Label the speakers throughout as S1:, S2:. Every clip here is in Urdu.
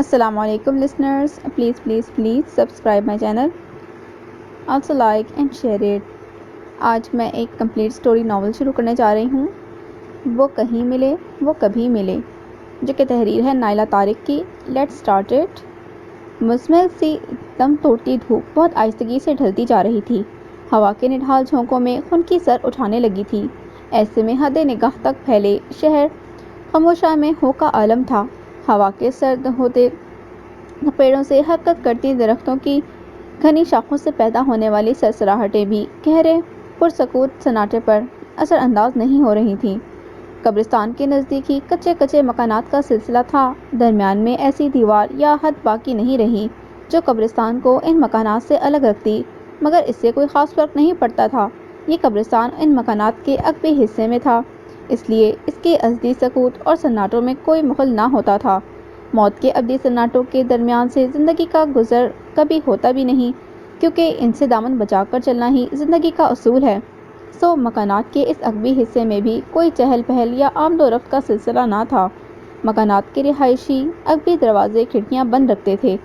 S1: السلام علیکم listeners, please subscribe my channel, also like and share it. آج میں ایک کمپلیٹ سٹوری ناول شروع کرنے جا رہی ہوں، وہ کہیں ملے وہ کبھی ملے، جو کہ تحریر ہے نائلہ طارق کی۔ Let's start it. مزمل سی دم توڑتی دھوپ بہت آہستگی سے ڈھلتی جا رہی تھی، ہوا کے نڈھال جھونکوں میں خنکی سر اٹھانے لگی تھی۔ ایسے میں حد نگاہ تک پھیلے شہر خاموشی میں ہو کا عالم تھا۔ ہوا کے سرد ہوتے پیڑوں سے حرکت کرتی درختوں کی گھنی شاخوں سے پیدا ہونے والی سرسراہٹیں بھی گہرے پرسکوت سناٹے پر اثر انداز نہیں ہو رہی تھیں۔ قبرستان کے نزدیک ہی کچے کچے مکانات کا سلسلہ تھا۔ درمیان میں ایسی دیوار یا حد باقی نہیں رہی جو قبرستان کو ان مکانات سے الگ رکھتی، مگر اس سے کوئی خاص فرق نہیں پڑتا تھا۔ یہ قبرستان ان مکانات کے عقبی حصے میں تھا، اس لیے اس کے ازدی سکوت اور سناٹوں میں کوئی مخل نہ ہوتا تھا۔ موت کے ابدی سناٹوں کے درمیان سے زندگی کا گزر کبھی ہوتا بھی نہیں، کیونکہ ان سے دامن بچا کر چلنا ہی زندگی کا اصول ہے۔ سو مکانات کے اس عقبی حصے میں بھی کوئی چہل پہل یا آمد و رفت کا سلسلہ نہ تھا۔ مکانات کے رہائشی عقبی دروازے کھڑکیاں بند رکھتے تھے۔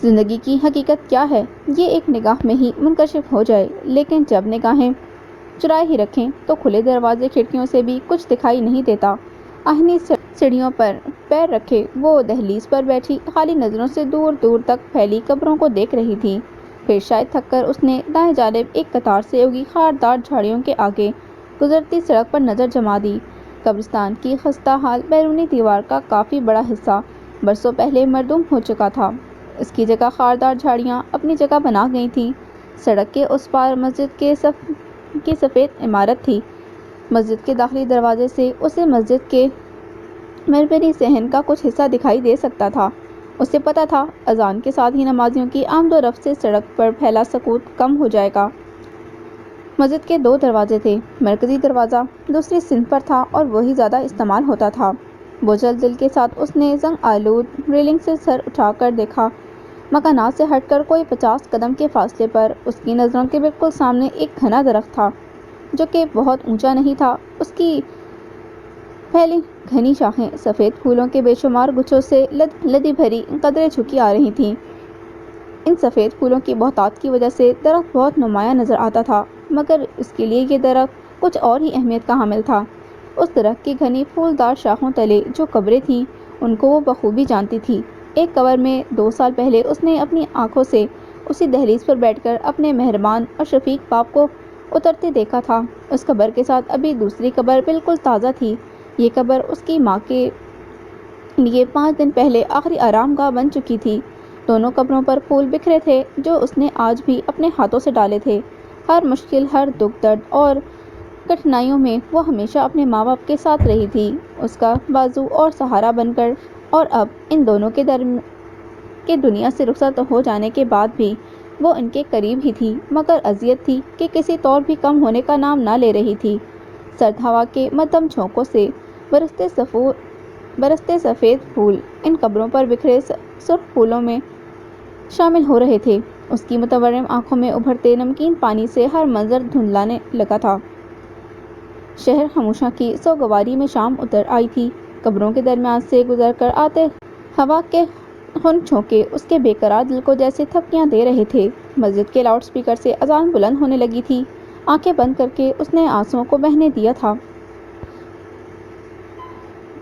S1: زندگی کی حقیقت کیا ہے، یہ ایک نگاہ میں ہی منکشف ہو جائے، لیکن جب نگاہیں چرائے ہی رکھیں تو کھلے دروازے کھڑکیوں سے بھی کچھ دکھائی نہیں دیتا۔ آہنی سیڑھیوں پر پیر رکھے وہ دہلیز پر بیٹھی خالی نظروں سے دور دور تک پھیلی قبروں کو دیکھ رہی تھی۔ پھر شاید تھک کر اس نے دائیں جانب ایک قطار سے اگی خاردار جھاڑیوں کے آگے گزرتی سڑک پر نظر جما دی۔ قبرستان کی خستہ حال بیرونی دیوار کا کافی بڑا حصہ برسوں پہلے مردوم ہو چکا تھا، اس کی جگہ خاردار جھاڑیاں اپنی جگہ بنا گئی تھیں۔ سڑک کے اس پار مسجد کی سفید عمارت تھی۔ مسجد کے داخلی دروازے سے اسے مسجد کے مرمری صحن کا کچھ حصہ دکھائی دے سکتا تھا۔ اسے پتہ تھا اذان کے ساتھ ہی نمازیوں کی آمد و رفت سے سڑک پر پھیلا سکوت کم ہو جائے گا۔ مسجد کے دو دروازے تھے۔ مرکزی دروازہ دوسری سمت پر تھا اور وہی زیادہ استعمال ہوتا تھا۔ بوجھل دل کے ساتھ اس نے زنگ آلود ریلنگ سے سر اٹھا کر دیکھا۔ مکانات سے ہٹ کر کوئی 50 قدم کے فاصلے پر اس کی نظروں کے بالکل سامنے ایک گھنا درخت تھا، جو کہ بہت اونچا نہیں تھا۔ اس کی پھیلی گھنی شاخیں سفید پھولوں کے بے شمار گچھوں سے لدی بھری قدرے جھکی آ رہی تھیں۔ ان سفید پھولوں کی بہتات کی وجہ سے درخت بہت نمایاں نظر آتا تھا، مگر اس کے لیے یہ درخت کچھ اور ہی اہمیت کا حامل تھا۔ اس درخت کی گھنی پھولدار شاخوں تلے جو قبریں تھیں، ان کو وہ بخوبی جانتی تھی۔ ایک قبر میں 2 سال پہلے اس نے اپنی آنکھوں سے اسی دہلیز پر بیٹھ کر اپنے مہربان اور شفیق باپ کو اترتے دیکھا تھا۔ اس قبر کے ساتھ ابھی دوسری قبر بالکل تازہ تھی۔ یہ قبر اس کی ماں کے لیے 5 دن پہلے آخری آرام گاہ بن چکی تھی۔ دونوں قبروں پر پھول بکھرے تھے جو اس نے آج بھی اپنے ہاتھوں سے ڈالے تھے۔ ہر مشکل، ہر دکھ درد اور کٹھنائیوں میں وہ ہمیشہ اپنے ماں باپ کے ساتھ رہی تھی، اس کا بازو اور سہارا بن کر۔ اور اب ان دونوں کے دنیا سے رخصت ہو جانے کے بعد بھی وہ ان کے قریب ہی تھی، مگر اذیت تھی کہ کسی طور بھی کم ہونے کا نام نہ لے رہی تھی۔ سرد ہوا کے مدھم جھونکوں سے برستے سفید پھول ان قبروں پر بکھرے سرخ پھولوں میں شامل ہو رہے تھے۔ اس کی متورم آنکھوں میں ابھرتے نمکین پانی سے ہر منظر دھندلانے لگا تھا۔ شہر خاموشیوں کی سوگواری میں شام اتر آئی تھی۔ قبروں کے درمیان سے گزر کر آتے ہوا کے خنک جھونکے اس کے بے قرار دل کو جیسے تھپکیاں دے رہے تھے۔ مسجد کے لاؤڈ اسپیکر سے اذان بلند ہونے لگی تھی۔ آنکھیں بند کر کے اس نے آنسوؤں کو بہنے دیا تھا۔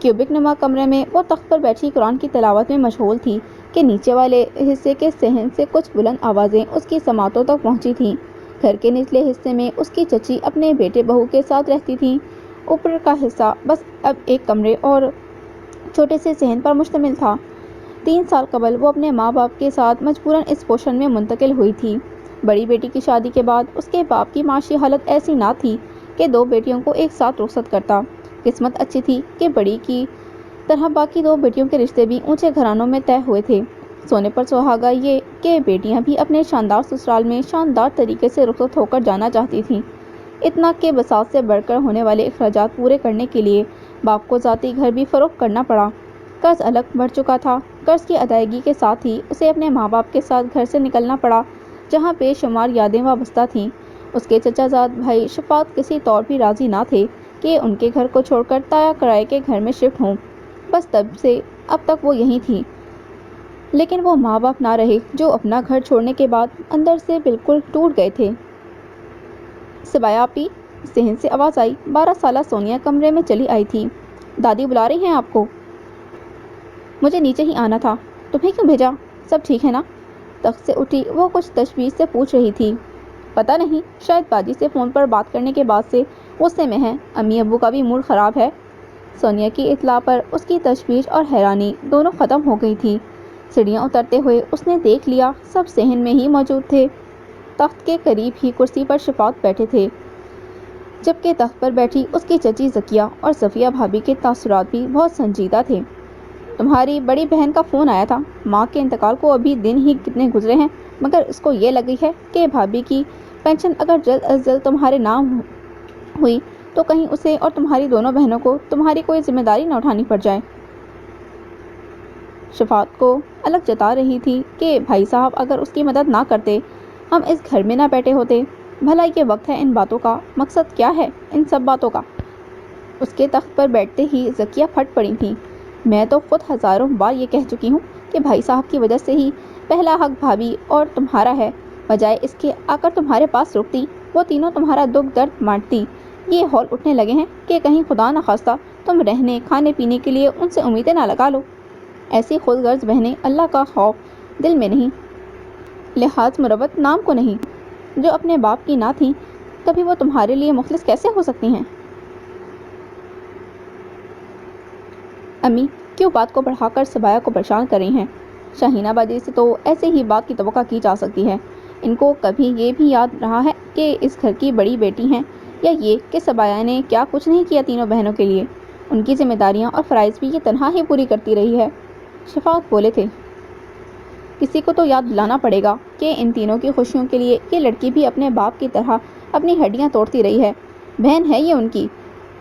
S1: کیوبک نما کمرے میں وہ تخت پر بیٹھی قرآن کی تلاوت میں مشغول تھی کہ نیچے والے حصے کے صحن سے کچھ بلند آوازیں اس کی سماعتوں تک پہنچی تھیں۔ گھر کے نچلے حصے میں اس کی چچی اپنے بیٹے بہو کے ساتھ رہتی تھیں۔ اوپر کا حصہ بس اب ایک کمرے اور چھوٹے سے صحن پر مشتمل تھا۔ 3 سال قبل وہ اپنے ماں باپ کے ساتھ مجبوراً اس پوشن میں منتقل ہوئی تھی۔ بڑی بیٹی کی شادی کے بعد اس کے باپ کی معاشی حالت ایسی نہ تھی کہ 2 بیٹیوں کو ایک ساتھ رخصت کرتا۔ قسمت اچھی تھی کہ بڑی کی طرح باقی 2 بیٹیوں کے رشتے بھی اونچے گھرانوں میں طے ہوئے تھے۔ سونے پر سہاگا یہ کہ بیٹیاں بھی اپنے شاندار سسرال میں شاندار طریقے سے رخصت ہو کر جانا چاہتی تھیں۔ اتنا کہ بساط سے بڑھ کر ہونے والے اخراجات پورے کرنے کے لیے باپ کو ذاتی گھر بھی فروخت کرنا پڑا۔ قرض الگ بڑھ چکا تھا۔ قرض کی ادائیگی کے ساتھ ہی اسے اپنے ماں باپ کے ساتھ گھر سے نکلنا پڑا، جہاں بے شمار یادیں وابستہ تھیں۔ اس کے چچا زاد بھائی شفاعت کسی طور بھی راضی نہ تھے کہ ان کے گھر کو چھوڑ کر تایا کرائے کے گھر میں شفٹ ہوں۔ بس تب سے اب تک وہ یہیں تھی۔ لیکن وہ ماں باپ نہ رہے جو اپنا گھر چھوڑنے کے بعد اندر سے بالکل ٹوٹ گئے تھے۔ سبایا آپی، صحن سے آواز آئی۔ 12 سالہ سونیا کمرے میں چلی آئی تھی۔ دادی بلا رہی ہیں آپ کو؟ مجھے نیچے ہی آنا تھا، تمہیں کیوں بھیجا؟ سب ٹھیک ہے نا؟ تخت سے اٹھی وہ کچھ تشویش سے پوچھ رہی تھی۔ پتہ نہیں، شاید باجی سے فون پر بات کرنے کے بعد سے غصے میں ہے، امی ابو کا بھی موڈ خراب ہے۔ سونیا کی اطلاع پر اس کی تشویش اور حیرانی دونوں ختم ہو گئی تھی۔ سیڑھیاں اترتے ہوئے اس نے دیکھ لیا سب صحن میں ہی موجود تھے۔ تخت کے قریب ہی کرسی پر شفاعت بیٹھے تھے، جبکہ تخت پر بیٹھی اس کی چچی ذکیہ اور صفیہ بھابی کے تاثرات بھی بہت سنجیدہ تھے۔ تمہاری بڑی بہن کا فون آیا تھا، ماں کے انتقال کو ابھی دن ہی کتنے گزرے ہیں، مگر اس کو یہ لگی ہے کہ بھابی کی پینشن اگر جلد از جلد تمہارے نام ہوئی تو کہیں اسے اور تمہاری دونوں بہنوں کو تمہاری کوئی ذمہ داری نہ اٹھانی پڑ جائے۔ شفاعت کو الگ جتا رہی تھی کہ بھائی صاحب اگر اس کی مدد نہ کرتے ہم اس گھر میں نہ بیٹھے ہوتے۔ بھلا یہ وقت ہے ان باتوں کا، مقصد کیا ہے ان سب باتوں کا؟ اس کے تخت پر بیٹھتے ہی ذکیہ پھٹ پڑی تھیں۔ میں تو خود ہزاروں بار یہ کہہ چکی ہوں کہ بھائی صاحب کی وجہ سے ہی پہلا حق بھابی اور تمہارا ہے، بجائے اس کے آ کر تمہارے پاس رکتی، وہ تینوں تمہارا دکھ درد بانٹتی۔ یہ ہول اٹھنے لگے ہیں کہ کہیں خدا نہ خواستہ تم رہنے کھانے پینے کے لیے ان سے امیدیں نہ لگا لو۔ ایسی خود غرض بہنیں اللہ کا خوف دل میں نہیں، لحاظ مروت نام کو نہیں، جو اپنے باپ کی نہ تھیں، کبھی وہ تمہارے لیے مخلص کیسے ہو سکتی ہیں؟ امی کیوں بات کو بڑھا کر سبایا کو پریشان کر رہی ہیں؟ شاہینہ باجی سے تو ایسے ہی بات کی توقع کی جا سکتی ہے۔ ان کو کبھی یہ بھی یاد رہا ہے کہ اس گھر کی بڑی بیٹی ہیں، یا یہ کہ سبایا نے کیا کچھ نہیں کیا تینوں بہنوں کے لیے؟ ان کی ذمہ داریاں اور فرائض بھی یہ تنہا ہی پوری کرتی رہی ہے۔ شفاعت بولے تھے، کسی کو تو یاد دلانا پڑے گا کہ ان تینوں کی خوشیوں کے لیے یہ لڑکی بھی اپنے باپ کی طرح اپنی ہڈیاں توڑتی رہی ہے۔ بہن ہے یہ ان کی،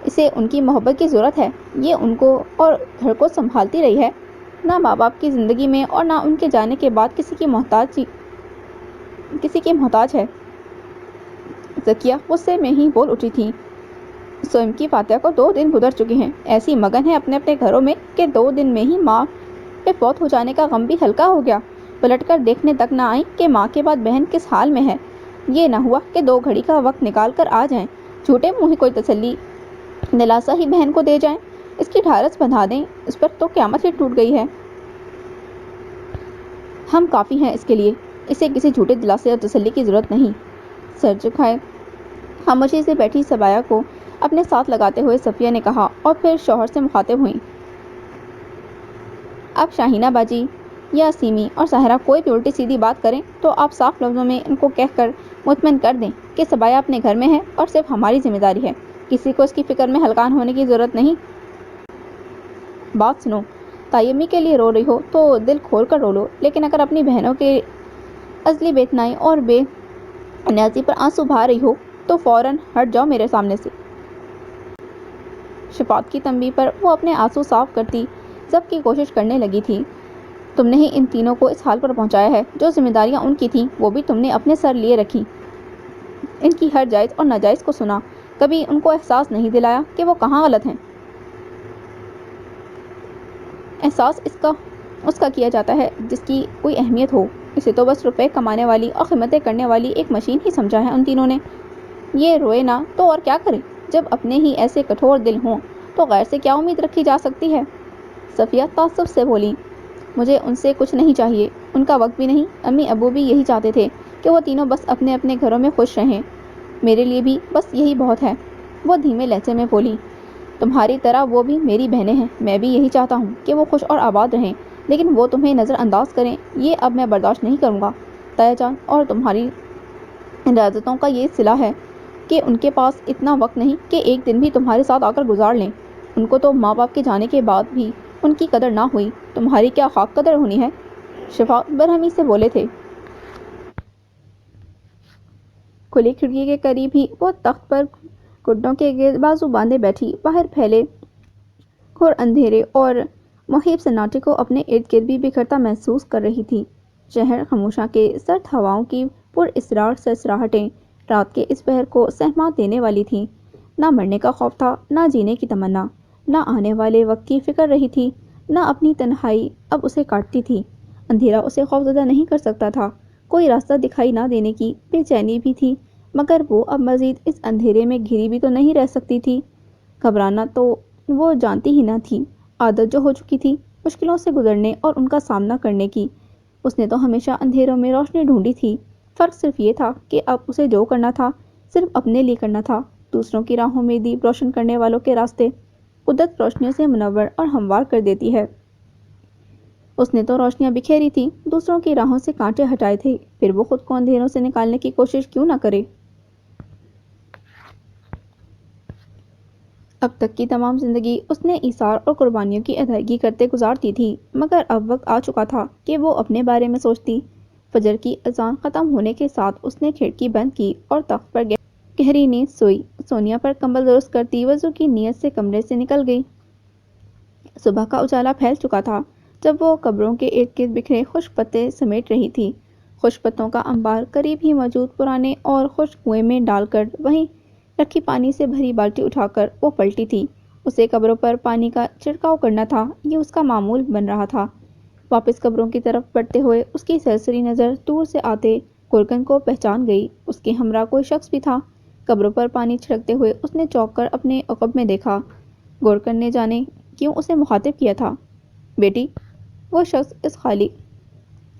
S1: اسے ان کی محبت کی ضرورت ہے، یہ ان کو اور گھر کو سنبھالتی رہی ہے، نہ ماں باپ کی زندگی میں اور نہ ان کے جانے کے بعد کسی کی محتاج ہے۔ ذکیہ غصے میں ہی بول اٹھی تھی، سوئم کی فاتحہ کو 2 دن گزر چکے ہیں، ایسی مگن ہے اپنے اپنے گھروں میں کہ 2 دن میں ہی ماں کے فوت ہو جانے کا غم بھی ہلکا ہو گیا۔ پلٹ کر دیکھنے تک نہ آئیں کہ ماں کے بعد بہن کس حال میں ہے۔ یہ نہ ہوا کہ 2 گھڑی کا وقت نکال کر آ جائیں، جھوٹے منہ ہی کوئی تسلی دلاسا ہی بہن کو دے جائیں، اس کی ڈھارس بندھا دیں، اس پر تو قیامت ہی ٹوٹ گئی ہے۔ ہم کافی ہیں اس کے لیے، اسے کسی جھوٹے دلاسے اور تسلی کی ضرورت نہیں۔ سر جھکائے خاموشی سے بیٹھی سبایا کو اپنے ساتھ لگاتے ہوئے صفیہ نے کہا، اور پھر شوہر سے مخاطب ہوئیں، اب شاہینہ باجی یا سیمی اور ساحرہ کوئی بھی الٹی سیدھی بات کریں تو آپ صاف لفظوں میں ان کو کہہ کر مطمئن کر دیں کہ سبایا اپنے گھر میں ہے اور صرف ہماری ذمہ داری ہے، کسی کو اس کی فکر میں ہلکان ہونے کی ضرورت نہیں۔ بات سنو، تائی امی کے لیے رو رہی ہو تو دل کھول کر رو لو، لیکن اگر اپنی بہنوں کے ازلی بے اتنائی اور بے نیازی پر آنسو بہا رہی ہو تو فوراً ہٹ جاؤ میرے سامنے سے۔ شفاعت کی تنبیہ پر وہ اپنے آنسو صاف کرتی ضبط کی کوشش کرنے لگی تھی۔ تم نے ہی ان تینوں کو اس حال پر پہنچایا ہے، جو ذمہ داریاں ان کی تھیں وہ بھی تم نے اپنے سر لیے رکھی، ان کی ہر جائز اور ناجائز کو سنا، کبھی ان کو احساس نہیں دلایا کہ وہ کہاں غلط ہیں۔ احساس اس کا کیا جاتا ہے جس کی کوئی اہمیت ہو، اسے تو بس روپے کمانے والی اور خدمتیں کرنے والی ایک مشین ہی سمجھا ہے ان تینوں نے۔ یہ روئے نہ تو اور کیا کرے، جب اپنے ہی ایسے کٹھور دل ہوں تو غیر سے کیا امید رکھی جا سکتی ہے؟ صفیہ تعصب سے بولی، مجھے ان سے کچھ نہیں چاہیے، ان کا وقت بھی نہیں، امی ابو بھی یہی چاہتے تھے کہ وہ تینوں بس اپنے اپنے گھروں میں خوش رہیں، میرے لیے بھی بس یہی بہت ہے۔ وہ دھیمے لہجے میں بولی، تمہاری طرح وہ بھی میری بہنیں ہیں، میں بھی یہی چاہتا ہوں کہ وہ خوش اور آباد رہیں، لیکن وہ تمہیں نظر انداز کریں، یہ اب میں برداشت نہیں کروں گا۔ تایا جان اور تمہاری ریاضتوں کا یہ صلہ ہے کہ ان کے پاس اتنا وقت نہیں کہ ایک دن بھی تمہارے ساتھ آ کر گزار لیں، ان کو تو ماں باپ کے جانے کے بعد بھی ان کی قدر نہ ہوئی، تمہاری کیا خاک قدر ہونی ہے؟ شفاعت برہمی سے بولے تھے۔ کھلی کھڑکی کے قریب ہی وہ تخت پر گھٹنوں کے گرد بازو باندھے بیٹھی باہر پھیلے گھور اندھیرے اور مہیب سناٹے کو اپنے ارد گرد بھی بکھرتا محسوس کر رہی تھی۔ شہر خاموشاں کے سرد ہواؤں کی پر اسرار سرسراہٹیں رات کے اس پہر کو سہما دینے والی تھیں۔ نہ مرنے کا خوف تھا، نہ جینے کی تمنا، نہ آنے والے وقت کی فکر رہی تھی، نہ اپنی تنہائی اب اسے کاٹتی تھی۔ اندھیرا اسے خوفزدہ نہیں کر سکتا تھا۔ کوئی راستہ دکھائی نہ دینے کی بے چینی بھی تھی، مگر وہ اب مزید اس اندھیرے میں گھری بھی تو نہیں رہ سکتی تھی۔ گھبرانا تو وہ جانتی ہی نہ تھی، عادت جو ہو چکی تھی مشکلوں سے گزرنے اور ان کا سامنا کرنے کی۔ اس نے تو ہمیشہ اندھیروں میں روشنی ڈھونڈی تھی۔ فرق صرف یہ تھا کہ اب اسے جو کرنا تھا صرف اپنے لیے کرنا تھا، دوسروں کی راہوں میں دیپ روشن کرنے والوں کے راستے قدرت روشنیوں سے منور اور ہموار کر دیتی ہے۔ اس نے تو روشنیاں بکھیری تھی، دوسروں کی راہوں سے کانٹے ہٹائے تھے، پھر وہ خود کو اندھیروں سے نکالنے کی کوشش کیوں نہ کرے۔ اب تک کی تمام زندگی اس نے ایثار اور قربانیوں کی ادائیگی کرتے گزارتی تھی، مگر اب وقت آ چکا تھا کہ وہ اپنے بارے میں سوچتی۔ فجر کی اذان ختم ہونے کے ساتھ اس نے کھڑکی بند کی اور تخت پر گہری نیند سوئی۔ سونیا پر کمبل درست کرتی وضو کی نیت سے کمرے سے نکل گئی۔ صبح کا اجالا پھیل چکا تھا جب وہ قبروں کے ارد گرد بکھرے خشک پتے سمیٹ رہی تھی۔ خشک پتوں کا انبار قریب ہی موجود پرانے اور خشک کنویں میں ڈال کر وہیں رکھی پانی سے بھری بالٹی اٹھا کر وہ پلٹی تھی۔ اسے قبروں پر پانی کا چھڑکاؤ کرنا تھا، یہ اس کا معمول بن رہا تھا۔ واپس قبروں کی طرف بڑھتے ہوئے اس کی سرسری نظر دور سے آتے گورکن کو پہچان گئی۔ اس کے ہمراہ کوئی شخص بھی تھا۔ قبروں پر پانی چھڑکتے ہوئے اس نے چونک کر اپنے عقب میں دیکھا۔ گورکن نے جانے کیوں اسے مخاطب کیا تھا۔ بیٹی۔ وہ شخص اس خالی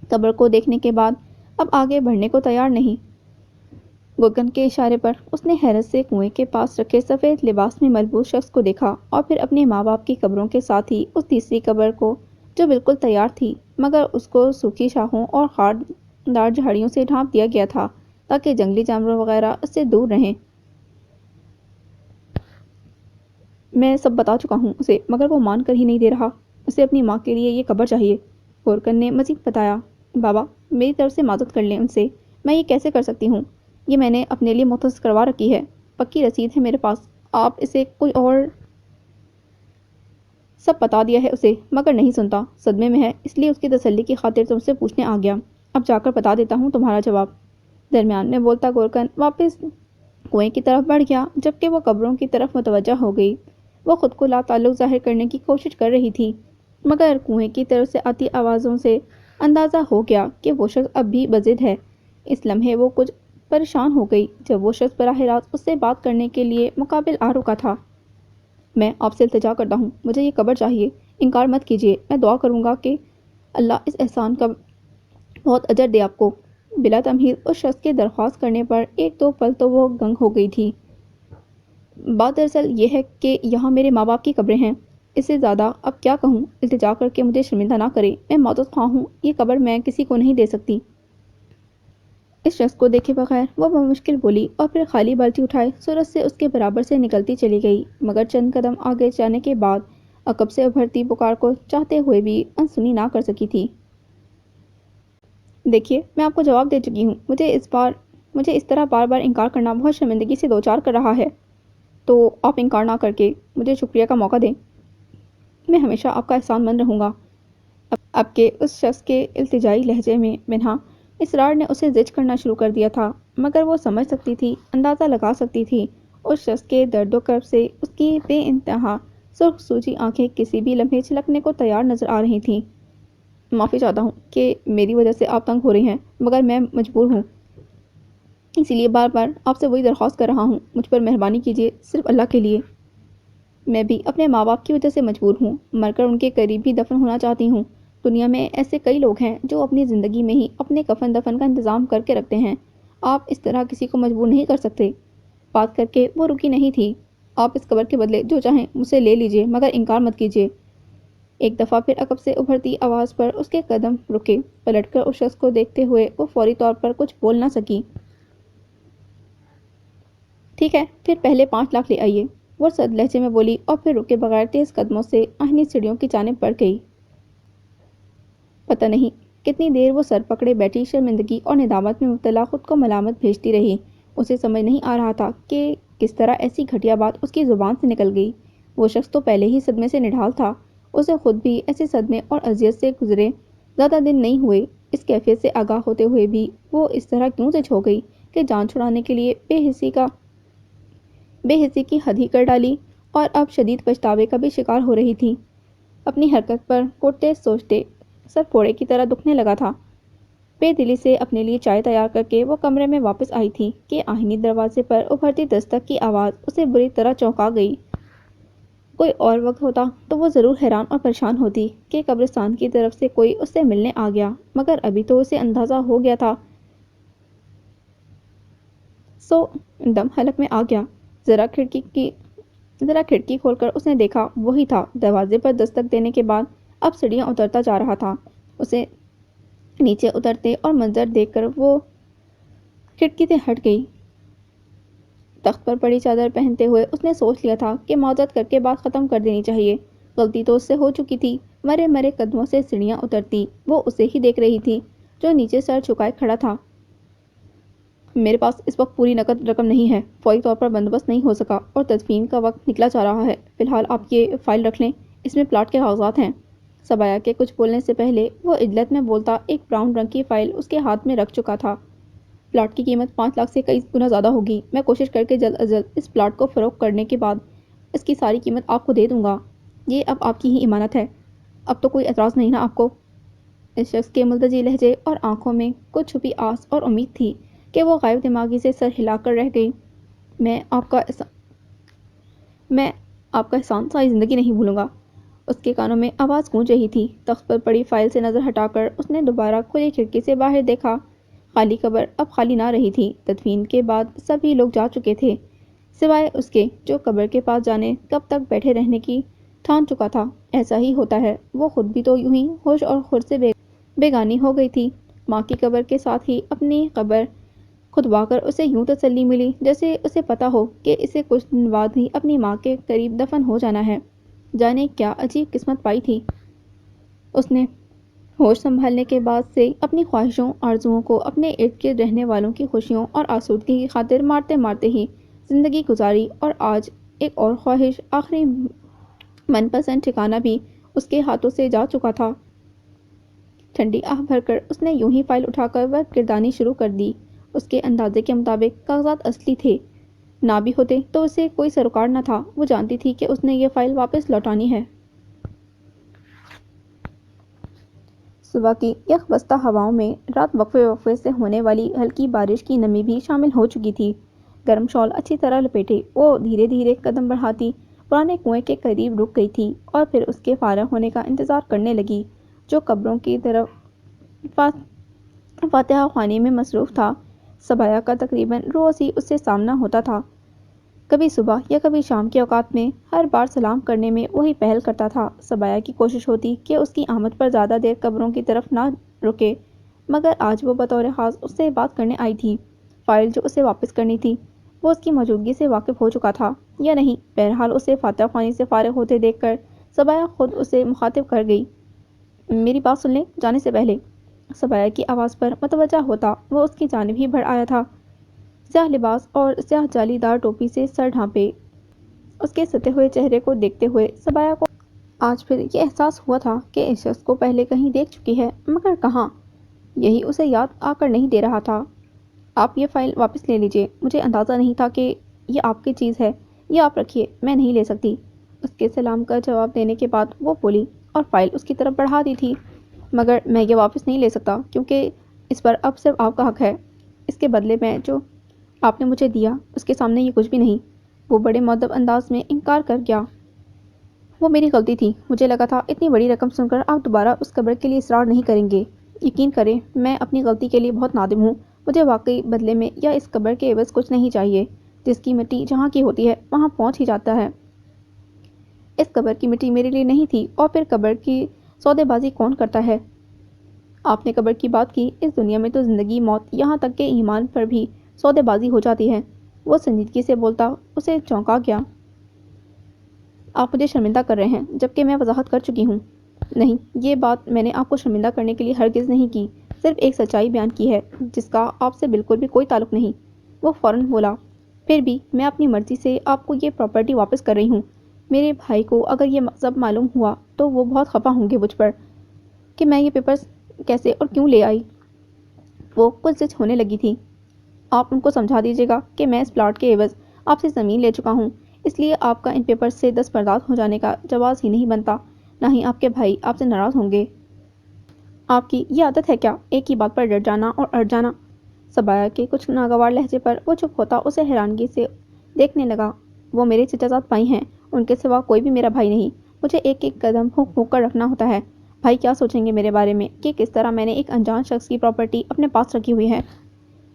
S1: قبر کو دیکھنے کے بعد اب آگے بڑھنے کو تیار نہیں۔ گورکن کے اشارے پر اس نے حیرت سے کنویں کے پاس رکھے سفید لباس میں ملبوس شخص کو دیکھا اور پھر اپنے ماں باپ کی قبروں کے ساتھ ہی اس تیسری قبر کو جو بالکل تیار تھی، مگر اس کو سوکھی شاخوں اور خاردار جھاڑیوں سے ڈھانپ دیا گیا تھا تاکہ جنگلی جانور وغیرہ اس سے دور رہیں۔ میں سب بتا چکا ہوں اسے، مگر وہ مان کر ہی نہیں دے رہا۔ اسے اپنی ماں کے لیے یہ قبر چاہیے۔ گورکن نے مزید بتایا۔ بابا، میری طرف سے معذرت کر لیں ان سے، میں یہ کیسے کر سکتی ہوں؟ یہ میں نے اپنے لیے مختص کروا رکھی ہے، پکی رسید ہے میرے پاس۔ آپ اسے کوئی اور سب بتا دیا ہے اسے، مگر نہیں سنتا، صدمے میں ہے، اس لیے اس کی تسلی کی خاطر تم سے پوچھنے آ گیا۔ اب جا کر بتا دیتا ہوں تمہارا جواب۔ درمیان میں بولتا گورکن واپس کنویں کی طرف بڑھ گیا، جبکہ وہ قبروں کی طرف متوجہ ہو گئی۔ وہ خود کو لا تعلق ظاہر کرنے کی کوشش کر رہی تھی، مگر کنویں کی طرف سے آتی آوازوں سے اندازہ ہو گیا کہ وہ شخص اب بھی بضد ہے۔ اس لمحے وہ کچھ پریشان ہو گئی جب وہ شخص براہ راست اس سے بات کرنے کے لیے مقابل آ رکا تھا۔ میں آپ سے التجا کرتا ہوں، مجھے یہ قبر چاہیے، انکار مت کیجیے، میں دعا کروں گا کہ اللہ اس احسان کا بہت اجر دے آپ کو۔ بلا تمہید اس شخص کے درخواست کرنے پر ایک دو پل تو وہ گنگ ہو گئی تھی۔ بات دراصل یہ ہے کہ یہاں میرے ماں باپ کی قبریں ہیں، اس سے زیادہ اب کیا کہوں، التجا کر کے مجھے شرمندہ نہ کرے، میں معذرت خواہ ہوں، یہ قبر میں کسی کو نہیں دے سکتی۔ اس شخص کو دیکھے بغیر وہ بمشکل بولی اور پھر خالی بالٹی اٹھائے سورج سے اس کے برابر سے نکلتی چلی گئی، مگر چند قدم آگے جانے کے بعد عقب سے ابھرتی پکار کو چاہتے ہوئے بھی انسنی نہ کر سکی تھی۔ دیکھیے، میں آپ کو جواب دے چکی ہوں، مجھے اس طرح بار بار انکار کرنا بہت شرمندگی سے دوچار کر رہا ہے، تو آپ انکار نہ کر کے مجھے شکریہ کا موقع دیں، میں ہمیشہ آپ کا احسان مند رہوں گا۔ اب کے اس شخص کے التجائی لہجے میں منہا اسرار نے اسے زج کرنا شروع کر دیا تھا، مگر وہ سمجھ سکتی تھی، اندازہ لگا سکتی تھی، اس شخص کے درد و کرب سے اس کی بے انتہا سرخ سوجی آنکھیں کسی بھی لمحے چھلکنے کو تیار نظر آ رہی تھیں۔ معافی چاہتا ہوں کہ میری وجہ سے آپ تنگ ہو رہی ہیں، مگر میں مجبور ہوں، اسی لیے بار بار آپ سے وہی درخواست کر رہا ہوں، مجھ پر مہربانی کیجیے، صرف اللہ کے لیے۔ میں بھی اپنے ماں باپ کی وجہ سے مجبور ہوں، مر کر ان کے قریب ہی دفن ہونا چاہتی ہوں۔ دنیا میں ایسے کئی لوگ ہیں جو اپنی زندگی میں ہی اپنے کفن دفن کا انتظام کر کے رکھتے ہیں، آپ اس طرح کسی کو مجبور نہیں کر سکتے۔ بات کر کے وہ رکی نہیں تھی۔ آپ اس قبر کے بدلے جو چاہیں مجھ سے لے لیجیے، مگر انکار مت کیجیے۔ ایک دفعہ پھر عقب سے ابھرتی آواز پر اس کے قدم رکے، پلٹ کر اس شخص کو دیکھتے ہوئے وہ فوری طور پر کچھ بول نہ سکی۔ ٹھیک ہے، پھر پہلے 5 لاکھ لے آئیے، وہ سرد لہجے میں بولی اور پھر رکے بغیر تیز قدموں سے آہنی سیڑھیوں کی جانب بڑھ گئی۔ پتہ نہیں کتنی دیر وہ سر پکڑے بیٹھی شرمندگی اور ندامت میں مبتلا خود کو ملامت بھیجتی رہی۔ اسے سمجھ نہیں آ رہا تھا کہ کس طرح ایسی گھٹیا بات اس کی زبان سے نکل گئی۔ وہ شخص تو پہلے ہی صدمے سے نڈھال تھا، اسے خود بھی ایسے صدمے اور اذیت سے گزرے زیادہ دن نہیں ہوئے، اس کیفیت سے آگاہ ہوتے ہوئے بھی وہ اس طرح کیوں زچ ہو گئی کہ جان چھڑانے کے لیے بے حسی کی حد ہی کر ڈالی، اور اب شدید پچھتاوے کا بھی شکار ہو رہی تھی۔ اپنی حرکت پر کوٹتے سوچتے سر پھوڑے کی طرح دکھنے لگا تھا۔ بے دلی سے اپنے لیے چائے تیار کر کے وہ کمرے میں واپس آئی تھی کہ آہنی دروازے پر ابھرتی دستک کی آواز اسے بری طرح چونکا گئی۔ کوئی اور وقت ہوتا تو وہ ضرور حیران اور پریشان ہوتی کہ قبرستان کی طرف سے کوئی اس سے ملنے آ گیا، مگر ابھی تو اسے اندازہ ہو گیا تھا، سو دم حلق میں آ گیا۔ ذرا کھڑکی کھول کر اس نے دیکھا، وہی تھا۔ دروازے پر دستک دینے کے بعد اب سیڑھیاں اترتا جا رہا تھا۔ اسے نیچے اترتے اور منظر دیکھ کر وہ کھڑکی سے ہٹ گئی۔ تخت پر پڑی چادر پہنتے ہوئے اس نے سوچ لیا تھا کہ معذرت کر کے بات ختم کر دینی چاہیے۔ غلطی تو اس سے ہو چکی تھی۔ مرے مرے قدموں سے سیڑھیاں اترتی وہ اسے ہی دیکھ رہی تھی جو نیچے سر جھکائے کھڑا تھا۔ میرے پاس اس وقت پوری نقد رقم نہیں ہے، فوری طور پر بندوبست نہیں ہو سکا اور تدفین کا وقت نکلا جا رہا ہے۔ فی الحال آپ یہ فائل رکھ لیں، اس میں پلاٹ کے کاغذات ہیں۔ سبایا کے کچھ بولنے سے پہلے وہ عجلت میں بولتا ایک براؤن رنگ کی فائل اس کے ہاتھ میں رکھ چکا تھا۔ پلاٹ کی قیمت 5 لاکھ سے کئی گنا زیادہ ہوگی۔ میں کوشش کر کے جلد از جلد اس پلاٹ کو فروخت کرنے کے بعد اس کی ساری قیمت آپ کو دے دوں گا۔ یہ اب آپ کی ہی امانت ہے۔ اب تو کوئی اعتراض نہیں نا آپ کو؟ اس شخص کے ملتجی لہجے اور آنکھوں میں کچھ چھپی آس اور امید تھی کہ وہ غائب دماغی سے سر ہلا کر رہ گئی۔ میں آپ کا احسان ساری زندگی نہیں بھولوں گا۔ اس کے کانوں میں آواز گونج رہی تھی۔ تخت پر پڑی فائل سے نظر ہٹا کر اس نے دوبارہ کھلی کھڑکی سے باہر دیکھا۔ خالی قبر اب خالی نہ رہی تھی۔ تدفین کے بعد سبھی لوگ جا چکے تھے سوائے اس کے، جو قبر کے پاس جانے کب تک بیٹھے رہنے کی ٹھان چکا تھا۔ ایسا ہی ہوتا ہے، وہ خود بھی تو یوں ہی ہوش اور خور سے بیگانی ہو گئی تھی۔ ماں کی قبر کے ساتھ ہی اپنی قبر کھدوا کر اسے یوں تسلی ملی جیسے اسے پتا ہو کہ اسے کچھ دن بعد ہی اپنی ماں کے قریب دفن ہو جانا ہے۔ جانے کیا عجیب قسمت پائی تھی اس نے۔ ہوش سنبھالنے کے بعد سے اپنی خواہشوں آرزوؤں کو اپنے ارد گرد رہنے والوں کی خوشیوں اور آسودگی کی خاطر مارتے مارتے ہی زندگی گزاری، اور آج ایک اور خواہش، آخری من پسند ٹھکانہ بھی اس کے ہاتھوں سے جا چکا تھا۔ ٹھنڈی آہ بھر کر اس نے یوں ہی فائل اٹھا کر ورق گردانی شروع کر دی۔ اس کے اندازے کے مطابق کاغذات اصلی تھے، نہ بھی ہوتے تو اسے کوئی سروکار نہ تھا۔ وہ جانتی تھی کہ اس نے یہ فائل واپس لوٹانی ہے۔ صبح کی یخ بستہ ہواؤں میں رات وقفے وقفے سے ہونے والی ہلکی بارش کی نمی بھی شامل ہو چکی تھی۔ گرم شال اچھی طرح لپیٹے وہ دھیرے دھیرے قدم بڑھاتی پرانے کنویں کے قریب رک گئی تھی اور پھر اس کے فارغ ہونے کا انتظار کرنے لگی، جو قبروں کی طرف فاتحہ خوانی میں مصروف تھا۔ سبایا کا تقریباً روز ہی اس سے سامنا ہوتا تھا، کبھی صبح یا کبھی شام کے اوقات میں۔ ہر بار سلام کرنے میں وہی پہل کرتا تھا۔ سبایا کی کوشش ہوتی کہ اس کی آمد پر زیادہ دیر قبروں کی طرف نہ رکے، مگر آج وہ بطور خاص اس سے بات کرنے آئی تھی۔ فائل جو اسے واپس کرنی تھی، وہ اس کی موجودگی سے واقف ہو چکا تھا یا نہیں، بہرحال اسے فاتحہ خوانی سے فارغ ہوتے دیکھ کر سبایا خود اسے مخاطب کر گئی۔ میری بات سن لیں جانے سے پہلے۔ سبایا کی آواز پر متوجہ ہوتا وہ اس کی جانب ہی بڑھ آیا تھا، سیاہ لباس اور سیاہ جالی دار ٹوپی سے سر ڈھانپے۔ اس کے ستے ہوئے چہرے کو دیکھتے ہوئے سبایا کو آج پھر یہ احساس ہوا تھا کہ اس شخص کو پہلے کہیں دیکھ چکی ہے، مگر کہاں؟ یہی اسے یاد آ کر نہیں دے رہا تھا۔ آپ یہ فائل واپس لے لیجئے، مجھے اندازہ نہیں تھا کہ یہ آپ کی چیز ہے، یہ آپ رکھیے، میں نہیں لے سکتی۔ اس کے سلام کا جواب دینے کے بعد وہ بولی اور فائل اس کی طرف بڑھا دی تھی، مگر میں یہ واپس نہیں لے سکتا کیونکہ اس پر اب صرف آپ کا حق ہے۔ اس کے بدلے میں جو آپ نے مجھے دیا اس کے سامنے یہ کچھ بھی نہیں۔ وہ بڑے مؤدب انداز میں انکار کر گیا۔ وہ میری غلطی تھی، مجھے لگا تھا اتنی بڑی رقم سن کر آپ دوبارہ اس قبر کے لیے اصرار نہیں کریں گے۔ یقین کریں میں اپنی غلطی کے لیے بہت نادم ہوں۔ مجھے واقعی بدلے میں یا اس قبر کے عوض کچھ نہیں چاہیے۔ جس کی مٹی جہاں کی ہوتی ہے وہاں پہنچ ہی جاتا ہے۔ اس قبر کی مٹی میرے لیے نہیں تھی، اور پھر قبر کی سودے بازی کون کرتا ہے؟ آپ نے قبر کی بات کی، اس دنیا میں تو زندگی موت یہاں تک کہ ایمان پر بھی سودے بازی ہو جاتی ہے۔ وہ سنجیدگی سے بولتا اسے چونکا گیا۔ آپ مجھے شرمندہ کر رہے ہیں جبکہ میں وضاحت کر چکی ہوں۔ نہیں، یہ بات میں نے آپ کو شرمندہ کرنے کے لیے ہرگز نہیں کی، صرف ایک سچائی بیان کی ہے جس کا آپ سے بالکل بھی کوئی تعلق نہیں۔ وہ فوراً بولا، پھر بھی میں اپنی مرضی سے آپ کو یہ پراپرٹی واپس کر رہی ہوں۔ میرے بھائی کو اگر یہ سب معلوم ہوا تو وہ بہت خفا ہوں گے مجھ پر کہ میں یہ پیپرز کیسے اور کیوں لے آئی۔ وہ کچھ زچ ہونے لگی تھی۔ آپ ان کو سمجھا دیجیے گا کہ میں اس پلاٹ کے عوض آپ سے زمین لے چکا ہوں، اس لیے آپ کا ان پیپرز سے دستبردار ہو جانے کا جواز ہی نہیں بنتا، نہ ہی آپ کے بھائی آپ سے ناراض ہوں گے۔ آپ کی یہ عادت ہے کیا، ایک ہی بات پر ڈٹ جانا اور اڑ جانا؟ سبایا کے کچھ ناگوار لہجے پر وہ چپ ہوتا اسے حیرانگی سے دیکھنے لگا۔ وہ میرے چچا زاد بھائی ہیں، ان کے سوا کوئی بھی میرا بھائی نہیں۔ مجھے ایک ایک قدم پھونک پھونک کر رکھنا ہوتا ہے۔ بھائی کیا سوچیں گے میرے بارے میں کہ کس طرح میں نے ایک انجان شخص کی پراپرٹی اپنے پاس رکھی ہوئی ہے۔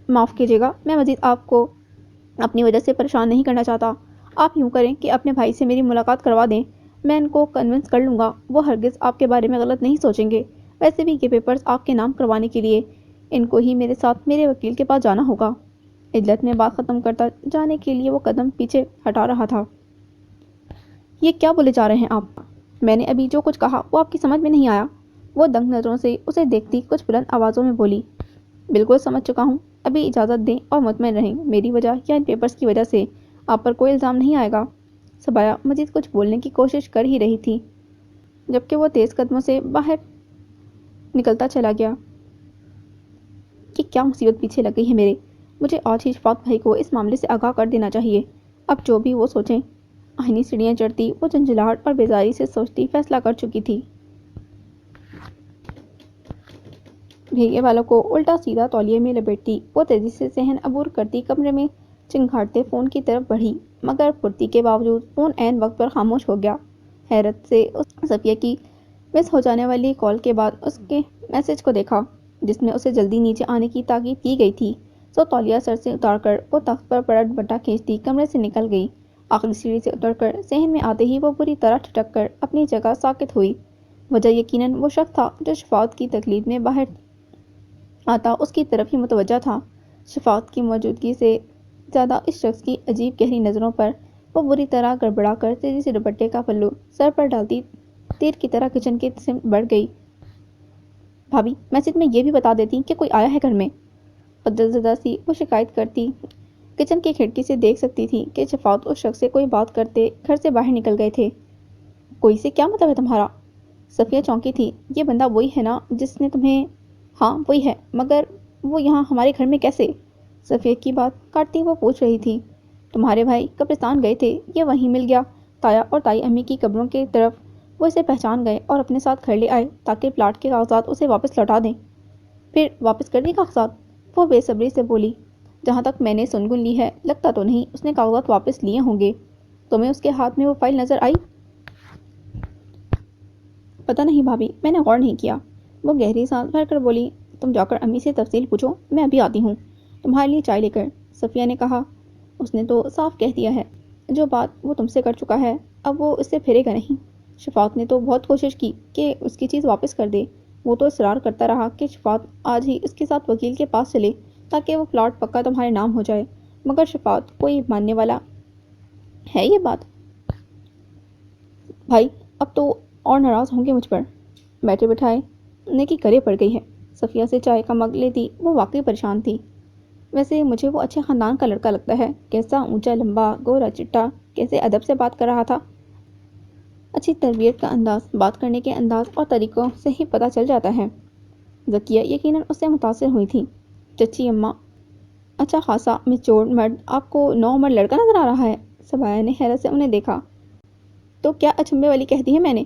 S1: معاف کیجیے گا، میں مزید آپ کو اپنی وجہ سے پریشان نہیں کرنا چاہتا۔ آپ یوں کریں کہ اپنے بھائی سے میری ملاقات کروا دیں، میں ان کو کنونس کر لوں گا، وہ ہرگز آپ کے بارے میں غلط نہیں سوچیں گے۔ ویسے بھی یہ پیپرز آپ کے نام کروانے کے لیے ان کو ہی میرے ساتھ میرے وکیل کے پاس جانا ہوگا۔ عجلت میں بات ختم کرتا جانے کے لیے وہ قدم پیچھے ہٹا رہا تھا۔ یہ کیا بولے جا رہے ہیں آپ؟ میں نے ابھی جو کچھ کہا وہ آپ کی سمجھ میں نہیں آیا؟ وہ دنگ نظروں سے اسے دیکھتی کچھ بلند آوازوں میں بولی۔ بالکل سمجھ چکا ہوں، ابھی اجازت دیں اور مطمئن رہیں، میری وجہ یا ان پیپرز کی وجہ سے آپ پر کوئی الزام نہیں آئے گا۔ سبایا مزید کچھ بولنے کی کوشش کر ہی رہی تھی جبکہ وہ تیز قدموں سے باہر نکلتا چلا گیا۔ کہ کیا مصیبت پیچھے لگ گئی ہے میرے، مجھے آج ہی شفاعت بھائی کو اس معاملے سے آگاہ کر دینا چاہیے۔ اب جو بھی وہ سوچیں۔ آہنی سیڑھیاں چڑھتی وہ جھنجھلاہٹ اور بیزاری سے سوچتی فیصلہ کر چکی تھی۔ بھیگے بالوں کو الٹا سیدھا تولیے میں لپیٹتی وہ تیزی سے صحن عبور کرتی کمرے میں چنگھاڑتے فون کی طرف بڑھی، مگر پھرتی کے باوجود فون عین وقت پر خاموش ہو گیا۔ حیرت سے اس صفیہ کی مس ہو جانے والی کال کے بعد اس کے میسج کو دیکھا جس میں اسے جلدی نیچے آنے کی تاکید کی گئی تھی، سو تولیہ سر سے اتار کر وہ تخت پر پڑا دوپٹہ کھینچتی کمرے سے نکل گئی۔ آخری سیڑھی سے اتر کر صحن میں آتے ہی وہ بری طرح ٹھٹک کر اپنی جگہ ساکت ہوئی۔ وجہ یقیناً وہ شخص تھا جو شفاعت کی تقلید میں باہر آتا اس کی طرف ہی متوجہ تھا۔ شفاعت کی موجودگی سے زیادہ اس شخص کی عجیب گہری نظروں پر وہ بری طرح گڑبڑا کر تیزی سے دوپٹے کا پلو سر پر ڈالتی تیر کی طرح کچن کی سمت بڑھ گئی۔ بھابھی میسج میں یہ بھی بتا دیتی کہ کوئی آیا ہے گھر میں۔ خجل زدہ سی وہ شکایت کرتی کچن کی کھڑکی سے دیکھ سکتی تھی کہ شفاعت اس شخص سے کوئی بات کرتے گھر سے باہر نکل گئے تھے۔ کوئی سے کیا مطلب ہے تمہارا؟ صفیہ چونکی تھی۔ یہ بندہ وہی ہے نا جس نے تمہیں؟ ہاں وہی ہے، مگر وہ یہاں ہمارے گھر میں کیسے؟ صفیہ کی بات کاٹتی وہ پوچھ رہی تھی۔ تمہارے بھائی قبرستان گئے تھے، یہ وہیں مل گیا۔ تایا اور تائی امی کی قبروں کی طرف وہ اسے پہچان گئے اور اپنے ساتھ گھر لے آئے تاکہ پلاٹ کے کاغذات اسے واپس لوٹا دیں۔ پھر واپس کر دی کاغذات؟ وہ بے صبری سے بولی۔ جہاں تک میں نے سنگن لی ہے لگتا تو نہیں اس نے کاغذات واپس لیے ہوں گے۔ تمہیں اس کے ہاتھ میں وہ فائل نظر آئی؟ پتہ نہیں بھابھی، میں نے غور نہیں کیا۔ وہ گہری سانس بھر کر بولی۔ تم جا کر امی سے تفصیل پوچھو، میں ابھی آتی ہوں تمہارے لیے چائے لے کر، صفیہ نے کہا۔ اس نے تو صاف کہہ دیا ہے، جو بات وہ تم سے کر چکا ہے اب وہ اس سے پھرے گا نہیں۔ شفاعت نے تو بہت کوشش کی کہ اس کی چیز واپس کر دے، وہ تو اصرار کرتا رہا کہ شفاعت آج ہی اس کے ساتھ وکیل کے پاس چلے تاکہ وہ پلاٹ پکا تمہارے نام ہو جائے، مگر شفاعت کوئی ماننے والا ہے یہ بات؟ بھائی اب تو اور ناراض ہوں گے مجھ پر۔ بیٹھے بٹھائے نے کی کرے پڑ گئی ہے۔ صفیہ سے چائے کا مگ لیتی وہ واقعی پریشان تھی۔ ویسے مجھے وہ اچھے خاندان کا لڑکا لگتا ہے، کیسا اونچا لمبا گورا چٹا، کیسے ادب سے بات کر رہا تھا۔ اچھی تربیت کا انداز، بات کرنے کے انداز اور طریقوں سے ہی پتہ چل جاتا ہے۔ ذکیہ یقیناً اس سے متاثر ہوئی تھی۔ چچی اماں، اچھا خاصا میچور مرد آپ کو نوعمر لڑکا نظر آ رہا ہے؟ سبایا نے حیرت سے انہیں دیکھا۔ تو کیا اچنبے والی کہہ دی ہے میں نے؟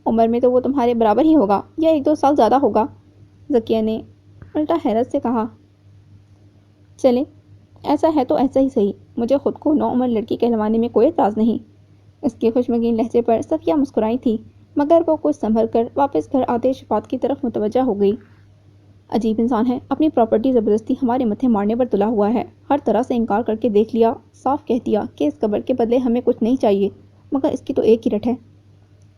S1: عمر میں تو وہ تمہارے برابر ہی ہوگا یا 1-2 سال زیادہ ہوگا، ذکیہ نے الٹا حیرت سے کہا۔ چلے ایسا ہے تو ایسا ہی صحیح، مجھے خود کو نوعمر لڑکی کہلوانے میں کوئی اعتراض نہیں۔ اس کے خوشمگین لہجے پر صفیہ مسکرائی تھی، مگر وہ کچھ سنبھل کر واپس گھر آتے شفاعت کی طرف متوجہ ہو گئی۔ عجیب انسان ہے، اپنی پراپرٹی زبردستی ہمارے متھے مارنے پر تلا ہوا ہے، ہر طرح سے انکار کر کے دیکھ لیا، صاف کہہ دیا کہ اس قبر کے بدلے ہمیں کچھ نہیں چاہیے، مگر اس کی تو ایک ہی رٹ ہے۔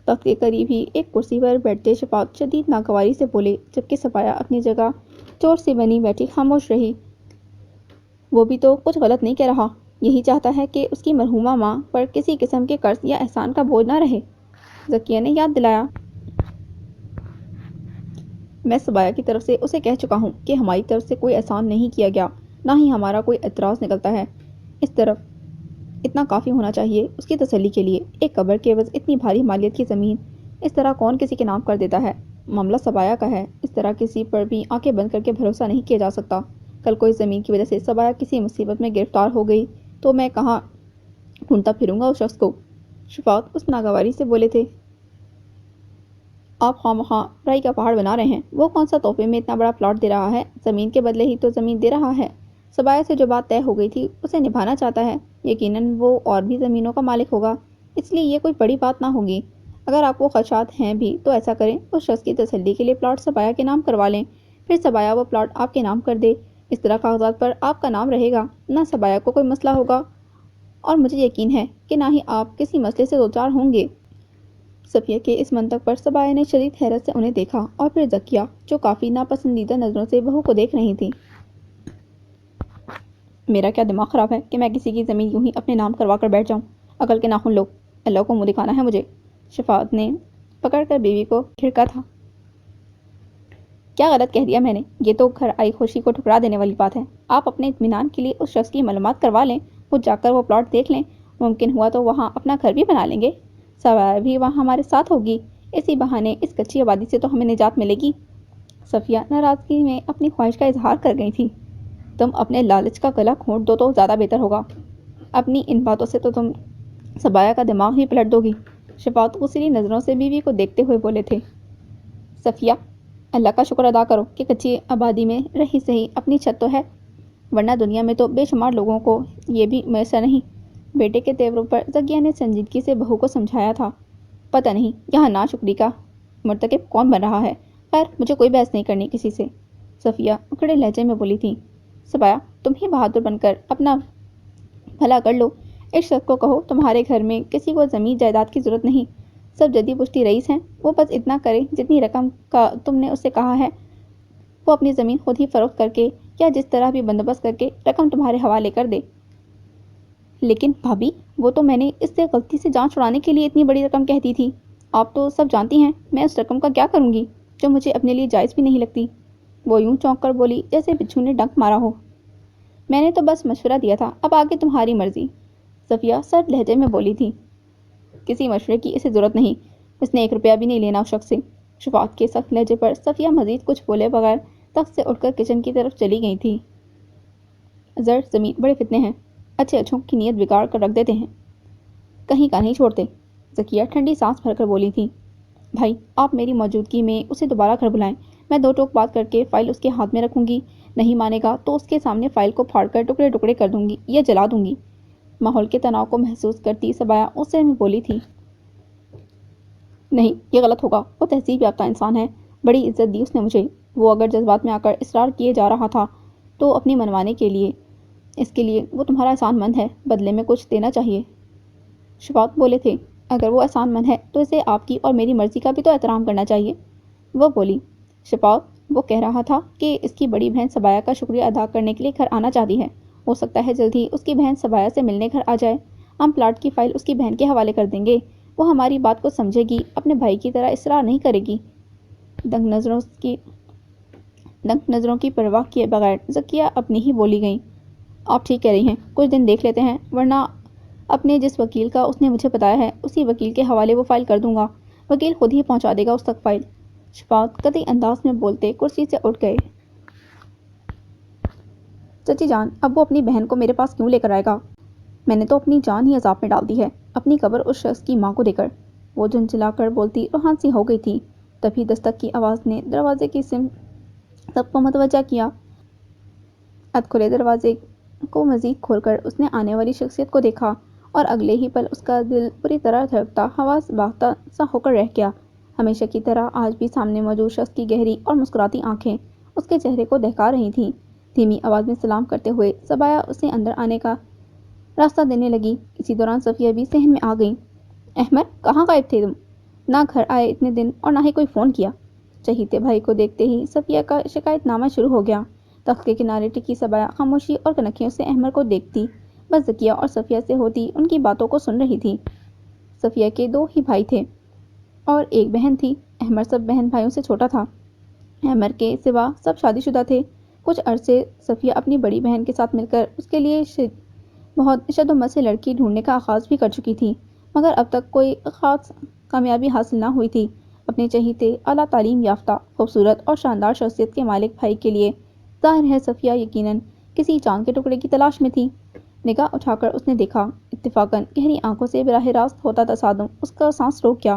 S1: تخت کے قریب ہی ایک کرسی پر بیٹھتے شفاعت شدید ناگواری سے بولے، جبکہ سبایا اپنی جگہ چور سی بنی بیٹھی خاموش رہی۔ وہ بھی تو کچھ غلط نہیں کہہ رہا، یہی چاہتا ہے کہ اس کی مرحومہ ماں پر کسی قسم کے قرض یا احسان کا بوجھ نہ رہے، ذکیہ نے یاد دلایا۔ میں سبایا کی طرف سے اسے کہہ چکا ہوں کہ ہماری طرف سے کوئی احسان نہیں کیا گیا، نہ ہی ہمارا کوئی اعتراض نکلتا ہے اس طرف، اتنا کافی ہونا چاہیے اس کی تسلی کے لیے۔ ایک قبر کے عوض اتنی بھاری مالیت کی زمین اس طرح کون کسی کے نام کر دیتا ہے؟ معاملہ سبایا کا ہے، اس طرح کسی پر بھی آنکھیں بند کر کے بھروسہ نہیں کیا جا سکتا۔ کل کوئی زمین کی وجہ سے سبایا کسی مصیبت میں گرفتار ہو گئی تو میں کہاں ڈھونڈتا پھروں گا اس شخص کو؟ شفاعت اس ناگواری سے بولے تھے۔ آپ خواہ برائی کا پہاڑ بنا رہے ہیں۔ وہ کون سا تحفے میں اتنا بڑا پلاٹ دے رہا ہے؟ زمین کے بدلے ہی تو زمین دے رہا ہے۔ سبایا سے جو بات طے ہو گئی تھی اسے نبھانا چاہتا ہے۔ یقیناً وہ اور بھی زمینوں کا مالک ہوگا، اس لیے یہ کوئی بڑی بات نہ ہوگی۔ اگر آپ کو خدشات ہیں بھی تو ایسا کریں، اس شخص کی تسلی کے لیے پلاٹ سبایا کے نام کروا لیں، پھر سبایا وہ پلاٹ آپ کے نام کر دے۔ اس طرح کاغذات پر آپ کا نام رہے گا، نہ سبایا کو کوئی مسئلہ ہوگا، اور مجھے یقین ہے کہ نہ ہی آپ کسی مسئلے سے دوچار ہوں گے۔ صفیہ کے اس منطق پر سبایا نے شدید حیرت سے انہیں دیکھا اور پھر ذکیہ جو کافی ناپسندیدہ نظروں سے بہو کو دیکھ رہی تھی۔ میرا کیا دماغ خراب ہے کہ میں کسی کی زمین یوں ہی اپنے نام کروا کر بیٹھ جاؤں؟ عقل کے ناخن لو، اللہ کو منہ دکھانا ہے مجھے۔ شفاعت نے پکڑ کر بیوی کو کھڑکا تھا۔ کیا غلط کہہ دیا میں نے؟ یہ تو گھر آئی خوشی کو ٹھکرا دینے والی بات ہے۔ آپ اپنے اطمینان کے لیے اس شخص کی معلومات کروا لیں، وہ جا کر وہ پلاٹ دیکھ لیں، ممکن ہوا تو وہاں اپنا گھر بھی بنا لیں گے، سبایا بھی وہاں ہمارے ساتھ ہوگی، اسی بہانے اس کچی آبادی سے تو ہمیں نجات ملے گی۔ صفیہ ناراضگی میں اپنی خواہش کا اظہار کر گئی تھی۔ تم اپنے لالچ کا گلا گھونٹ دو تو زیادہ بہتر ہوگا۔ اپنی ان باتوں سے تو تم سبایا کا دماغ ہی پلٹ دو گی۔ شفاعت غصیلی نظروں سے بیوی کو دیکھتے ہوئے بولے تھے۔ صفیہ، اللہ کا شکر ادا کرو کہ کچی آبادی میں رہی سہی اپنی چھت تو ہے، ورنہ دنیا میں تو بے شمار لوگوں کو یہ بھی میسر نہیں۔ بیٹے کے تیوروں پر ذکیہ نے سنجیدگی سے بہو کو سمجھایا تھا۔ پتہ نہیں یہاں ناشکری کا مرتکب کون بن رہا ہے۔ خیر، مجھے کوئی بحث نہیں کرنی کسی سے۔ صفیہ اکڑے لہجے میں بولی تھی۔ سبایا، تم ہی بہادر بن کر اپنا بھلا کر لو۔ اس شخص کو کہو تمہارے گھر میں کسی کو زمین جائیداد کی ضرورت نہیں، سب جدی پشتی رئیس ہیں، وہ بس اتنا کرے جتنی رقم کا تم نے اسے کہا ہے، وہ اپنی زمین خود ہی فروخت کر کے یا جس طرح بھی بندوبست کر کے رقم تمہارے حوالے کر دے۔ لیکن بھابھی، وہ تو میں نے اس سے غلطی سے جان چھڑانے کے لیے اتنی بڑی رقم کہہ دی تھی۔ آپ تو سب جانتی ہیں میں اس رقم کا کیا کروں گی جو مجھے اپنے لیے جائز بھی نہیں لگتی۔ وہ یوں چونک کر بولی جیسے بچھو نے ڈنک مارا ہو۔ میں نے تو بس مشورہ دیا تھا، اب آگے تمہاری مرضی۔ صفیہ سرد لہجے میں بولی تھی۔ کسی مشورے کی اسے ضرورت نہیں، اس نے 1 روپیہ بھی نہیں لینا اس شخص سے۔ شفاعت کے سخت لہجے پر صفیہ مزید کچھ بولے بغیر تخت سے اٹھ کر کچن کی طرف چلی گئی تھی۔ زر زمین بڑے فتنے ہیں، اچھے اچھوں کی نیت بگاڑ کر رکھ دیتے ہیں، کہیں کا نہیں چھوڑتے۔ ذکیہ ٹھنڈی سانس بھر کر بولی تھی۔ بھائی، آپ میری موجودگی میں اسے دوبارہ گھر بلائیں، میں 2 ٹوک بات کر کے فائل اس کے ہاتھ میں رکھوں گی، نہیں مانے گا تو اس کے سامنے فائل کو پھاڑ کر ٹکڑے ٹکڑے کر دوں گی یا جلا دوں گی۔ ماحول کے تناؤ کو محسوس کرتی سبایا غصے میں بولی تھی۔ نہیں، یہ غلط ہوگا، وہ تہذیب یافتہ انسان ہے، بڑی عزت دی اس نے مجھے، وہ اگر جذبات میں آ کر اصرار کیے جا رہا تھا تو اپنی منوانے کے لیے، اس کے لیے وہ تمہارا احسان مند ہے، بدلے میں کچھ دینا چاہیے۔ شفاعت بولے تھے۔ اگر وہ احسان مند ہے تو اسے آپ کی اور میری مرضی کا بھی تو احترام کرنا چاہیے۔ وہ بولی۔ شفاعت، وہ کہہ رہا تھا کہ اس کی بڑی بہن سبایا کا شکریہ ادا کرنے کے لیے گھر آنا چاہتی ہے، ہو سکتا ہے جلد ہی اس کی بہن سبایا سے ملنے گھر آ جائے، ہم پلاٹ کی فائل اس کی بہن کے حوالے کر دیں گے، وہ ہماری بات کو سمجھے گی، اپنے بھائی کی طرح اصرار نہیں کرے گی۔ دنگ نظروں کی پرواہ کیے بغیر ذکیہ اپنی ہی بولی گئیں۔ آپ ٹھیک کہہ رہی ہیں، کچھ دن دیکھ لیتے ہیں، ورنہ اپنے جس وکیل کا اس نے مجھے بتایا ہے اسی وکیل کے حوالے وہ فائل کر دوں گا، وکیل خود ہی پہنچا دے گا اس تک فائل۔ شفاعت قطعی انداز میں بولتے کرسی سے اٹھ گئے۔ چچی جان، اب وہ اپنی بہن کو میرے پاس کیوں لے کر آئے گا؟ میں نے تو اپنی جان ہی عذاب میں ڈال دی ہے اپنی قبر اس شخص کی ماں کو دے کر۔ وہ جھنجھلا کر بولتی روحان سی ہو گئی تھی۔ تبھی دستک کی آواز نے دروازے کی سمت سب کو متوجہ کیا۔ کھلے دروازے کو مزید کھول کر اس نے آنے والی شخصیت کو دیکھا اور اگلے ہی پل اس کا دل بری طرح دھڑکتا حواس باختہ سا ہو کر رہ گیا۔ ہمیشہ کی طرح آج بھی سامنے موجود شخص کی گہری اور مسکراتی آنکھیں اس کے چہرے کو دہکا رہی تھیں۔ دھیمی آواز میں سلام کرتے ہوئے سبایا اسے اندر آنے کا راستہ دینے لگی۔ اسی دوران صفیہ بھی صحن میں آ گئی۔ احمد، کہاں غائب تھے تم؟ نہ گھر آئے اتنے دن اور نہ ہی کوئی فون کیا۔ چہیتے بھائی کو دیکھتے ہی صفیہ کا شکایت نامہ شروع ہو گیا۔ تخت کے کنارے ٹکی سبایا خاموشی اور کنکھیوں سے احمد کو دیکھتی، بس ذکیہ اور صفیہ سے ہوتی ان کی باتوں کو سن رہی تھی۔ صفیہ کے 2 ہی بھائی تھے اور 1 بہن تھی۔ احمد سب بہن بھائیوں سے چھوٹا تھا۔ احمد کے سوا سب شادی شدہ تھے۔ کچھ عرصے صفیہ اپنی بڑی بہن کے ساتھ مل کر اس کے لیے بہت شد و مت سے لڑکی ڈھونڈنے کا آغاز بھی کر چکی تھی، مگر اب تک کوئی خاص کامیابی حاصل نہ ہوئی تھی۔ اپنے چہیتے، اعلیٰ تعلیم یافتہ، خوبصورت اور شاندار شخصیت کے مالک بھائی کے لیے ظاہر ہے صفیہ یقیناً کسی چاند کے ٹکڑے کی تلاش میں تھی۔ نگاہ اٹھا کر اس نے دیکھا، اتفاقاً گہری آنکھوں سے براہ راست ہوتا تصادم اس کا سانس روک گیا۔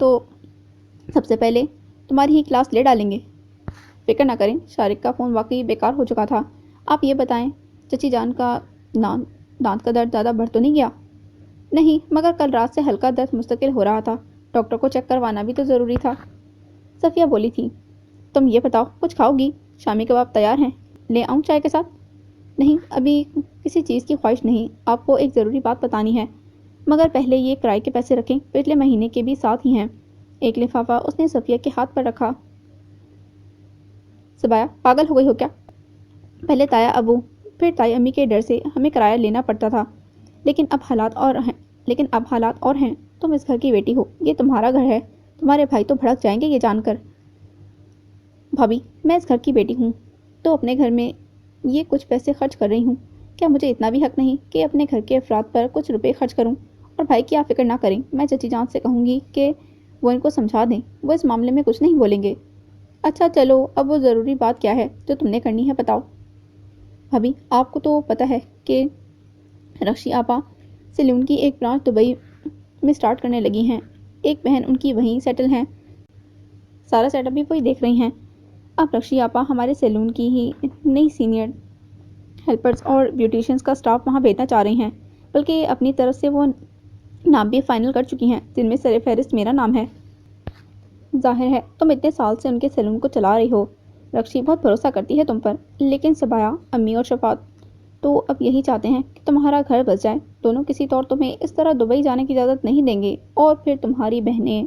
S1: تو سب سے پہلے تمہاری ہی کلاس لے ڈالیں گے۔ فکر نہ کریں، شارق کا فون واقعی بیکار ہو چکا تھا۔ آپ یہ بتائیں، چچی جان کا دانت کا درد زیادہ بڑھ تو نہیں گیا؟ نہیں، مگر کل رات سے ہلکا درد مستقل ہو رہا تھا، ڈاکٹر کو چیک کروانا بھی تو ضروری تھا۔ صفیہ بولی تھی۔ تم یہ بتاؤ، کچھ کھاؤ گی؟ شامی کباب تیار ہیں، لے آؤں چائے کے ساتھ؟ نہیں، ابھی کسی چیز کی خواہش نہیں، آپ کو ایک ضروری بات بتانی ہے، مگر پہلے یہ کرائے کے پیسے رکھیں، پچھلے مہینے کے بھی ساتھ ہی ہیں۔ ایک لفافہ اس نے صفیہ کے ہاتھ پر رکھا۔ صبایا، پاگل ہو گئی ہو کیا؟ پہلے تایا ابو، پھر تائی امی کے ڈر سے ہمیں کرایہ لینا پڑتا تھا، لیکن اب حالات اور ہیں۔ تم اس گھر کی بیٹی ہو، یہ تمہارا گھر ہے۔ تمہارے بھائی تو بھڑک جائیں گے یہ جان کر۔ بھابھی، میں اس گھر کی بیٹی ہوں تو اپنے گھر میں یہ کچھ پیسے خرچ کر رہی ہوں، کیا مجھے اتنا بھی حق نہیں کہ اپنے گھر کے افراد پر کچھ روپے خرچ کروں؟ اور بھائی کی آپ فکر نہ کریں، میں چچی جان سے کہوں گی کہ وہ ان کو سمجھا دیں، وہ اس معاملے میں کچھ نہیں بولیں گے۔ اچھا چلو، اب وہ ضروری بات کیا ہے جو تم نے کرنی ہے بتاؤ۔ بھابھی، آپ کو تو پتہ ہے کہ رخشی آپا سیلون کی ایک برانچ دبئی میں سٹارٹ کرنے لگی ہیں، ایک بہن ان کی وہیں سیٹل ہیں، سارا سیٹ اپ بھی وہی دیکھ رہی ہیں۔ اب رخشی آپا ہمارے سیلون کی ہی نئی سینئر ہیلپرز اور بیوٹیشینز کا سٹاف وہاں بھیجنا چاہ رہی ہیں، بلکہ اپنی طرف سے وہ نام بھی فائنل کر چکی ہیں، جن میں سر فہرست میرا نام ہے۔ ظاہر ہے تم اتنے سال سے ان کے سیلون کو چلا رہی ہو، رخشی بہت بھروسہ کرتی ہے تم پر، لیکن صبایا، امی اور شفاعت تو اب یہی چاہتے ہیں کہ تمہارا گھر بس جائے۔ دونوں کسی طور تمہیں اس طرح دبئی جانے کی اجازت نہیں دیں گے، اور پھر تمہاری بہنیں۔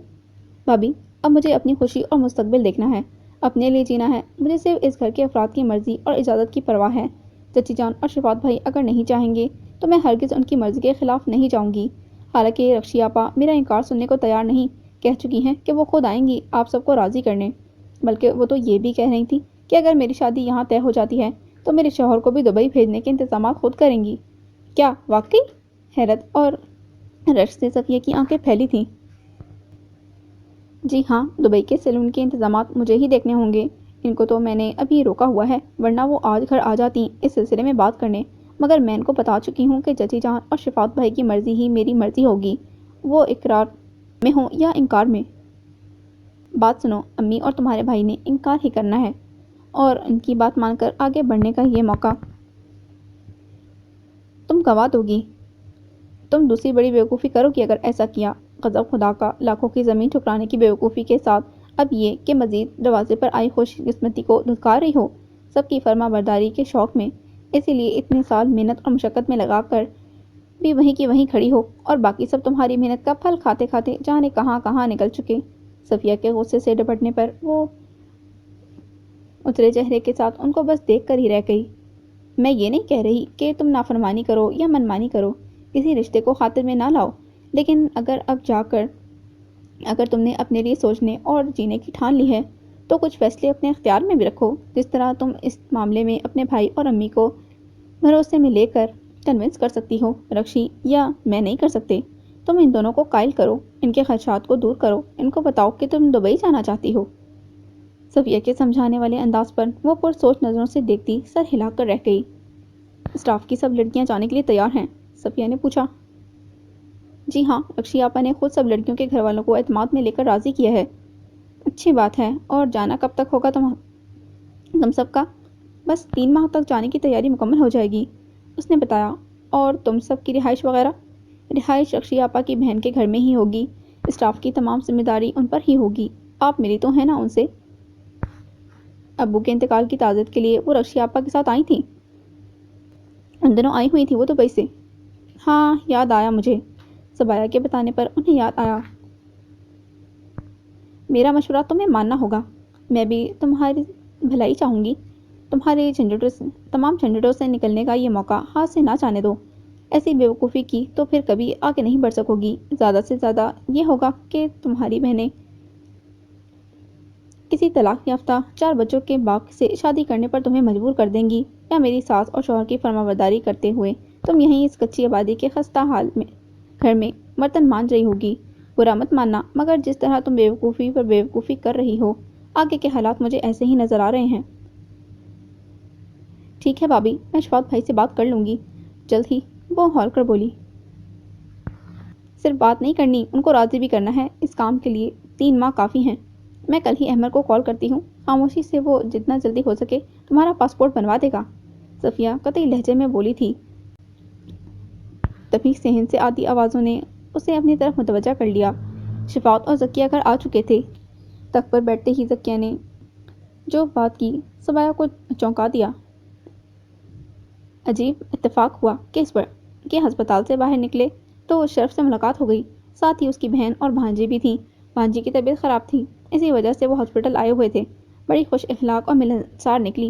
S1: بھابھی، اب مجھے اپنی خوشی اور مستقبل دیکھنا ہے، اپنے لیے جینا ہے، مجھے صرف اس گھر کے افراد کی مرضی اور اجازت کی پرواہ ہے۔ چچی جان اور شفاعت بھائی اگر نہیں چاہیں گے تو میں ہرگز ان کی مرضی کے خلاف نہیں جاؤں گی۔ حالانکہ رخشی آپا میرا انکار سننے کو تیار نہیں، کہہ چکی ہیں کہ وہ خود آئیں گی آپ سب کو راضی کرنے، بلکہ وہ تو یہ بھی کہہ رہی تھی کہ اگر میری شادی یہاں طے ہو جاتی ہے تو میرے شوہر کو بھی دبئی بھیجنے کے انتظامات خود کریں گی۔ کیا واقعی؟ حیرت اور رشک سے صفیہ کی آنکھیں پھیلی تھیں۔ جی ہاں، دبئی کے سیلون کے انتظامات مجھے ہی دیکھنے ہوں گے، ان کو تو میں نے ابھی روکا ہوا ہے، ورنہ وہ آج گھر آ جاتی اس سلسلے میں بات کرنے، مگر میں ان کو بتا چکی ہوں کہ چچی جان اور شفاعت بھائی کی مرضی ہی میری مرضی ہوگی، وہ اقرار میں ہوں یا انکار میں۔ بات سنو، امی اور تمہارے بھائی نے انکار ہی کرنا ہے، اور ان کی بات مان کر آگے بڑھنے کا یہ موقع تم گنوا دو گی۔ تم دوسری بڑی بیوقوفی کرو گی اگر ایسا کیا، غضب خدا کا، لاکھوں کی زمین ٹھکرانے کی بیوقوفی کے ساتھ اب یہ کہ مزید دروازے پر آئی خوش قسمتی کو دھتکار رہی ہو، سب کی فرما برداری کے شوق میں، اسی لیے اتنے سال محنت اور مشقت میں لگا کر بھی وہیں کی وہیں کھڑی ہو، اور باقی سب تمہاری محنت کا پھل کھاتے کھاتے جانے کہاں کہاں نکل چکے۔ صفیہ کے غصے سے ڈپٹنے پر وہ اترے چہرے کے ساتھ ان کو بس دیکھ کر ہی رہ گئی۔ میں یہ نہیں کہہ رہی کہ تم نافرمانی کرو یا منمانی کرو، کسی رشتے کو خاطر میں نہ لاؤ، لیکن اگر تم نے اپنے لیے سوچنے اور جینے کی ٹھان لی ہے تو کچھ فیصلے اپنے اختیار میں بھی رکھو، جس طرح تم اس معاملے میں اپنے بھائی اور امی کو بھروسے میں لے کر کنونس کر سکتی ہو، رخشی یا میں نہیں کر سکتے۔ تم ان دونوں کو قائل کرو، ان کے خدشات کو دور کرو، ان کو بتاؤ کہ تم دبئی جانا چاہتی ہو۔ صفیہ کے سمجھانے والے انداز پر وہ پرسوچ نظروں سے دیکھتی سر ہلا کر رہ گئی۔ اسٹاف کی سب لڑکیاں جانے کے لیے تیار ہیں؟ صفیہ نے پوچھا۔ جی ہاں، رخشی آپا نے خود سب لڑکیوں کے گھر والوں کو اعتماد میں لے کر راضی کیا ہے۔ اچھی بات ہے، اور جانا کب تک ہوگا تم سب کا؟ بس 3 ماہ تک جانے کی تیاری مکمل ہو جائے گی، اس نے بتایا۔ اور تم سب کی رہائش وغیرہ؟ رہائش رخشی آپا کی بہن کے گھر میں ہی ہوگی، اسٹاف کی تمام ذمہ داری ان پر ہی ہوگی، آپ ملی تو ہیں نا ان سے؟ ابو کے انتقال کی تعزیت کے لیے وہ رخشی آپا کے ساتھ آئی تھیں؟ ان دنوں آئی ہوئی تھی وہ دبئی سے۔ ہاں، یاد آیا مجھے، صبایا کے بتانے پر انہیں یاد آیا۔ میرا مشورہ تمہیں ماننا ہوگا، میں بھی تمہاری بھلائی چاہوں گی، تمہارے تمام جھنجھٹوں سے نکلنے کا یہ موقع ہاتھ سے نہ جانے دو۔ ایسی بیوقوفی کی تو پھر کبھی آگے نہیں بڑھ سکو گی، زیادہ سے زیادہ یہ ہوگا کہ تمہاری بہنیں کسی طلاق یافتہ 4 بچوں کے باپ سے شادی کرنے پر تمہیں مجبور کر دیں گی، یا میری ساس اور شوہر کی فرمانبرداری کرتے ہوئے تم یہیں اس کچی آبادی کے خستہ حال گھر میں مرتن مان رہی ہوگی۔ برا مت ماننا، مگر جس طرح تم بیوقوفی پر بیوقوفی کر رہی ہو، آگے کے حالات مجھے ایسے ہی نظر آ رہے ہیں۔ ٹھیک ہے بھابھی، میں شفاعت بھائی سے بات کر لوں گی جلد ہی، وہ ہول کر بولی۔ صرف بات نہیں کرنی، ان کو راضی بھی کرنا ہے اس کام کے لیے، 3 ماہ کافی ہیں۔ میں کل ہی احمد کو کال کرتی ہوں، خاموشی سے وہ جتنا جلدی ہو سکے تمہارا پاسپورٹ بنوا دے گا، صفیہ قطعی لہجے میں بولی تھی۔ تبھی صحن سے آتی آوازوں نے اسے اپنی طرف متوجہ کر لیا۔ شفاعت اور ذکیہ گھر آ چکے تھے۔ تخت پر بیٹھتے ہی ذکیہ نے جو بات کی صبایا کو چونکا دیا۔ عجیب اتفاق ہوا کہ ہسپتال سے باہر نکلے تو شرف سے ملاقات ہو گئی، ساتھ ہی اس کی بہن اور بھانجی بھی تھیں۔ بھانجی کی طبیعت خراب تھی، اسی وجہ سے وہ ہاسپٹل آئے ہوئے تھے۔ بڑی خوش اخلاق اور ملنسار نکلی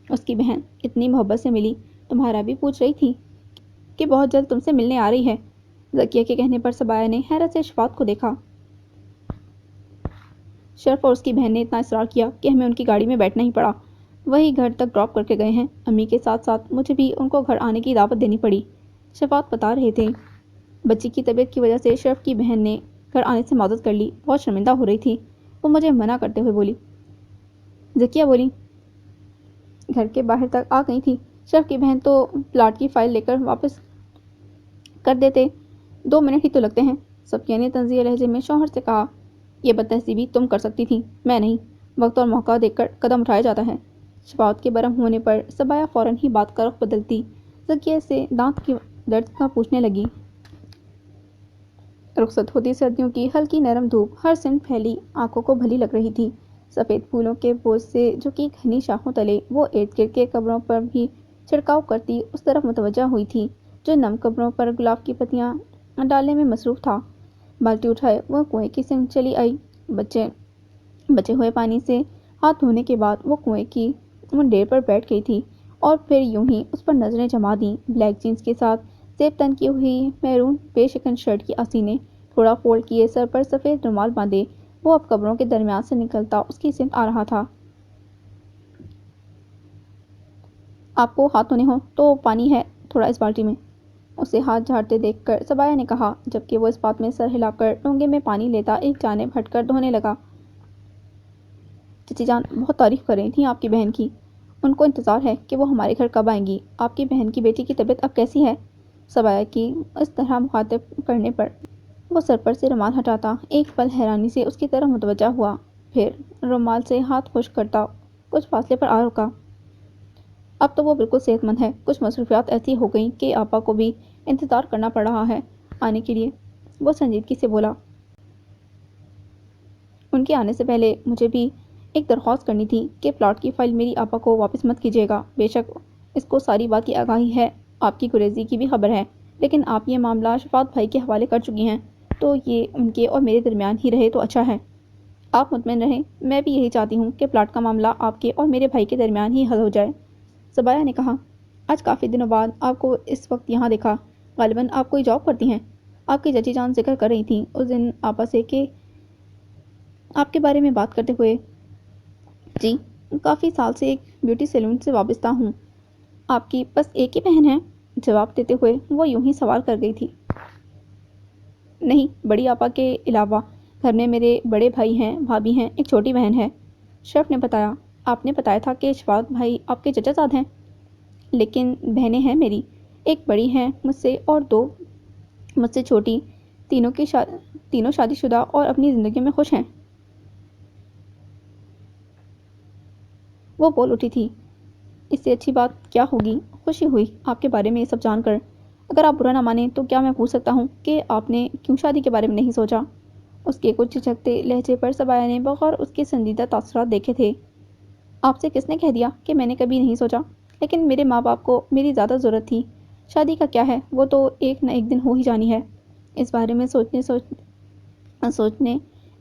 S1: اس کی بہن، اتنی محبت سے ملی، تمہارا بھی پوچھ رہی تھی کہ بہت جلد تم سے ملنے آ رہی ہے۔ ذکیہ کے کہنے پر صبایا نے حیرت سے شفاعت کو دیکھا۔ شرف اور اس کی بہن نے اتنا اصرار کیا کہ ہمیں ان کی گاڑی میں بیٹھنا ہی پڑا، وہی گھر تک ڈراپ کر کے گئے ہیں۔ امی کے ساتھ ساتھ مجھے بھی ان کو گھر آنے کی دعوت دینی پڑی، شفاعت بتا رہے تھے۔ بچی کی طبیعت کی وجہ سے شرف کی بہن نے گھر آنے سے معذرت کر لی، بہت شرمندہ ہو رہی تھی، وہ مجھے منع کرتے ہوئے بولی۔ ذکیہ بولی، گھر کے باہر تک آ گئی تھی، شرف کی بہن تو پلاٹ کی فائل لے کر واپس کر دیتے، 2 منٹ ہی تو لگتے ہیں۔ صفیہ نے طنزیہ لہجے میں شوہر سے کہا، یہ بدتہذیبی تم کر سکتی تھی، میں نہیں، وقت اور موقع دیکھ کر قدم اٹھایا جاتا ہے۔ شفاعت کے برہم ہونے پر صبایا فوراً ہی بات کا رخ بدلتی ذکیہ سے دانت کے درد کا پوچھنے لگی۔ رخصت ہوتی سردیوں کی ہلکی نرم دھوپ ہر سمت پھیلی آنکھوں کو بھلی لگ رہی تھی۔ سفید پھولوں کے بوجھ سے جھکی گھنی شاخوں تلے وہ ارد گرد کے قبروں پر بھی چھڑکاؤ کرتی اس طرف متوجہ ہوئی تھی جو نم قبروں پر گلاب کی پتیاں ڈالنے میں مصروف تھا۔ بالٹی اٹھائے وہ کنویں کی سمت چلی آئی۔ بچے ہوئے پانی سے ہاتھ دھونے کے بعد وہ کنویں کی منڈیر پر بیٹھ گئی تھی اور پھر یوں ہی اس پر نظریں جما دیں۔ بلیک جینس کے ساتھ زیب تن کی ہوئی میرون بے شکن شرٹ کی آستینیں تھوڑا فولڈ کیے سر پر سفید رومال باندھے وہ اب قبروں کے درمیان سے نکلتا اس کی سمت آ رہا تھا۔ آپ کو ہاتھ دھونے ہوں تو پانی ہے تھوڑا اس بالٹی میں، اسے ہاتھ جھاڑتے دیکھ کر صبایا نے کہا، جبکہ وہ اس بات میں سر ہلا کر ڈونگے میں پانی لیتا ایک جانب ہٹ کر دھونے لگا۔ چچی جان بہت تعریف کر رہی تھیں آپ کی بہن کی، ان کو انتظار ہے کہ وہ ہمارے گھر کب آئیں گی۔ آپ کی بہن کی بیٹی کی طبیعت اب کیسی ہے؟ صبایا کی اس طرح مخاطب کرنے پر وہ سر پر سے رومال ہٹاتا ایک پل حیرانی سے اس کی طرف متوجہ ہوا، پھر رومال سے ہاتھ خشک کرتا کچھ فاصلے پر آ رکا۔ اب تو وہ بالکل صحت مند ہے، کچھ مصروفیات ایسی ہو گئیں کہ آپا کو بھی انتظار کرنا پڑ رہا ہے آنے کے لیے، وہ سنجیدگی سے بولا۔ ان کے آنے سے پہلے مجھے بھی ایک درخواست کرنی تھی کہ پلاٹ کی فائل میری آپا کو واپس مت کیجیے گا۔ بے شک اس کو ساری بات کی آگاہی ہے، آپ کی گریزی کی بھی خبر ہے، لیکن آپ یہ معاملہ شفاعت بھائی کے حوالے کر چکی ہیں تو یہ ان کے اور میرے درمیان ہی رہے تو اچھا ہے۔ آپ مطمئن رہیں، میں بھی یہی چاہتی ہوں کہ پلاٹ کا معاملہ آپ کے اور میرے بھائی کے درمیان ہی حل ہو جائے۔ صبایا نے کہا، آج کافی دنوں بعد آپ کو اس وقت یہاں دیکھا، غالباً آپ کوئی جاب کرتی ہیں۔ آپ کی چچی جان ذکر کر رہی تھیں اس دن آپا سے کہ آپ کے بارے میں بات کرتے ہوئے۔ جی، کافی سال سے ایک بیوٹی سیلون سے وابستہ ہوں۔ آپ کی بس ایک ہی بہن ہے؟ جواب دیتے ہوئے وہ یوں ہی سوال کر گئی تھی۔ نہیں، بڑی آپا کے علاوہ گھر میں میرے بڑے بھائی ہیں، بھابھی ہیں، ایک چھوٹی بہن ہے، شرف نے بتایا۔ آپ نے بتایا تھا کہ شفاعت بھائی آپ کے چچا زاد ہیں، لیکن بہنیں ہیں میری، ایک بڑی ہیں مجھ سے اور 2 مجھ سے چھوٹی، تینوں شادی شدہ اور اپنی زندگی میں خوش ہیں۔ وہ بول اٹھی تھی، اس سے اچھی بات کیا ہوگی، خوشی ہوئی آپ کے بارے میں یہ سب جان کر۔ اگر آپ برا نہ مانیں تو کیا میں پوچھ سکتا ہوں کہ آپ نے کیوں شادی کے بارے میں نہیں سوچا؟ اس کے کچھ جھجکتے لہجے پر صبایا نے بغور اس کے سنجیدہ تاثرات دیکھے تھے۔ آپ سے کس نے کہہ دیا کہ میں نے کبھی نہیں سوچا؟ لیکن میرے ماں باپ کو میری زیادہ ضرورت تھی، شادی کا کیا ہے، وہ تو ایک نہ ایک دن ہو ہی جانی ہے۔ اس بارے میں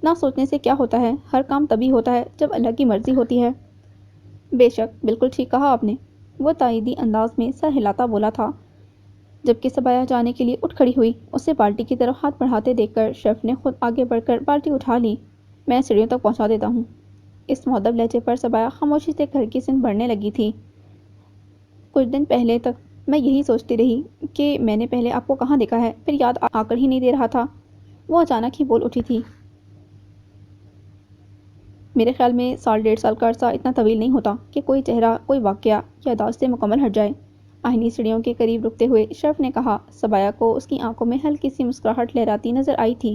S1: نہ سوچنے سے کیا ہوتا ہے، ہر کام تبھی ہوتا ہے جب اللہ کی مرضی ہوتی ہے۔ بے شک، بالکل ٹھیک کہا آپ نے، وہ تائیدی انداز میں سر ہلاتا بولا تھا، جبکہ صبایا جانے کے لیے اٹھ کھڑی ہوئی۔ اسے بالٹی کی طرف ہاتھ بڑھاتے دیکھ کر شرف نے خود آگے بڑھ کر بالٹی اٹھا لی۔ میں سیڑھیوں تک پہنچا دیتا ہوں۔ اس مؤدب لہجے پر صبایا خاموشی سے گھر کی سمت بڑھنے لگی تھی۔ کچھ دن پہلے تک میں یہی سوچتی رہی کہ میں نے پہلے آپ کو کہاں دیکھا ہے، پھر یاد آ کر ہی نہیں دے رہا تھا۔ وہ اچانک ہی بول اٹھی تھی، میرے خیال میں 1.5 سال کا عرصہ اتنا طویل نہیں ہوتا کہ کوئی چہرہ، کوئی واقعہ یادداشت سے مکمل ہٹ جائے۔ آہنی سیڑھیوں کے قریب رکتے ہوئے شرف نے کہا۔ صبایا کو اس کی آنکھوں میں ہلکی سی مسکراہٹ لہراتی نظر آئی تھی۔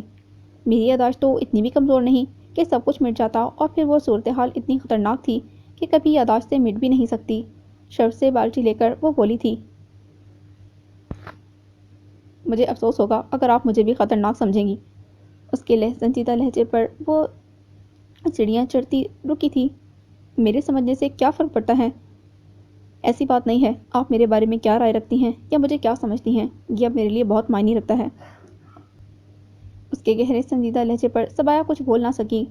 S1: میری یادداشت تو اتنی بھی کمزور نہیں کہ سب کچھ مٹ جاتا، اور پھر وہ صورتحال اتنی خطرناک تھی کہ کبھی یادداشت سے مٹ بھی نہیں سکتی۔ شرف سے بالٹی لے کر وہ بولی تھی، مجھے افسوس ہوگا اگر آپ مجھے بھی خطرناک سمجھیں گی۔ اس کے سنجیدہ لہجے پر وہ چڑیاں چڑھتی رکی تھی۔ میرے سمجھنے سے کیا فرق پڑتا ہے؟ ایسی بات نہیں ہے، آپ میرے بارے میں کیا رائے رکھتی ہیں یا مجھے کیا سمجھتی ہیں، یہ اب میرے لیے بہت معنی رکھتا ہے۔ اس کے گہرے سنجیدہ لہجے پر سبایا کچھ بول نہ سکی۔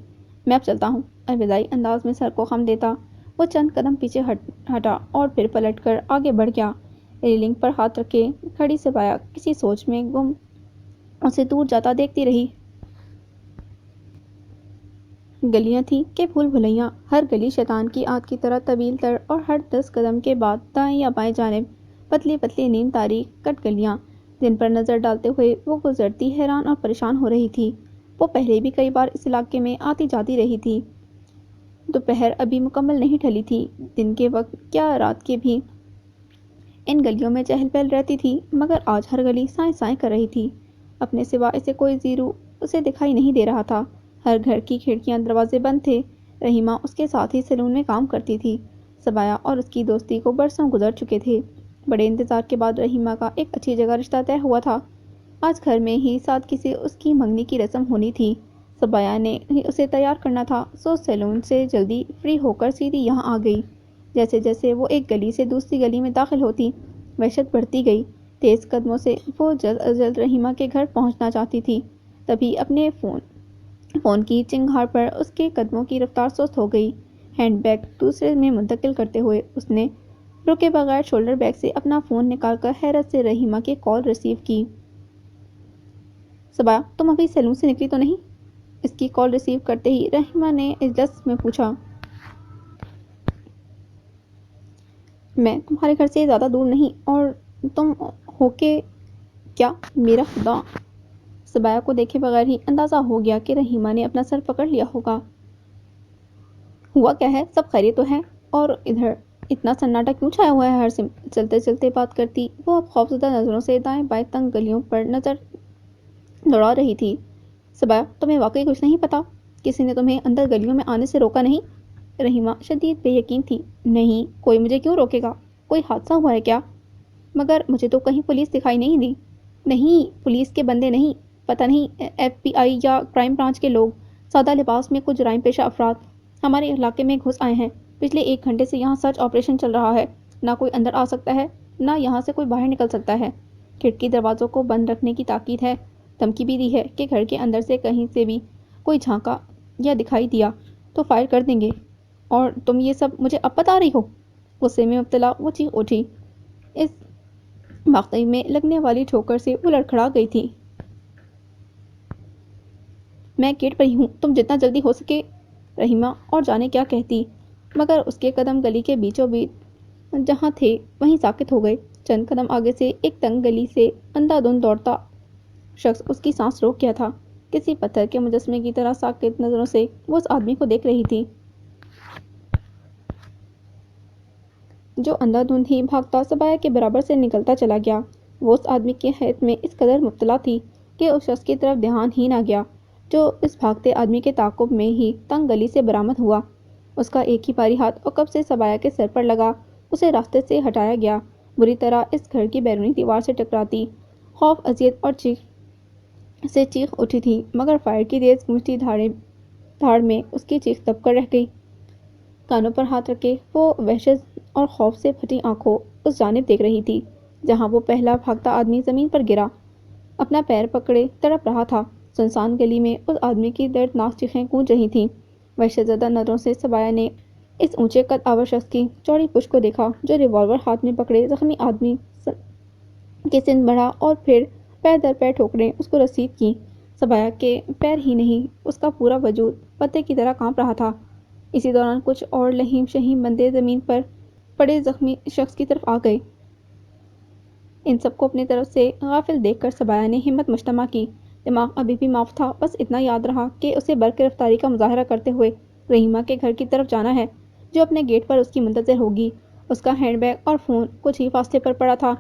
S1: میں اب چلتا ہوں۔ الوداعی انداز میں سر کو خم دیتا وہ چند قدم پیچھے ہٹا اور پھر پلٹ کر آگے بڑھ گیا۔ ریلنگ پر ہاتھ رکھے کھڑی سبایا کسی سوچ میں گم اسے دور جاتا دیکھتی رہی۔ گلیاں تھیں کہ بھول بھلیاں، ہر گلی شیطان کی آنت کی طرح طویل تر، اور ہر 10 قدم کے بعد دائیں یا بائیں جانب پتلی پتلی نیم تاریک کٹ گلیاں، جن پر نظر ڈالتے ہوئے وہ گزرتی حیران اور پریشان ہو رہی تھی۔ وہ پہلے بھی کئی بار اس علاقے میں آتی جاتی رہی تھی۔ دوپہر ابھی مکمل نہیں ڈھلی تھی، دن کے وقت کیا رات کے بھی ان گلیوں میں چہل پہل رہتی تھی، مگر آج ہر گلی سائیں سائیں کر رہی تھی۔ اپنے سوا اسے کوئی زیرو اسے دکھائی نہیں دے رہا تھا۔ ہر گھر کی کھڑکیاں دروازے بند تھے۔ رحیمہ اس کے ساتھ ہی سیلون میں کام کرتی تھی۔ سبایا اور اس کی دوستی کو برسوں گزر چکے تھے۔ بڑے انتظار کے بعد رحیمہ کا ایک اچھی جگہ رشتہ طے ہوا تھا۔ آج گھر میں ہی سادگی سے اس کی منگنی کی رسم ہونی تھی۔ سبایا نے ہی اسے تیار کرنا تھا، سو سیلون سے جلدی فری ہو کر سیدھی یہاں آ گئی۔ جیسے جیسے وہ ایک گلی سے دوسری گلی میں داخل ہوتی، وحشت بڑھتی گئی۔ تیز قدموں سے وہ جلد از جلد رحیمہ کے گھر پہنچنا چاہتی تھی، تبھی اپنے فون کی چنگھاڑ پر اس کے قدموں کی رفتار سست ہو گئی۔ ہینڈ بیگ دوسرے میں منتقل کرتے ہوئے اس نے رکے بغیر شولڈر بیگ سے اپنا فون نکال کر حیرت سے رحیمہ کی کال ریسیو کی۔ سبایا، تم ابھی سیلون سے نکلی تو نہیں؟ اس کی کال ریسیو کرتے ہی رحیمہ نے اجلاس میں پوچھا۔ میں تمہارے گھر سے زیادہ دور نہیں، اور تم ہو کہ کیا؟ میرا خدا! سبایا کو دیکھے بغیر ہی اندازہ ہو گیا کہ رحیمہ نے اپنا سر پکڑ لیا ہوگا۔ ہوا کیا ہے؟ سب خیریت تو ہے؟ اور ادھر اتنا سناٹا کیوں چھایا ہوا ہے ہر سمت؟ چلتے چلتے بات کرتی وہ اب خوفزدہ نظروں سے دائیں بائیں تنگ گلیوں پر نظر دوڑا رہی تھی۔ سبایا، تمہیں واقعی کچھ نہیں پتا؟ کسی نے تمہیں اندر گلیوں میں آنے سے روکا نہیں؟ رحیمہ شدید بے یقین تھی۔ نہیں، کوئی مجھے کیوں روکے گا؟ کوئی حادثہ ہوا ہے کیا؟ مگر مجھے تو کہیں پولیس دکھائی نہیں دی۔ نہیں، پولیس کے بندے نہیں، پتہ نہیں ایف بی آئی یا کرائم برانچ کے لوگ، سادہ لباس میں کچھ جرائم پیشہ افراد ہمارے علاقے میں گھس آئے ہیں۔ پچھلے 1 گھنٹے سے یہاں سرچ آپریشن چل رہا ہے۔ نہ کوئی اندر آ سکتا ہے، نہ یہاں سے کوئی باہر نکل سکتا ہے۔ کھڑکی دروازوں کو بند رکھنے کی تاکید ہے۔ دھمکی بھی دی ہے کہ گھر کے اندر سے کہیں سے بھی کوئی جھانکا یا دکھائی دیا تو فائر کر دیں گے۔ اور تم یہ سب مجھے اب بتا رہی ہو؟ غصے میں مبتلا وہ چیخ اٹھی۔ اس واقعے میں لگنے والی ٹھوکر سے وہ لڑکھڑا گئی تھی۔ میں گیٹ پر ہی ہوں، تم جتنا جلدی ہو سکے۔ رحیمہ اور جانے کیا کہتی، مگر اس کے قدم گلی کے بیچوں بیچ جہاں تھے وہیں ساکت ہو گئے۔ چند قدم آگے سے ایک تنگ گلی سے اندھا دھند دوڑتا شخص اس کی سانس روک گیا تھا۔ کسی پتھر کے مجسمے کی طرح ساکت نظروں سے وہ اس آدمی کو دیکھ رہی تھی، جو اندھا دھند ہی بھاگتا سبایا کے برابر سے نکلتا چلا گیا۔ وہ اس آدمی کے حیرت میں اس قدر مبتلا تھی کہ اس شخص کی طرف دھیان ہی نہ گیا، جو اس بھاگتے آدمی کے تعاقب میں ہی تنگ گلی سے برآمد ہوا۔ اس کا ایک ہی بھاری ہاتھ عقب سے سبایا کے سر پر لگا، اسے راستے سے ہٹایا گیا۔ بری طرح اس گھر کی بیرونی دیوار سے ٹکراتی خوف، اذیت اور چیخ اٹھی تھی، مگر فائر کی تیز گونجتی دھاڑ میں اس کی چیخ دب کر رہ گئی۔ کانوں پر ہاتھ رکھے وہ وحشت اور خوف سے پھٹی آنکھوں اس جانب دیکھ رہی تھی جہاں وہ پہلا بھاگتا آدمی زمین پر گرا، اپنا پیر پکڑے تڑپ رہا تھا۔ سنسان گلی میں اس آدمی کی دردناک چیخیں گونج رہی تھیں۔ وحشت زدہ نظروں سے سبایا نے اس اونچے قد آور شخص کی چوڑی پشت کو دیکھا، جو ریوالور ہاتھ میں پکڑے زخمی آدمی کے سن بڑھا، اور پھر پیر در پیر ٹھوکریں اس کو رسید کیں۔ سبایا کے پیر ہی نہیں، اس کا پورا وجود پتے کی طرح کانپ رہا تھا۔ اسی دوران کچھ اور لہیم شہیم بندے زمین پر پڑے زخمی شخص کی طرف آ گئے۔ ان سب کو اپنی طرف سے غافل دیکھ کر سبایا نے ہمت مجتمع کی۔ دماغ ابھی بھی معاف تھا، بس اتنا یاد رہا کہ اسے برق رفتاری کا مظاہرہ کرتے ہوئے رحیمہ کے گھر کی طرف جانا ہے، جو اپنے گیٹ پر اس کی منتظر ہوگی۔ اس کا ہینڈ بیگ اور فون کچھ ہی فاصلے پر پڑا تھا۔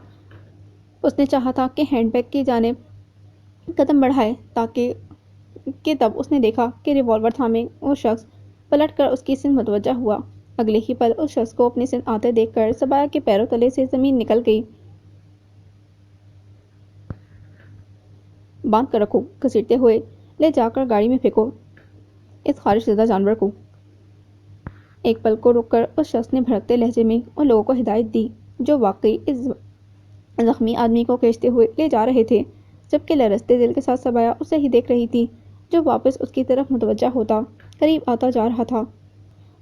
S1: اس نے چاہا تھا کہ ہینڈ بیگ کی جانب قدم بڑھائے تاکہ کہ تب اس نے دیکھا کہ ریوالور تھامے وہ شخص پلٹ کر اس کی سمت متوجہ ہوا۔ اگلے ہی پل اس شخص کو اپنی سمت آتے دیکھ کر سبایا کے پیروں تلے سے زمین نکل گئی۔ باندھ کر رکھو، گھسیٹتے ہوئے لے جا کر گاڑی میں پھینکو اس خارش زدہ جانور کو۔ ایک پل کو رک کر اس شخص نے بھڑکتے لہجے میں ان لوگوں کو ہدایت دی جو واقعی اس زخمی آدمی کو کھینچتے ہوئے لے جا رہے تھے، جبکہ لرزتے دل کے ساتھ سبایا اسے ہی دیکھ رہی تھی جو واپس اس کی طرف متوجہ ہوتا قریب آتا جا رہا تھا۔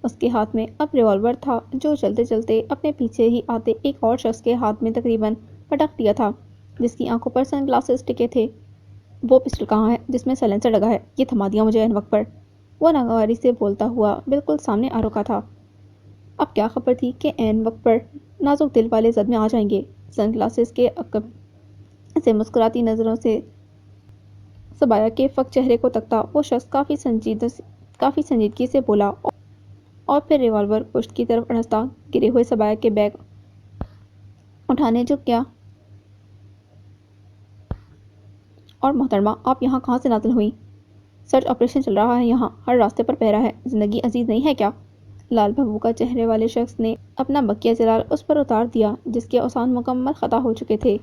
S1: اس کے ہاتھ میں اب ریوالور تھا جو چلتے چلتے اپنے پیچھے ہی آتے ایک اور شخص کے ہاتھ میں تقریباً پٹک دیا تھا جس کی آنکھوں پر سن گلاسز ٹکے تھے۔ وہ پسٹل کہاں ہے جس میں سیلنسر لگا ہے؟ یہ تھما دیا مجھے عین وقت پر، وہ ناگواری سے بولتا ہوا بالکل سامنے آ رکا تھا۔ اب کیا خبر تھی کہ عین وقت پر نازک دل والے زد میں آ جائیں گے۔ سن گلاسز کے عقب سے مسکراتی نظروں سے سبایا کے فک چہرے کو تکتا وہ شخص کافی سنجیدگی سے بولا اور پھر ریوالور پشت کی طرف اڑھستا گرے ہوئے سبایا کے بیگ اٹھانے جھک گیا۔ اور محترمہ آپ یہاں کہاں سے نازل ہوئیں؟ سرچ آپریشن چل رہا ہے یہاں، ہر راستے پر پہرا ہے، زندگی عزیز نہیں ہے کیا؟ لال بھبو کا چہرے والے شخص نے اپنا بقیہ جلال اس پر اتار دیا جس کے اوسان مکمل خطا ہو چکے تھے۔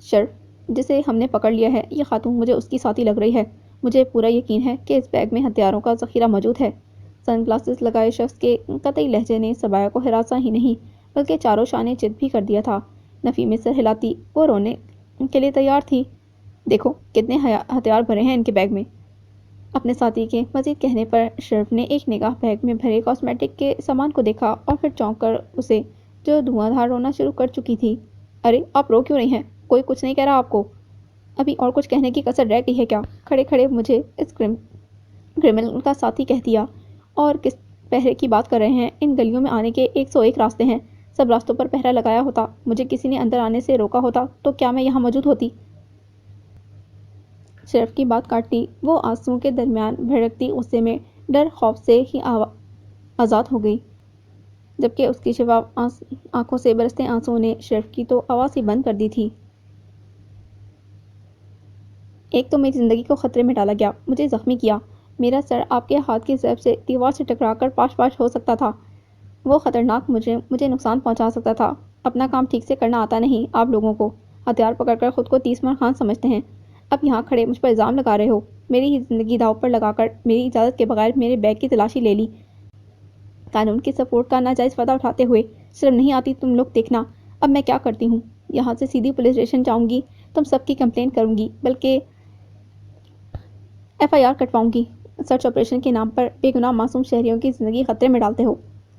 S1: شرف جسے ہم نے پکڑ لیا ہے یہ خاتون مجھے اس کی ساتھی لگ رہی ہے۔ مجھے پورا یقین ہے کہ اس بیگ میں ہتھیاروں کا ذخیرہ موجود ہے۔ سن گلاسز لگائے شخص کے قطعی لہجے نے سبایا کو ہراساں ہی نہیں بلکہ چاروں شانے چت بھی کر دیا تھا۔ نفی میں سر ہلاتی وہ رونے کے لیے تیار تھی۔ دیکھو کتنے ہتھیار بھرے ہیں ان کے بیگ میں۔ اپنے ساتھی کے مزید کہنے پر شرف نے ایک نگاہ بیگ میں بھرے کاسمیٹک کے سامان کو دیکھا اور پھر چونک کر اسے جو دھواں دھار رونا شروع کر چکی تھی۔ ارے آپ رو کیوں رہی ہیں؟ کوئی کچھ نہیں کہہ رہا آپ کو؟ ابھی اور کچھ کہنے کی کسر رہ گئی ہے کیا؟ کھڑے کھڑے مجھے اس کرمنل کا ساتھی کہہ دیا اور کس پہرے کی بات کر رہے ہیں؟ ان گلیوں میں آنے کے 101 راستے ہیں، سب راستوں پر پہرا لگایا ہوتا، مجھے کسی نے اندر آنے سے روکا ہوتا تو کیا میں یہاں موجود ہوتی؟ شرف کی بات کاٹتی وہ آنسوؤں کے درمیان بھڑکتی غصے میں ڈر خوف سے ہی آزاد ہو گئی، جبکہ اس کی شفاف آنکھوں سے برستے آنسوؤں نے شرف کی تو آواز ہی بند کر دی تھی۔ ایک تو میری زندگی کو خطرے میں ڈالا گیا، مجھے زخمی کیا، میرا سر آپ کے ہاتھ کی ضرب سے دیوار سے ٹکرا کر پاش پاش ہو سکتا تھا، وہ خطرناک مجھے نقصان پہنچا سکتا تھا۔ اپنا کام ٹھیک سے کرنا آتا نہیں آپ لوگوں کو، ہتھیار پکڑ کر خود کو 30 مر خان سمجھتے ہیں، اب یہاں کھڑے مجھ پر الزام لگا رہے ہو، میری ہی زندگی داؤ پر لگا کر میری اجازت کے بغیر میرے بیگ کی تلاشی لے لی، قانون کی سپورٹ کا ناجائز فائدہ اٹھاتے ہوئے، شرم نہیں آتی تم لوگ دیکھنا اب میں کیا کرتی ہوں، یہاں سے سیدھی پولیس اسٹیشن جاؤں گی، تم سب کی کمپلین کروں گی، بلکہ FIR کٹواؤں گی، سرچ آپریشن کے نام پر بے گناہ معصوم شہریوں کی زندگی خطرے میں ڈالتے ہو۔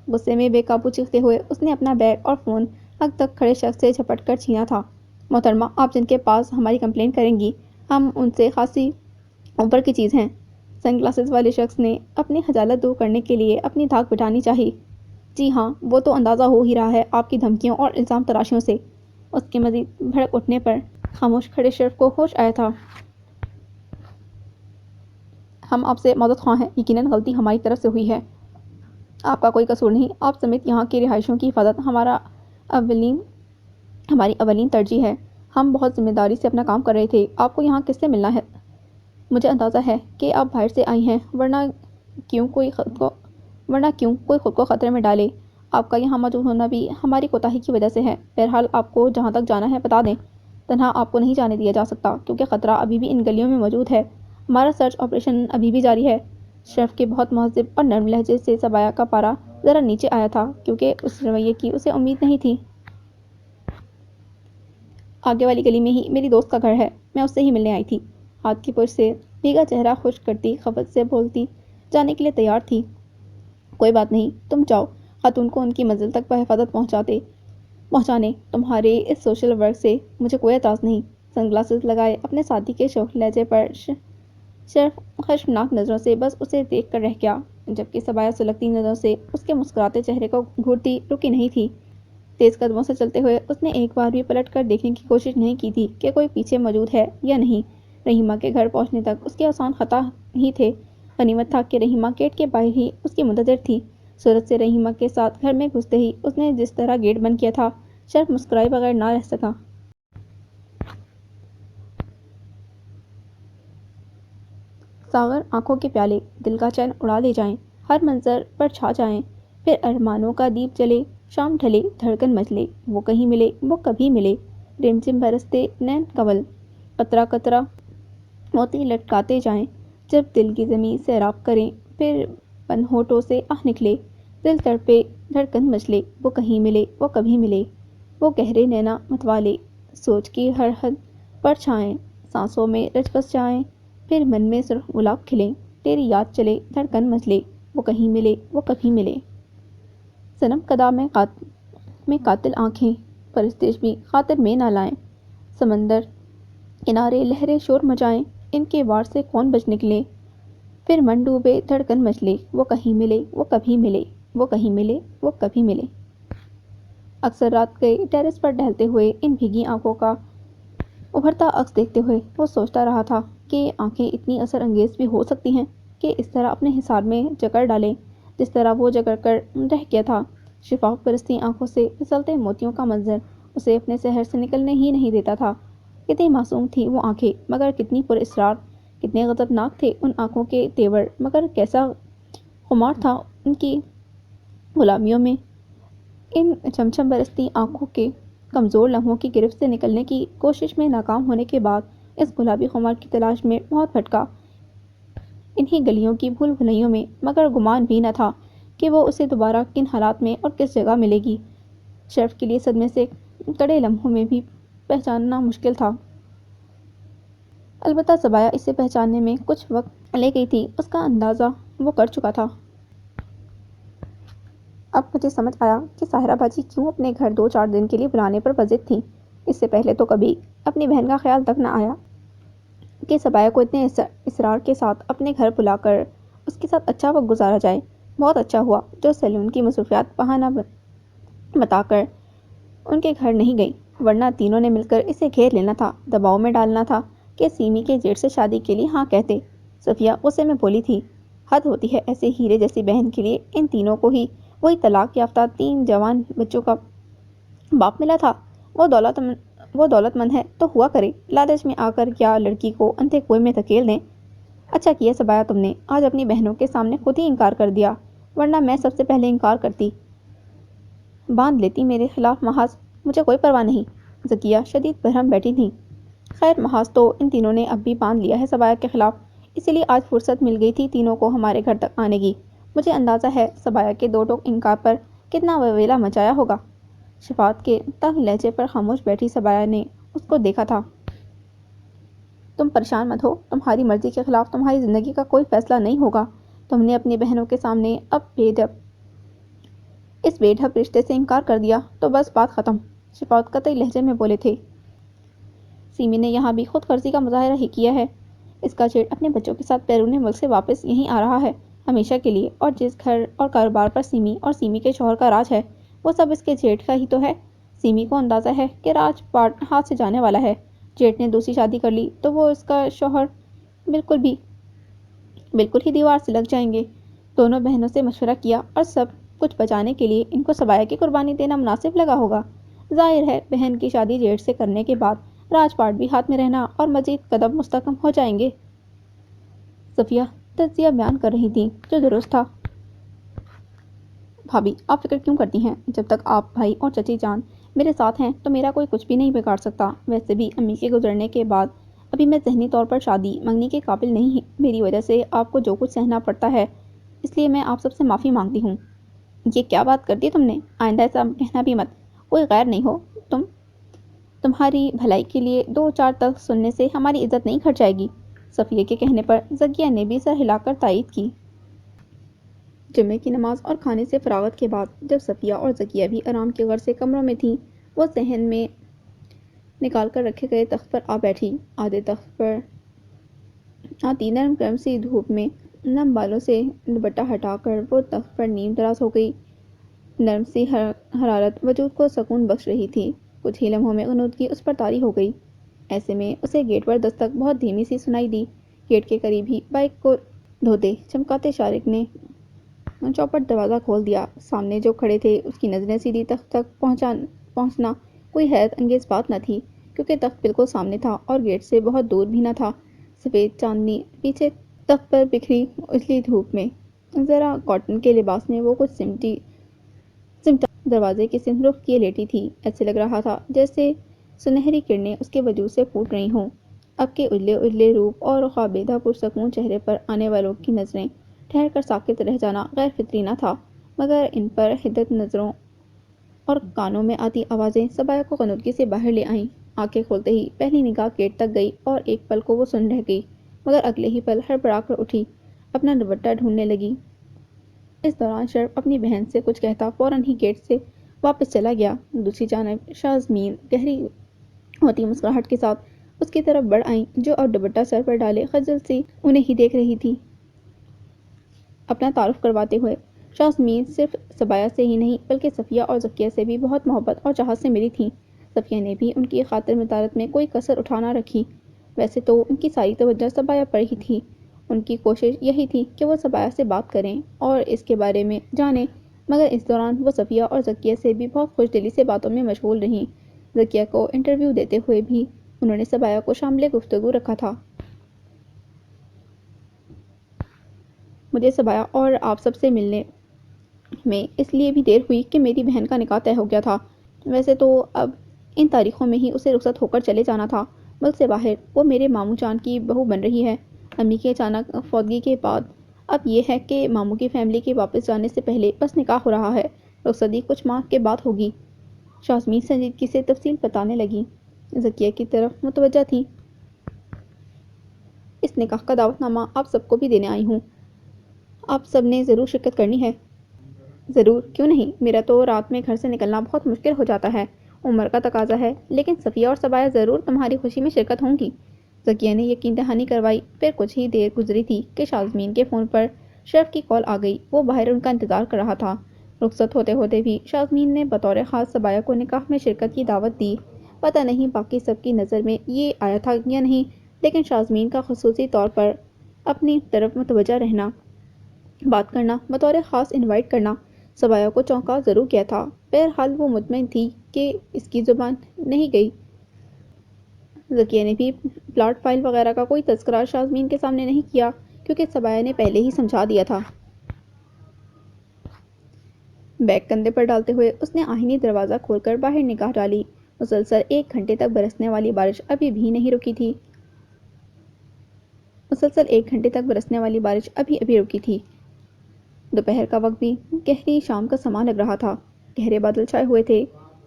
S1: غصے میں بے قابو چیختے ہوئے اس نے اپنا بیگ اور فون حد تک کھڑے شخص سے جھپٹ کر چھینا تھا۔ محترمہ آپ جن کے پاس ہماری کمپلین کریں گی ہم ان سے خاصی اوپر کی چیز ہیں۔ سن گلاسز والے شخص نے اپنی خجالت دور کرنے کے لیے اپنی دھاک بٹھانی چاہی۔ جی ہاں وہ تو اندازہ ہو ہی رہا ہے آپ کی دھمکیوں اور الزام تراشیوں سے۔ اس کے مزید بھڑک اٹھنے پر خاموش کھڑے شرف کو ہوش آیا تھا۔ ہم آپ سے معذرت خواہ ہیں، یقیناً غلطی ہماری طرف سے ہوئی ہے، آپ کا کوئی قصور نہیں، آپ سمیت یہاں کی رہائشیوں کی حفاظت ہماری اولین ترجیح ہے، ہم بہت ذمہ داری سے اپنا کام کر رہے تھے، آپ کو یہاں کس سے ملنا ہے؟ مجھے اندازہ ہے کہ آپ باہر سے آئی ہیں، ورنہ کیوں کوئی خود کو خطرے میں ڈالے، آپ کا یہاں موجود ہونا بھی ہماری کوتاہی کی وجہ سے ہے، بہرحال آپ کو جہاں تک جانا ہے بتا دیں، تنہا آپ کو نہیں جانے دیا جا سکتا کیونکہ خطرہ ابھی بھی ان گلیوں میں موجود ہے، ہمارا سرچ آپریشن ابھی بھی جاری ہے۔ شرف کے بہت مہذب اور نرم لہجے سے سبایا کا پارا ذرا نیچے آیا تھا کیونکہ اس رویے کی اسے امید نہیں تھی۔ آگے والی گلی میں ہی میری دوست کا گھر ہے، میں اس سے ہی ملنے آئی تھی، ہاتھ کی پشت سے بھیگا چہرہ خشک کرتی خفت سے بولتی جانے کے لیے تیار تھی۔ کوئی بات نہیں تم جاؤ، خاتون کو ان کی منزل تک بحفاظت پہنچانے تمہارے اس سوشل ورک سے مجھے کوئی اعتراض نہیں۔ سن گلاسز لگائے اپنے ساتھی کے شوخ لہجے پر شرف خشمناک نظروں سے بس اسے دیکھ کر رہ گیا، جبکہ سبایا سلگتی نظروں سے اس کے مسکراتے چہرے کو گھورتی رکی نہیں تھی۔ تیز قدموں سے چلتے ہوئے اس نے ایک بار بھی پلٹ کر دیکھنے کی کوشش نہیں کی تھی کہ کوئی پیچھے موجود ہے یا نہیں۔ رحیمہ کے گھر پہنچنے تک اس کے اوسان خطا ہی تھے، غنیمت تھا کہ رحیمہ گیٹ کے باہر ہی اس کی منتظر تھی۔ صورت سے رحیمہ کے ساتھ گھر میں گھستے ہی اس نے جس طرح گیٹ بند کیا تھا، شرف مسکرائے بغیر نہ رہ سکا۔ ساغر آنکھوں کے پیالے دل کا چین اڑا لے جائیں، ہر منظر پر چھا جائیں، پھر ارمانوں کا دیپ جلے، شام ڈھلے دھڑکن مچلے، وہ کہیں ملے وہ کبھی ملے، رمجم برستے نین کنول، قطرہ قطرہ موتی لٹکاتے جائیں، جب دل کی زمیں سیراب کریں، پھر بند ہونٹوں سے آہ نکلے، دل تڑپے دھڑکن مچلے، وہ کہیں ملے وہ کبھی ملے، وہ گہرے نینا متوالے، سوچ کی ہر حد پر چھائیں، سانسوں میں رچ بس جائیں، پھر من میں سرخ گلاب کھلیں، تیری یاد چلے دھڑکن مچلے، وہ کہیں ملے وہ کبھی ملے۔ صنم کدا میں قاتل آنکھیں، پرستش بھی خاطر میں نہ لائیں، سمندر کنارے لہریں شور مچائیں، ان کے وار سے کون بچ نکلے، پھر من ڈوبے دھڑکن مچلے، وہ کہیں ملے وہ کبھی ملے، وہ کہیں ملے وہ کبھی ملے۔ اکثر رات کے ٹیرس پر ٹہلتے ہوئے ان بھیگی آنکھوں کا ابھرتا عکس دیکھتے ہوئے وہ سوچتا رہا تھا کہ یہ آنکھیں اتنی اثر انگیز بھی ہو سکتی ہیں کہ اس طرح اپنے حصار میں جکڑ ڈالیں جس طرح وہ جکڑ کر رہ گیا تھا۔ شفاف برستی آنکھوں سے پھسلتے موتیوں کا منظر اسے اپنے سحر سے نکلنے ہی نہیں دیتا تھا۔ کتنی معصوم تھی وہ آنکھیں، مگر کتنی پر اسرار، کتنے غضبناک تھے ان آنکھوں کے تیور، مگر کیسا خمار تھا ان کی غلامیوں میں۔ ان چھم برستی آنکھوں کے کمزور لمحوں کی گرفت سے نکلنے کی کوشش میں ناکام ہونے کے بعد اس گلابی خمار کی تلاش میں بہت بھٹکا انہی گلیوں کی بھول بھلیوں میں، مگر گمان بھی نہ تھا کہ وہ اسے دوبارہ کن حالات میں اور کس جگہ ملے گی۔ شرف کے لیے صدمے سے کڑے لمحوں میں بھی پہچاننا مشکل تھا، البتہ صبایا اسے پہچاننے میں کچھ وقت لے گئی تھی، اس کا اندازہ وہ کر چکا تھا۔ اب مجھے سمجھ آیا کہ ساحرہ باجی کیوں اپنے گھر 2-4 دن کے لیے بلانے پر وزد تھیں۔ اس سے پہلے تو کبھی اپنی بہن کا خیال تک نہ آیا کہ صبایا کو اتنے اصرار کے ساتھ اپنے گھر بلا کر اس کے ساتھ اچھا وقت گزارا جائے۔ بہت اچھا ہوا جو سیلون کی مصروفیات بہانہ بتا کر ان کے گھر نہیں گئی، ورنہ تینوں نے مل کر اسے گھیر لینا تھا، دباؤ میں ڈالنا تھا کہ سیمی کے جیٹ سے شادی کے لیے ہاں کہتے۔ صفیہ غصے میں بولی تھی، حد ہوتی ہے ایسے ہیرے جیسی بہن کے لیے، ان تینوں کو ہی وہی طلاق یافتہ 3 جوان بچوں کا باپ ملا تھا۔ وہ دولت مند ہے تو ہوا کرے، لالچ میں آ کر کیا لڑکی کو اندھے کنویں میں دھکیل دیں۔ اچھا کیا صبایا تم نے آج اپنی بہنوں کے سامنے خود ہی انکار کر دیا، ورنہ میں سب سے پہلے انکار کرتی، باندھ لیتی میرے خلاف محاذ، مجھے کوئی پرواہ نہیں۔ ذکیہ شدید برہم بیٹھی تھی۔ خیر محاذ تو ان تینوں نے اب بھی باندھ لیا ہے صبایا کے خلاف، اسی لیے آج فرصت مل گئی تھی تینوں کو ہمارے گھر تک آنے کی۔ مجھے اندازہ ہے صبایا کے 2 ٹوک انکار پر کتنا ویویلا مچایا ہوگا۔ شفاعت کے تنگ لہجے پر خاموش بیٹھی صبایا نے اس کو دیکھا تھا۔ تم پریشان مت ہو، تمہاری مرضی کے خلاف تمہاری زندگی کا کوئی فیصلہ نہیں ہوگا۔ تم نے اپنی بہنوں کے سامنے اب اس بے ڈھب رشتے سے انکار کر دیا تو بس بات ختم۔ شفاعت قطعی لہجے میں بولے تھے، سیمی نے یہاں بھی خود غرضی کا مظاہرہ ہی کیا ہے۔ اس کا جیٹ اپنے بچوں کے ساتھ بیرون ملک سے واپس یہیں آ رہا ہے ہمیشہ کے لیے، اور جس گھر اور کاروبار پر سیمی اور سیمی کے شوہر کا راج ہے وہ سب اس کے جیٹ کا ہی تو ہے۔ سیمی کو اندازہ ہے کہ راج پاٹ ہاتھ سے جانے والا ہے، جیٹ نے دوسری شادی کر لی تو وہ اس کا شوہر بالکل ہی دیوار سے لگ جائیں گے۔ دونوں بہنوں سے مشورہ کیا اور سب کچھ بچانے کے لیے ان کو صبایا کی قربانی دینا مناسب لگا ہوگا۔ ظاہر ہے بہن کی شادی جیٹ سے کرنے کے بعد راج پاٹ بھی ہاتھ میں رہنا اور مزید قدم مستحکم ہو جائیں گے۔ صفیہ تجزیہ بیان کر رہی تھی جو درست تھا۔ بھابھی آپ فکر کیوں کرتی ہیں؟ جب تک آپ، بھائی اور چچی جان میرے ساتھ ہیں تو میرا کوئی کچھ بھی نہیں بگاڑ سکتا۔ ویسے بھی امی کے گزرنے کے بعد ابھی میں ذہنی طور پر شادی منگنی کے قابل نہیں، میری وجہ سے آپ کو جو کچھ سہنا پڑتا ہے، اس لیے میں آپ سب سے معافی مانگتی ہوں۔ یہ کیا بات کر دی تم نے؟ آئندہ ایسا کہنا بھی مت، کوئی غیر نہیں ہو تم، تمہاری بھلائی کے لیے 2-4 تلخ سننے سے ہماری عزت نہیں گھٹ جائے گی۔ صفیہ کے کہنے پر ذکیہ نے بھی سر ہلا کر تائید کی۔ جمعے کی نماز اور کھانے سے فراغت کے بعد جب صفیہ اور ذکیہ بھی آرام کی غرض سے کمروں میں تھیں، وہ صحن میں نکال کر رکھے گئے تخت پر آ بیٹھی۔ آدھے تخت پر آتی نرم گرم سی دھوپ میں نم بالوں سے دوپٹہ ہٹا کر وہ تخت پر نیم دراز ہو گئی۔ نرم سی حرارت وجود کو سکون بخش رہی تھی۔ کچھ ہی لمحوں میں غنودگی اس پر طاری ہو گئی۔ ایسے میں اسے گیٹ پر دستک بہت دھیمی سی سنائی دی۔ گیٹ کے قریب ہی بائک کو دھوتے چمکاتے شارق نے چوپٹ دروازہ کھول دیا۔ سامنے جو کھڑے تھے اس کی نظریں سیدھی تخت تک پہنچنا کوئی حیرت انگیز بات نہ تھی، کیونکہ تخت بالکل سامنے تھا اور گیٹ سے بہت دور بھی نہ تھا۔ سفید چاندنی پیچھے تخت پر بکھری اجلی دھوپ میں ذرا کاٹن کے لباس میں وہ کچھ سمٹا دروازے کے سمت رخ کیے لیٹی تھی۔ ایسے لگ رہا تھا جیسے سنہری کرنیں اس کے وجود سے پھوٹ رہی ہوں۔ اب کے اجلے اجلے روپ اور خوابیدہ پرسکون چہرے پر آنے والوں کی نظریں ٹھہر کر ساکت رہ جانا غیر فطری نہ تھا، مگر ان پر حدت نظروں اور کانوں میں آتی آوازیں سبایا کو غنودگی سے باہر لے آئیں۔ آنکھیں کھولتے ہی پہلی نگاہ گیٹ تک گئی اور ایک پل کو وہ سن رہ گئی، مگر اگلے ہی پل ہڑبڑا کر اٹھی، اپنا دوپٹہ ڈھونڈنے لگی۔ اس دوران شرف اپنی بہن سے کچھ کہتا فوراً ہی گیٹ سے واپس چلا گیا۔ دوسری جانب شازمین گہری ہوتی مسکراہٹ کے ساتھ اس کی طرف بڑھ آئیں، جو اب دوپٹہ سر پر ڈالے خجل سی انہیں ہی دیکھ رہی تھی۔ اپنا تعارف کرواتے ہوئے شازمین صرف سبایا سے ہی نہیں بلکہ صفیہ اور ذکیہ سے بھی بہت محبت اور چاہت سے ملی تھیں۔ صفیہ نے بھی ان کی خاطر مدارت میں کوئی کسر اٹھا نہ رکھی۔ ویسے تو ان کی ساری توجہ سبایا پر ہی تھی، ان کی کوشش یہی تھی کہ وہ سبایا سے بات کریں اور اس کے بارے میں جانیں، مگر اس دوران وہ صفیہ اور ذکیہ سے بھی بہت خوش دلی سے باتوں میں مشغول رہیں۔ ذکیہ کو انٹرویو دیتے ہوئے بھی انہوں نے سبایا کو شامل گفتگو رکھا تھا۔ مجھے سبایا اور آپ سب سے ملنے میں اس لیے بھی دیر ہوئی کہ میری بہن کا نکاح طے ہو گیا تھا۔ ویسے تو اب ان تاریخوں میں ہی اسے رخصت ہو کر چلے جانا تھا ملک سے باہر، وہ میرے ماموں جان کی بہو بن رہی ہے۔ امی کی اچانک فوتگی کے بعد اب یہ ہے کہ ماموں کی فیملی کے واپس جانے سے پہلے بس نکاح ہو رہا ہے، رخصتی کچھ ماہ کے بعد ہوگی۔ شازمین سنجیدگی سے تفصیل بتانے لگی۔ ذکیہ کی طرف متوجہ تھی۔ اس نکاح کا دعوت نامہ آپ سب کو بھی دینے آئی ہوں، آپ سب نے ضرور شرکت کرنی ہے۔ ضرور، کیوں نہیں، میرا تو رات میں گھر سے نکلنا بہت مشکل ہو جاتا ہے، عمر کا تقاضا ہے، لیکن صفیہ اور سبایا ضرور تمہاری خوشی میں شرکت ہوں گی۔ ذکیہ نے یقین دہانی کروائی۔ پھر کچھ ہی دیر گزری تھی کہ شازمین کے فون پر شرف کی کال آ گئی۔ وہ باہر ان کا انتظار کر رہا تھا۔ رخصت ہوتے ہوتے بھی شازمین نے بطور خاص سبایا کو نکاح میں شرکت کی دعوت دی۔ پتہ نہیں باقی سب کی نظر میں یہ آیا تھا یا نہیں، لیکن شازمین کا خصوصی طور پر اپنی طرف متوجہ رہنا، بات کرنا، بطور خاص انوائٹ کرنا سبایا کو چونکا ضرور کیا تھا۔ بہرحال وہ مطمئن تھی کہ اس کی زبان نہیں گئی۔ ذکیہ نے بھی پلاٹ فائل وغیرہ کا کوئی تذکرہ شازمین کے سامنے نہیں کیا، کیونکہ سبایا نے پہلے ہی سمجھا دیا تھا۔ بیگ کندھے پر ڈالتے ہوئے اس نے آہنی دروازہ کھول کر باہر نگاہ ڈالی۔ مسلسل 1 گھنٹے تک برسنے والی بارش ابھی بھی نہیں رکی تھی۔ رکی تھی۔ دوپہر کا وقت بھی گہری شام کا سما لگ رہا تھا۔ گہرے بادل چھائے ہوئے تھے۔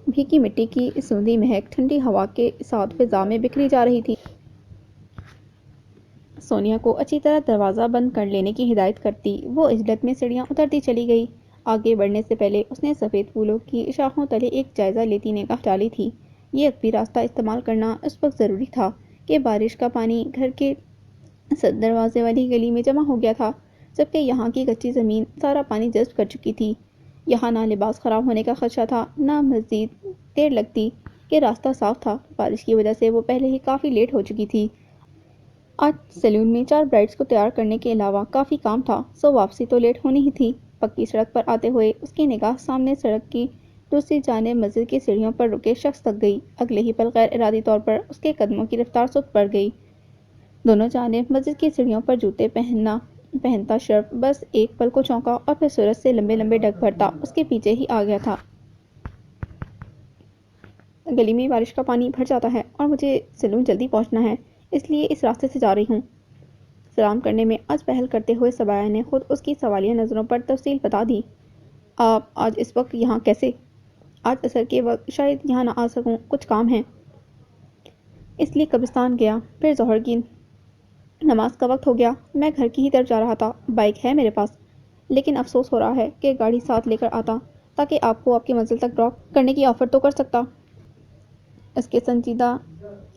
S1: بھیگی مٹی کی سوندھی مہک ٹھنڈی ہوا کے ساتھ فضا میں بکھری جا رہی تھی۔ سونیا کو اچھی طرح دروازہ بند کر لینے کی ہدایت کرتی وہ عجلت میں سیڑھیاں اترتی چلی گئی۔ آگے بڑھنے سے پہلے اس نے سفید پھولوں کی شاخوں تلے ایک جائزہ لیتی نگاہ ڈالی تھی۔ یہ اکبی راستہ استعمال کرنا اس وقت ضروری تھا کہ بارش کا پانی گھر کے دروازے والی گلی میں جمع ہو گیا تھا، جبکہ یہاں کی کچی زمین سارا پانی جذب کر چکی تھی۔ یہاں نہ لباس خراب ہونے کا خدشہ تھا، نہ مزید دیر لگتی کہ راستہ صاف تھا۔ بارش کی وجہ سے وہ پہلے ہی کافی لیٹ ہو چکی تھی۔ آج سیلون میں 4 برائڈز کو تیار کرنے کے علاوہ کافی کام تھا، سو واپسی تو لیٹ ہونی ہی تھی۔ پکی سڑک پر آتے ہوئے اس کی نگاہ سامنے سڑک کی دوسری جانب مسجد کی سیڑھیوں پر رکے شخص تک گئی۔ اگلے ہی پل غیر ارادی طور پر اس کے قدموں کی رفتار سست بڑھ گئی۔ دونوں جانب مسجد کی سیڑھیوں پر جوتے پہنتا شرف بس ایک پل کو چونکا اور پھر سورج سے لمبے لمبے ڈگ بھرتا اس کے پیچھے ہی آ گیا تھا۔ گلی میں بارش کا پانی بھر جاتا ہے اور مجھے سیلون جلدی پہنچنا ہے، اس لیے اس راستے سے جا رہی ہوں۔ سلام کرنے میں آج پہل کرتے ہوئے سبایا نے خود اس کی سوالیہ نظروں پر تفصیل بتا دی۔ آپ آج اس وقت یہاں کیسے؟ آج عصر کے وقت شاید یہاں نہ آ سکوں، کچھ کام ہے، اس لیے قبرستان گیا۔ پھر ظہر کی نماز کا وقت ہو گیا، میں گھر کی ہی طرف جا رہا تھا۔ بائک ہے میرے پاس، لیکن افسوس ہو رہا ہے کہ گاڑی ساتھ لے کر آتا تاکہ آپ کو آپ کی منزل تک ڈراپ کرنے کی آفر تو کر سکتا۔ اس کے سنجیدہ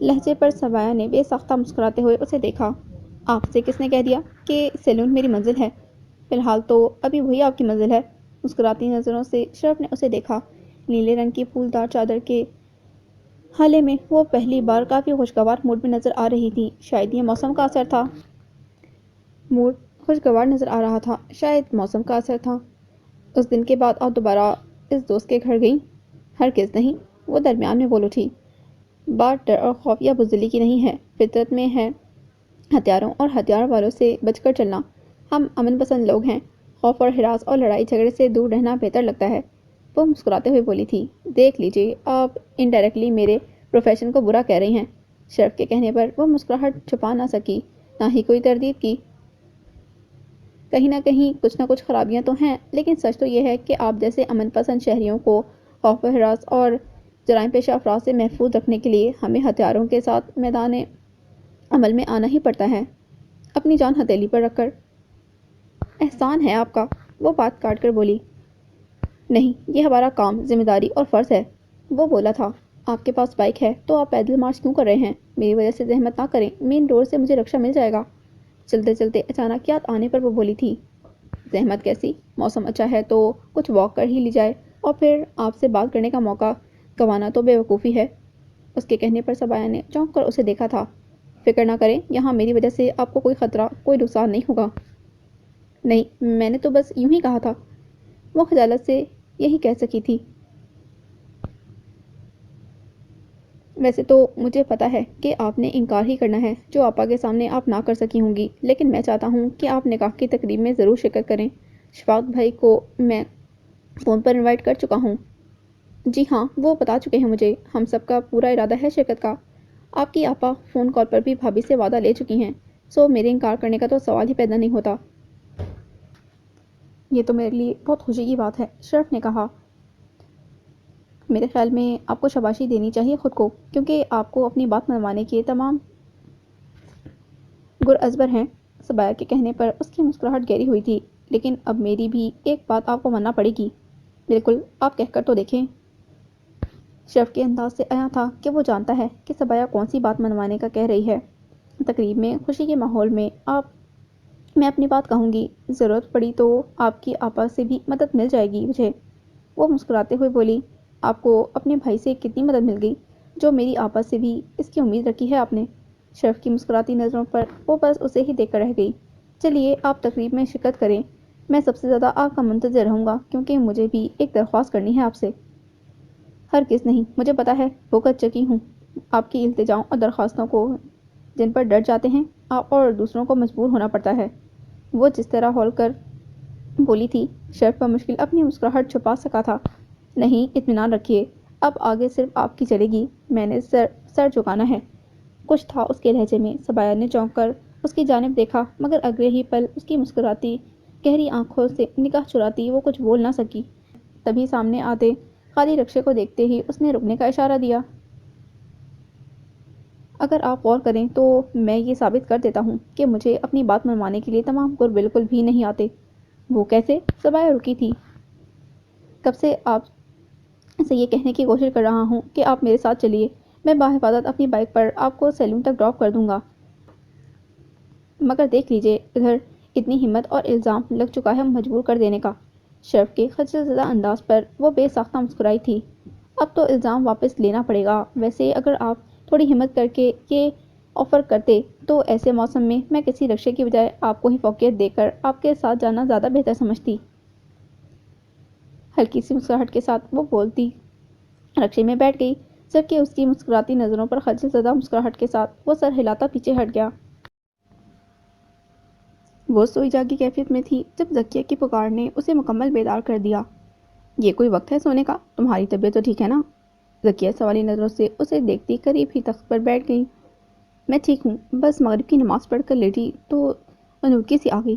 S1: لہجے پر سبایا نے بے ساختہ مسکراتے ہوئے اسے دیکھا۔ آپ سے کس نے کہہ دیا کہ سیلون میری منزل ہے؟ فی الحال تو ابھی وہی آپ کی منزل ہے۔ مسکراتی نظروں سے شرف نے اسے دیکھا۔ نیلے رنگ کی پھولدار چادر کے ہالے میں وہ پہلی بار کافی خوشگوار موڈ میں نظر آ رہی تھی۔ شاید یہ موسم کا اثر تھا۔ موڈ خوشگوار نظر آ رہا تھا، شاید موسم کا اثر تھا۔ اس دن کے بعد آپ دوبارہ اس دوست کے گھر گئیں؟ ہرگز نہیں، وہ درمیان میں بول اٹھی۔ بات ڈر اور خوف یا بزدلی کی نہیں ہے، فطرت میں ہے ہتھیاروں اور ہتھیار والوں سے بچ کر چلنا۔ ہم امن پسند لوگ ہیں، خوف اور ہراس اور لڑائی جھگڑے سے دور رہنا بہتر لگتا ہے۔ وہ مسکراتے ہوئے بولی تھی۔ دیکھ لیجیے، آپ انڈائریکٹلی میرے پروفیشن کو برا کہہ رہی ہیں۔ شرف کے کہنے پر وہ مسکراہٹ چھپا نہ سکی، نہ ہی کوئی تردید کی۔ کہیں نہ کچھ خرابیاں تو ہیں، لیکن سچ تو یہ ہے کہ آپ جیسے امن پسند شہریوں کو خوف و ہراس اور جرائم پیشہ افراد سے محفوظ رکھنے کے لیے ہمیں ہتھیاروں کے ساتھ میدان عمل میں آنا ہی پڑتا ہے، اپنی جان ہتھیلی پر رکھ کر۔ احسان ہے آپ کا، وہ بات کاٹ کر بولی۔ نہیں، یہ ہمارا کام، ذمہ داری اور فرض ہے، وہ بولا تھا۔ آپ کے پاس بائک ہے تو آپ پیدل مارچ کیوں کر رہے ہیں؟ میری وجہ سے زحمت نہ کریں، مین روڈ سے مجھے رکشہ مل جائے گا۔ چلتے چلتے اچانک یاد آنے پر وہ بولی تھی۔ زحمت کیسی؟ موسم اچھا ہے تو کچھ واک کر ہی لی جائے، اور پھر آپ سے بات کرنے کا موقع گنوانا تو بے وقوفی ہے۔ اس کے کہنے پر سبایا نے چونک کر اسے دیکھا تھا۔ فکر نہ کریں، یہاں میری وجہ سے آپ کو کوئی خطرہ، کوئی نقصان نہیں ہوگا۔ نہیں، میں نے تو بس یوں ہی کہا تھا، وہ خجالت سے یہی کہہ سکی تھی۔ ویسے تو مجھے پتا ہے کہ آپ نے انکار ہی کرنا ہے، جو آپا کے سامنے آپ نہ کر سکی ہوں گی، لیکن میں چاہتا ہوں کہ آپ نکاح کی تقریب میں ضرور شرکت کریں۔ شفاق بھائی کو میں فون پر انوائٹ کر چکا ہوں۔ جی ہاں، وہ بتا چکے ہیں مجھے، ہم سب کا پورا ارادہ ہے شرکت کا۔ آپ کی آپا فون کال پر بھی بھابھی سے وعدہ لے چکی ہیں، سو میرے انکار کرنے کا تو سوال ہی پیدا نہیں ہوتا۔ یہ تو میرے لیے بہت خوشی کی بات ہے، شرف نے کہا۔ میرے خیال میں آپ کو شاباشی دینی چاہیے خود کو، کیونکہ آپ کو اپنی بات منوانے کے تمام گر ازبر ہیں۔ سبایا کے کہنے پر اس کی مسکراہٹ گہری ہوئی تھی۔ لیکن اب میری بھی ایک بات آپ کو ماننا پڑے گی۔ بالکل، آپ کہہ کر تو دیکھیں۔ شرف کے انداز سے عیاں تھا کہ وہ جانتا ہے کہ سبایا کون سی بات منوانے کا کہہ رہی ہے۔ تقریب میں خوشی کے ماحول میں میں اپنی بات کہوں گی، ضرورت پڑی تو آپ کی آپا سے بھی مدد مل جائے گی مجھے۔ وہ مسکراتے ہوئے بولی۔ آپ کو اپنے بھائی سے کتنی مدد مل گئی، جو میری آپا سے بھی اس کی امید رکھی ہے آپ نے؟ شرف کی مسکراتی نظروں پر وہ بس اسے ہی دیکھ کر رہ گئی۔ چلیے، آپ تقریب میں شرکت کریں، میں سب سے زیادہ آپ کا منتظر رہوں گا، کیونکہ مجھے بھی ایک درخواست کرنی ہے آپ سے۔ ہرگز نہیں، مجھے پتا ہے، بھگت چکی ہوں آپ کی التجاؤں اور درخواستوں کو، جن پر ڈر جاتے ہیں آپ اور دوسروں کو مجبور ہونا پڑتا ہے۔ وہ جس طرح ہول کر بولی تھی، شرف پر مشکل اپنی مسکراہٹ چھپا سکا تھا۔ نہیں، اطمینان رکھیے، اب آگے صرف آپ کی چلے گی، میں نے سر جھکانا ہے۔ کچھ تھا اس کے لہجے میں۔ سبایا نے چونک کر اس کی جانب دیکھا، مگر اگلے ہی پل اس کی مسکراتی گہری آنکھوں سے نگاہ چراتی وہ کچھ بول نہ سکی۔ تبھی سامنے آتے خالی رکشے کو دیکھتے ہی اس نے رکنے کا اشارہ دیا۔ اگر آپ غور کریں تو میں یہ ثابت کر دیتا ہوں کہ مجھے اپنی بات منوانے کے لیے تمام گر بالکل بھی نہیں آتے۔ وہ کیسے؟ سبایا رکی تھی۔ کب سے آپ سے یہ کہنے کی کوشش کر رہا ہوں کہ آپ میرے ساتھ چلیے، میں بحفاظت اپنی بائک پر آپ کو سیلون تک ڈراپ کر دوں گا۔ مگر دیکھ لیجیے، ادھر اتنی ہمت اور الزام لگ چکا ہے مجبور کر دینے کا۔ شرف کے خجل زدہ انداز پر وہ بے ساختہ مسکرائی تھی۔ اب تو الزام واپس لینا پڑے گا۔ ویسے اگر آپ تھوڑی ہمت کر کے یہ آفر کرتے تو ایسے موسم میں میں کسی رکشے کی بجائے آپ کو ہی فوقیت دے کر آپ کے ساتھ جانا زیادہ بہتر سمجھتی۔ ہلکی سی مسکراہٹ کے ساتھ وہ بولتی رکشے میں بیٹھ گئی، جبکہ اس کی مسکراتی نظروں پر خجل زدہ مسکراہٹ کے ساتھ وہ سر ہلاتا پیچھے ہٹ گیا۔ وہ سوئی جاگی کیفیت میں تھی جب ذکیہ کی پکار نے اسے مکمل بیدار کر دیا۔ یہ کوئی وقت ہے سونے کا؟ تمہاری طبیعت تو ٹھیک ہے نا؟ ذکیہ سوالی نظروں سے اسے دیکھتی قریب ہی تخت پر بیٹھ گئی۔ میں ٹھیک ہوں، بس مغرب کی نماز پڑھ کر لیٹی تو انودگی سی آ گئی،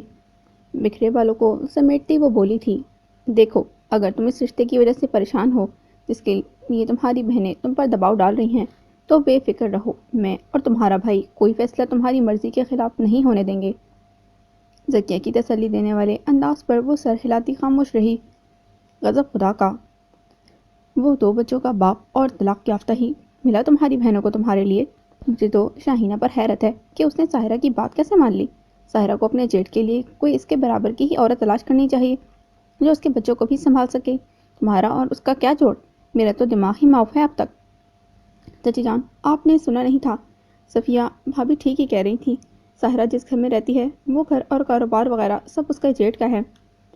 S1: بکھرے بالوں کو سمیٹتی وہ بولی تھی۔ دیکھو، اگر تم اس رشتے کی وجہ سے پریشان ہو جس کے لیے تمہاری بہنیں تم پر دباؤ ڈال رہی ہیں، تو بے فکر رہو، میں اور تمہارا بھائی کوئی فیصلہ تمہاری مرضی کے خلاف نہیں ہونے دیں گے۔ ذکیہ کی تسلی دینے والے انداز پر وہ سر ہلاتی خاموش رہی۔ غضب خدا کا، وہ 2 بچوں کا باپ اور طلاق یافتہ ہی ملا تمہاری بہنوں کو تمہارے لیے۔ مجھے تو شاہینہ پر حیرت ہے کہ اس نے ساحرہ کی بات کیسے مان لی۔ ساحرہ کو اپنے جیٹ کے لیے کوئی اس کے برابر کی ہی عورت تلاش کرنی چاہیے، جو اس کے بچوں کو بھی سنبھال سکے۔ تمہارا اور اس کا کیا جوڑ؟ میرا تو دماغ ہی معاف ہے اب تک۔ چچی جان، آپ نے سنا نہیں تھا؟ صفیہ بھابھی ٹھیک ہی کہہ رہی تھی، ساحرہ جس گھر میں رہتی ہے وہ گھر اور کاروبار وغیرہ سب اس کا جیٹ کا ہے،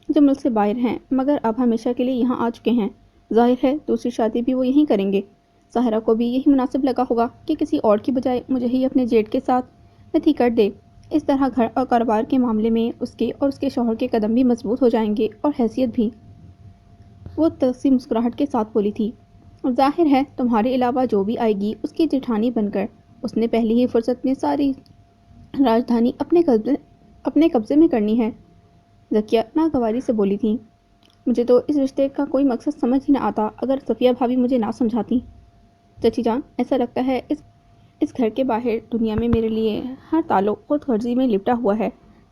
S1: جو ملک سے باہر ہیں مگر اب ہمیشہ کے لیے یہاں آ چکے ہیں۔ ظاہر ہے دوسری شادی بھی وہ یہیں کریں گے۔ ساحرہ کو بھی یہی مناسب لگا ہوگا کہ کسی اور کی بجائے مجھے ہی اپنے جیٹ کے ساتھ نتھی کر دے۔ اس طرح گھر اور کاروبار کے معاملے میں اس کے اور اس کے شوہر کے قدم بھی مضبوط ہو جائیں گے اور حیثیت بھی۔ وہ تلخ مسکراہٹ کے ساتھ بولی تھی، ظاہر ہے تمہارے علاوہ جو بھی آئے گی اس کی جیٹھانی بن کر اس نے پہلی ہی فرصت میں ساری راجدھانی اپنے قبضے میں کرنی ہے۔ ذکیہ ناگواری سے بولی تھی، مجھے تو اس رشتے کا کوئی مقصد سمجھ ہی نہ آتا اگر صفیہ بھابھی مجھے نہ سمجھاتی۔ چچی جان، ایسا لگتا ہے اس گھر کے باہر دنیا میں میرے لیے ہر تعلق خود غرضی میں لپٹا ہوا ہے۔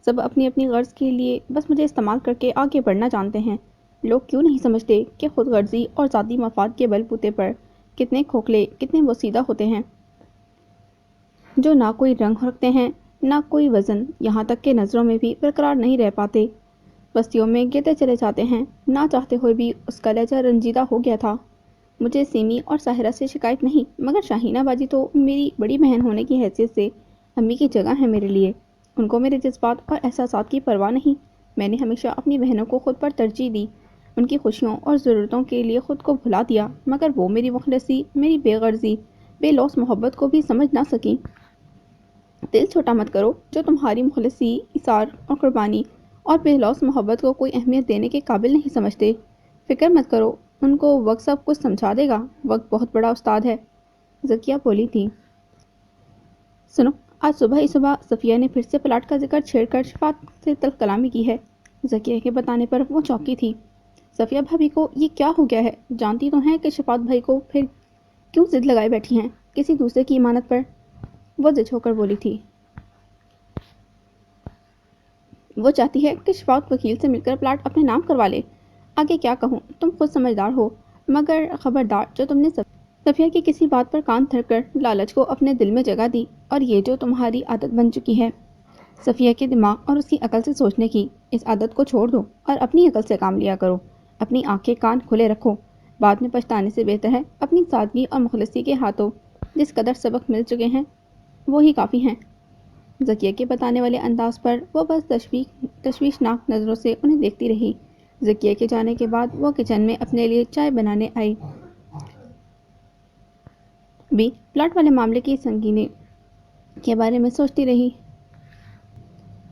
S1: سب اپنی اپنی غرض کے لیے بس مجھے استعمال کر کے آگے بڑھنا جانتے ہیں۔ لوگ کیوں نہیں سمجھتے کہ خود غرضی اور ذاتی مفاد کے بل بوتے پر کتنے کھوکھلے، کتنے بوسیدہ ہوتے ہیں، جو نہ کوئی رنگ رکھتے ہیں نہ کوئی وزن، یہاں تک کہ نظروں میں بھی برقرار نہیں رہ پاتے، بستیوں میں گرتے چلے جاتے ہیں۔ نہ چاہتے ہوئے بھی اس کا لہجہ رنجیدہ ہو گیا تھا۔ مجھے سیمی اور ساحرہ سے شکایت نہیں، مگر شاہینہ باجی تو میری بڑی بہن ہونے کی حیثیت سے امی کی جگہ ہے میرے لیے۔ ان کو میرے جذبات اور احساسات کی پرواہ نہیں۔ میں نے ہمیشہ اپنی بہنوں کو خود پر ترجیح دی، ان کی خوشیوں اور ضرورتوں کے لیے خود کو بھلا دیا، مگر وہ میری مخلصی، میری بے غرضی، بے لوث محبت کو بھی سمجھ نہ سکیں۔ دل چھوٹا مت کرو، جو تمہاری مخلصی، ایثار اور قربانی اور بے لوث محبت کو کوئی اہمیت دینے کے قابل نہیں سمجھتے۔ فکر مت کرو، ان کو وقت سب کچھ سمجھا دے گا، وقت بہت بڑا استاد ہے۔ ذکیہ بولی تھی، سنو، آج صبح ہی صبح صفیہ نے پھر سے پلاٹ کا ذکر چھیڑ کر شفاعت سے تلخ کلامی کی ہے۔ ذکیہ کے بتانے پر وہ چونکی تھی۔ صفیہ بھابھی کو یہ کیا ہو گیا ہے؟ جانتی تو ہیں کہ شفاعت بھائی کو پھر کیوں ضد لگائے بیٹھی ہیں کسی دوسرے کی امانت پر؟ وہ ضد ہو کر بولی تھی، وہ چاہتی ہے کہ شفاعت وکیل سے مل کر پلاٹ اپنے نام کروا لے۔ آگے کیا کہوں، تم خود سمجھدار ہو، مگر خبردار، جو تم نے صفیہ کی کسی بات پر کان دھر کر لالچ کو اپنے دل میں جگہ دی، اور یہ جو تمہاری عادت بن چکی ہے صفیہ کے دماغ اور اس کی عقل سے سوچنے کی، اس عادت کو چھوڑ دو اور اپنی عقل سے کام لیا کرو۔ اپنی آنکھیں کان کھلے رکھو، بعد میں پچھتانے سے بہتر ہے اپنی سادگی اور مخلصی کے ہاتھوں جس قدر سبق مل چکے ہیں وہی کافی ہیں۔ ذکیہ کے بتانے والے انداز پر وہ بس تشویشناک نظروں سے انہیں دیکھتی رہی۔ ذکیہ کے جانے کے بعد وہ کچن میں اپنے لیے چائے بنانے آئی بھی پلاٹ والے معاملے کی سنگینی کے بارے میں سوچتی رہی۔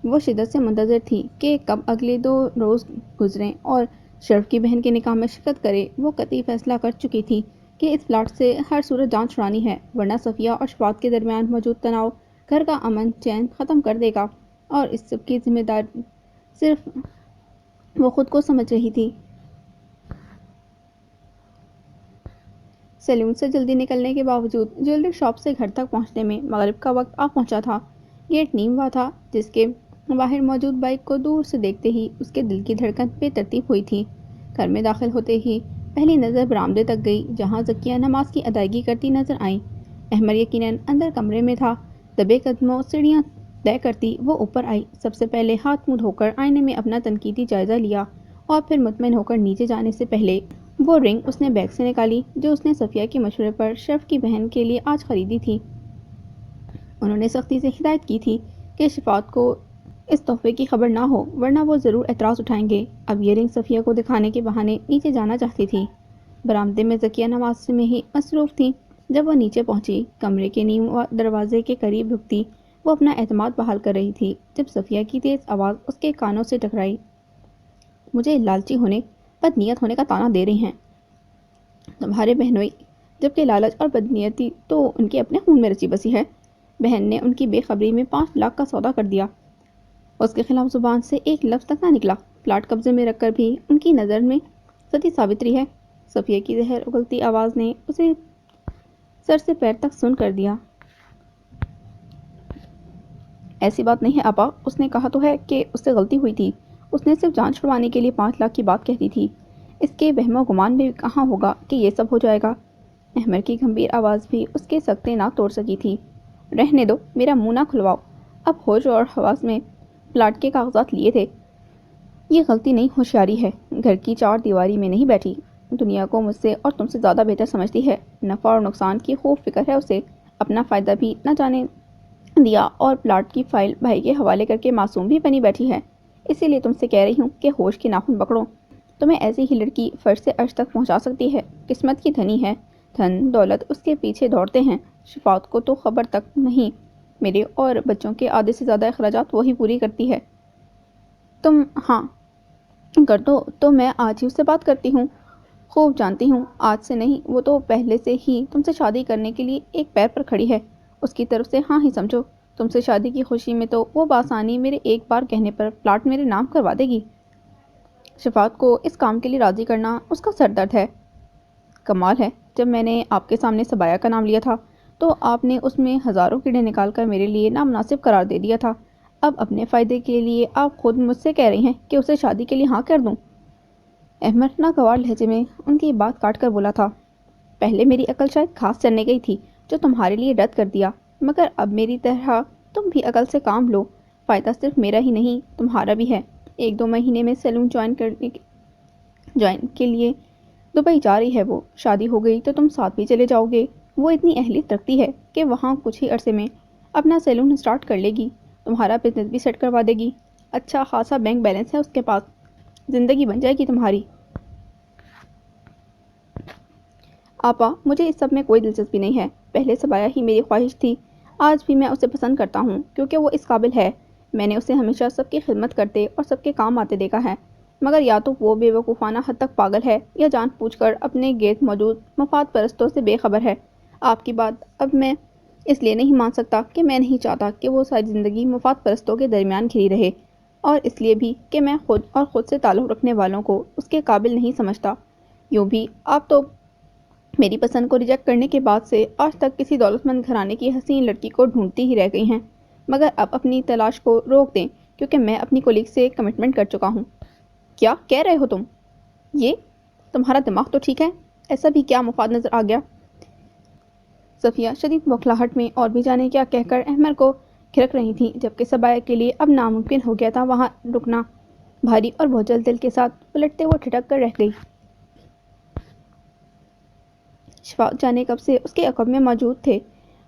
S1: وہ شدت سے منتظر تھی کہ کب اگلے 2 روز گزریں اور شرف کی بہن کے نکاح میں شرکت کرے۔ وہ قطعی فیصلہ کر چکی تھی کہ اس پلاٹ سے ہر صورت جان چھڑانی ہے، ورنہ صفیہ اور شفاعت کے درمیان موجود تناؤ گھر کا امن چین ختم کر دے گا، اور اس سب کی ذمہ دار صرف وہ خود کو سمجھ رہی تھی۔ سیلون سے جلدی نکلنے کے باوجود جیولری شاپ سے گھر تک پہنچنے میں مغرب کا وقت آ پہنچا تھا۔ گیٹ نیم ہوا تھا، جس کے باہر موجود بائک کو دور سے دیکھتے ہی اس کے دل کی دھڑکن بے ترتیب ہوئی تھی۔ گھر میں داخل ہوتے ہی پہلی نظر برآمدے تک گئی، جہاں ذکیہ نماز کی ادائیگی کرتی نظر آئیں۔ احمد یقیناً اندر کمرے میں تھا۔ دبے قدموں سیڑھیاں طے کرتی وہ اوپر آئی۔ سب سے پہلے ہاتھ منہ دھو کر آئینے میں اپنا تنقیدی جائزہ لیا، اور پھر مطمئن ہو کر نیچے جانے سے پہلے وہ رنگ اس نے بیگ سے نکالی جو اس نے صفیہ کے مشورے پر شرف کی بہن کے لیے آج خریدی تھی۔ انہوں نے سختی سے ہدایت کی تھی کہ شفاعت کو اس تحفے کی خبر نہ ہو، ورنہ وہ ضرور اعتراض اٹھائیں گے۔ اب یہ رنگ صفیہ کو دکھانے کے بہانے نیچے جانا چاہتی تھی۔ برآمدے میں ذکیہ نماز میں ہی مصروف تھی۔ جب وہ نیچے پہنچی، کمرے کے نیم دروازے کے قریب رکتی وہ اپنا اعتماد بحال کر رہی تھی، جب صفیہ کی تیز آواز اس کے کانوں سے ٹکرائی، مجھے لالچی ہونے، بدنیت ہونے کا طعنہ دے رہی ہیں تمہارے بہنوئی، جبکہ لالچ اور بدنیتی تو ان کے اپنے خون میں رچی بسی ہے۔ بہن نے ان کی بے خبری میں 5 لاکھ کا سودا کر دیا۔ اس کے خلاف زبان سے ایک لفظ تک نہ نکلا۔ پلاٹ قبضے میں رکھ کر بھی ان کی نظر میں ستی ساوتری ہے۔ صفیہ کی زہر اگلتی آواز نے اسے سر سے پیر تک سن کر دیا۔ ایسی بات نہیں ہے آپا، اس نے کہا تو ہے کہ اس سے غلطی ہوئی تھی۔ اس نے صرف جان چھڑوانے کے لیے 5 لاکھ کی بات کہتی تھی۔ اس کے وہم و گمان میں کہاں ہوگا کہ یہ سب ہو جائے گا۔ احمد کی گھمبیر آواز بھی اس کے سکتے نہ توڑ سکی تھی۔ رہنے دو، میرا منہ نہ کھلواؤ۔ اب ہوش اور حواس میں پلاٹ کے کاغذات لیے تھے۔ یہ غلطی نہیں، ہوشیاری ہے۔ گھر کی 4 دیواری میں نہیں بیٹھی، دنیا کو مجھ سے اور تم سے زیادہ بہتر سمجھتی ہے۔ نفع اور نقصان کی خوب فکر ہے اسے۔ اپنا فائدہ بھی نہ جانے دیا اور پلاٹ کی فائل بھائی کے حوالے کر کے معصوم بھی بنی بیٹھی ہے۔ اسی لیے تم سے کہہ رہی ہوں کہ ہوش کے ناخن پکڑو۔ تمہیں ایسی ہی لڑکی فرش سے عرش تک پہنچا سکتی ہے۔ قسمت کی دھنی ہے، دھن دولت اس کے پیچھے دوڑتے ہیں۔ شفاعت کو تو خبر تک نہیں میرے اور بچوں کے آدھے سے زیادہ اخراجات وہی پوری کرتی ہے۔ تم ہاں کر دو تو میں آج ہی اس سے بات کرتی ہوں۔ خوب جانتی ہوں آج سے نہیں، وہ تو پہلے سے ہی تم سے شادی کرنے کے لیے ایک پیر پر کھڑی ہے۔ اس کی طرف سے ہاں ہی سمجھو۔ تم سے شادی کی خوشی میں تو وہ بآسانی میرے ایک بار کہنے پر پلاٹ میرے نام کروا دے گی۔ شفاعت کو اس کام کے لیے راضی کرنا اس کا سر درد ہے۔ کمال ہے، جب میں نے آپ کے سامنے سبایا کا نام لیا تھا تو آپ نے اس میں ہزاروں کیڑے نکال کر میرے لیے نامناسب قرار دے دیا تھا۔ اب اپنے فائدے کے لیے آپ خود مجھ سے کہہ رہی ہیں کہ اسے شادی کے لیے ہاں کر دوں۔ احمد ناگوار لہجے میں ان کی بات کاٹ کر بولا تھا، پہلے میری عقل شاید گھاس چرنے گئی تھی جو تمہارے لیے رد کر دیا، مگر اب میری طرح تم بھی عقل سے کام لو۔ فائدہ صرف میرا ہی نہیں تمہارا بھی ہے۔ 1-2 مہینے میں سیلون جوائن کے لیے دبئی جا رہی ہے وہ۔ شادی ہو گئی تو تم ساتھ بھی چلے جاؤ گے۔ وہ اتنی اہلیت رکھتی ہے کہ وہاں کچھ ہی عرصے میں اپنا سیلون اسٹارٹ کر لے گی، تمہارا بزنس بھی سیٹ کروا دے گی، اچھا خاصا بینک بیلنس ہے اس کے پاس، زندگی بن جائے گی تمہاری۔ آپا مجھے اس سب میں کوئی دلچسپی نہیں ہے، پہلے سبایا ہی میری خواہش تھی، آج بھی میں اسے پسند کرتا ہوں کیونکہ وہ اس قابل ہے۔ میں نے اسے ہمیشہ سب کی خدمت کرتے اور سب کے کام آتے دیکھا ہے، مگر یا تو وہ بے وقوفانہ حد تک پاگل ہے یا جان بوجھ کر اپنے گرد موجود مفاد پرستوں سے بے خبر ہے۔ آپ کی بات اب میں اس لیے نہیں مان سکتا کہ میں نہیں چاہتا کہ وہ ساری زندگی مفاد پرستوں کے درمیان گھری رہے، اور اس لیے بھی کہ میں خود سے تعلق رکھنے والوں کو اس کے قابل نہیں سمجھتا۔ یوں بھی آپ تو میری پسند کو ریجیکٹ کرنے کے بعد سے آج تک کسی دولت مند گھرانے کی حسین لڑکی کو ڈھونڈتی ہی رہ گئی ہیں، مگر اب اپنی تلاش کو روک دیں کیونکہ میں اپنی کولیگ سے کمٹمنٹ کر چکا ہوں۔ کیا کہہ رہے ہو تم؟ یہ تمہارا دماغ تو ٹھیک ہے؟ ایسا بھی کیا مفاد نظر آ گیا؟ صفیہ شدید بوکھلاہٹ میں اور بھی جانے کیا کہہ کر احمد کو کھرک رہی تھی، جبکہ سبایا کے لیے اب ناممکن ہو گیا تھا وہاں رکنا۔ بھاری اور بوجھل دل کے ساتھ پلٹتے وہ ٹھٹک کر رہ گئی۔ شفاعت جانے کب سے اس کے عقب میں موجود تھے۔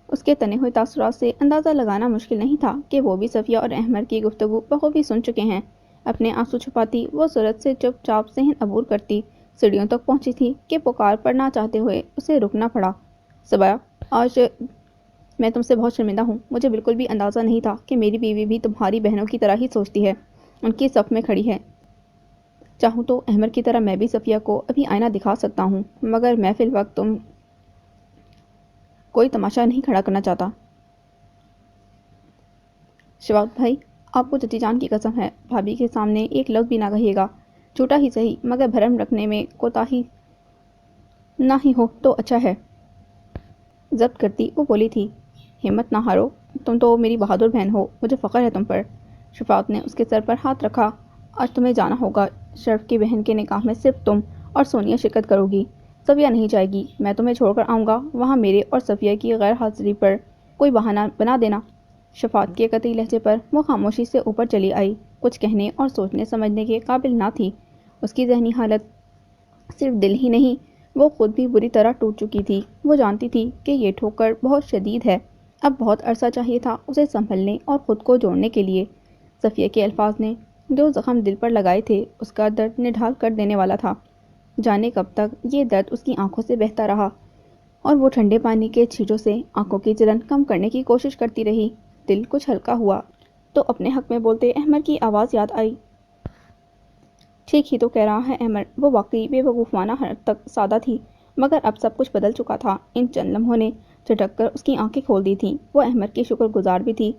S1: اس کے تنے ہوئے تاثرات سے اندازہ لگانا مشکل نہیں تھا کہ وہ بھی صفیہ اور احمد کی گفتگو بخوبی سن چکے ہیں۔ اپنے آنسو چھپاتی وہ صورت سے چپ چاپ ذہن عبور کرتی سیڑھیوں تک پہنچی تھی کہ پکار پر نہ چاہتے ہوئے اسے رکنا پڑا۔ سبایا آج میں تم سے بہت شرمندہ ہوں، مجھے بالکل بھی اندازہ نہیں تھا کہ میری بیوی بھی تمہاری بہنوں کی طرح ہی سوچتی ہے، ان کی صف میں کھڑی ہے۔ چاہوں تو احمد کی طرح میں بھی صفیہ کو ابھی آئینہ دکھا سکتا ہوں، مگر میں فی الوقت تم کوئی تماشا نہیں کھڑا کرنا چاہتا۔ شفاعت بھائی آپ کو چچی جان کی قسم ہے، بھابھی کے سامنے ایک لفظ بھی نہ کہیے گا، چھوٹا ہی صحیح مگر بھرم رکھنے میں کوتاہی نہ ہی ہو تو اچھا ہے۔ ضبط کرتی وہ بولی تھی، ہمت نہ ہارو، تم تو میری بہادر بہن ہو، مجھے فخر ہے تم پر۔ شفاعت نے اس کے سر پر ہاتھ رکھا، آج تمہیں جانا ہوگا، شرف کی بہن کے نکاح میں صرف تم اور سونیا شرکت کرو گی، صفیہ نہیں جائے گی، میں تمہیں چھوڑ کر آؤں گا، وہاں میرے اور صفیہ کی غیر حاضری پر کوئی بہانہ بنا دینا۔ شفاعت کے قطعی لہجے پر وہ خاموشی سے اوپر چلی آئی، کچھ کہنے اور سوچنے سمجھنے کے قابل نہ تھی۔ اس کی ذہنی حالت صرف دل ہی نہیں، وہ خود بھی بری طرح ٹوٹ چکی تھی۔ وہ جانتی تھی کہ یہ ٹھوکر بہت شدید ہے، اب بہت عرصہ چاہیے تھا اسے سنبھلنے اور خود کو جوڑنے کے لیے۔ صفیہ کے الفاظ نے جو زخم دل پر لگائے تھے اس کا درد نڈھال کر دینے والا تھا۔ جانے کب تک یہ درد اس کی آنکھوں سے بہتا رہا اور وہ ٹھنڈے پانی کے چھینٹوں سے آنکھوں کی جلن کم کرنے کی کوشش کرتی رہی۔ دل کچھ ہلکا ہوا تو اپنے حق میں بولتے احمد کی آواز یاد آئی۔ ٹھیک ہی تو کہہ رہا ہے احمد، وہ واقعی بے وقوفانہ حد تک سادہ تھی، مگر اب سب کچھ بدل چکا تھا۔ ان چند لمحوں نے جھٹک کر اس کی آنکھیں کھول دی تھیں۔ وہ احمد کی شکر گزار بھی تھی،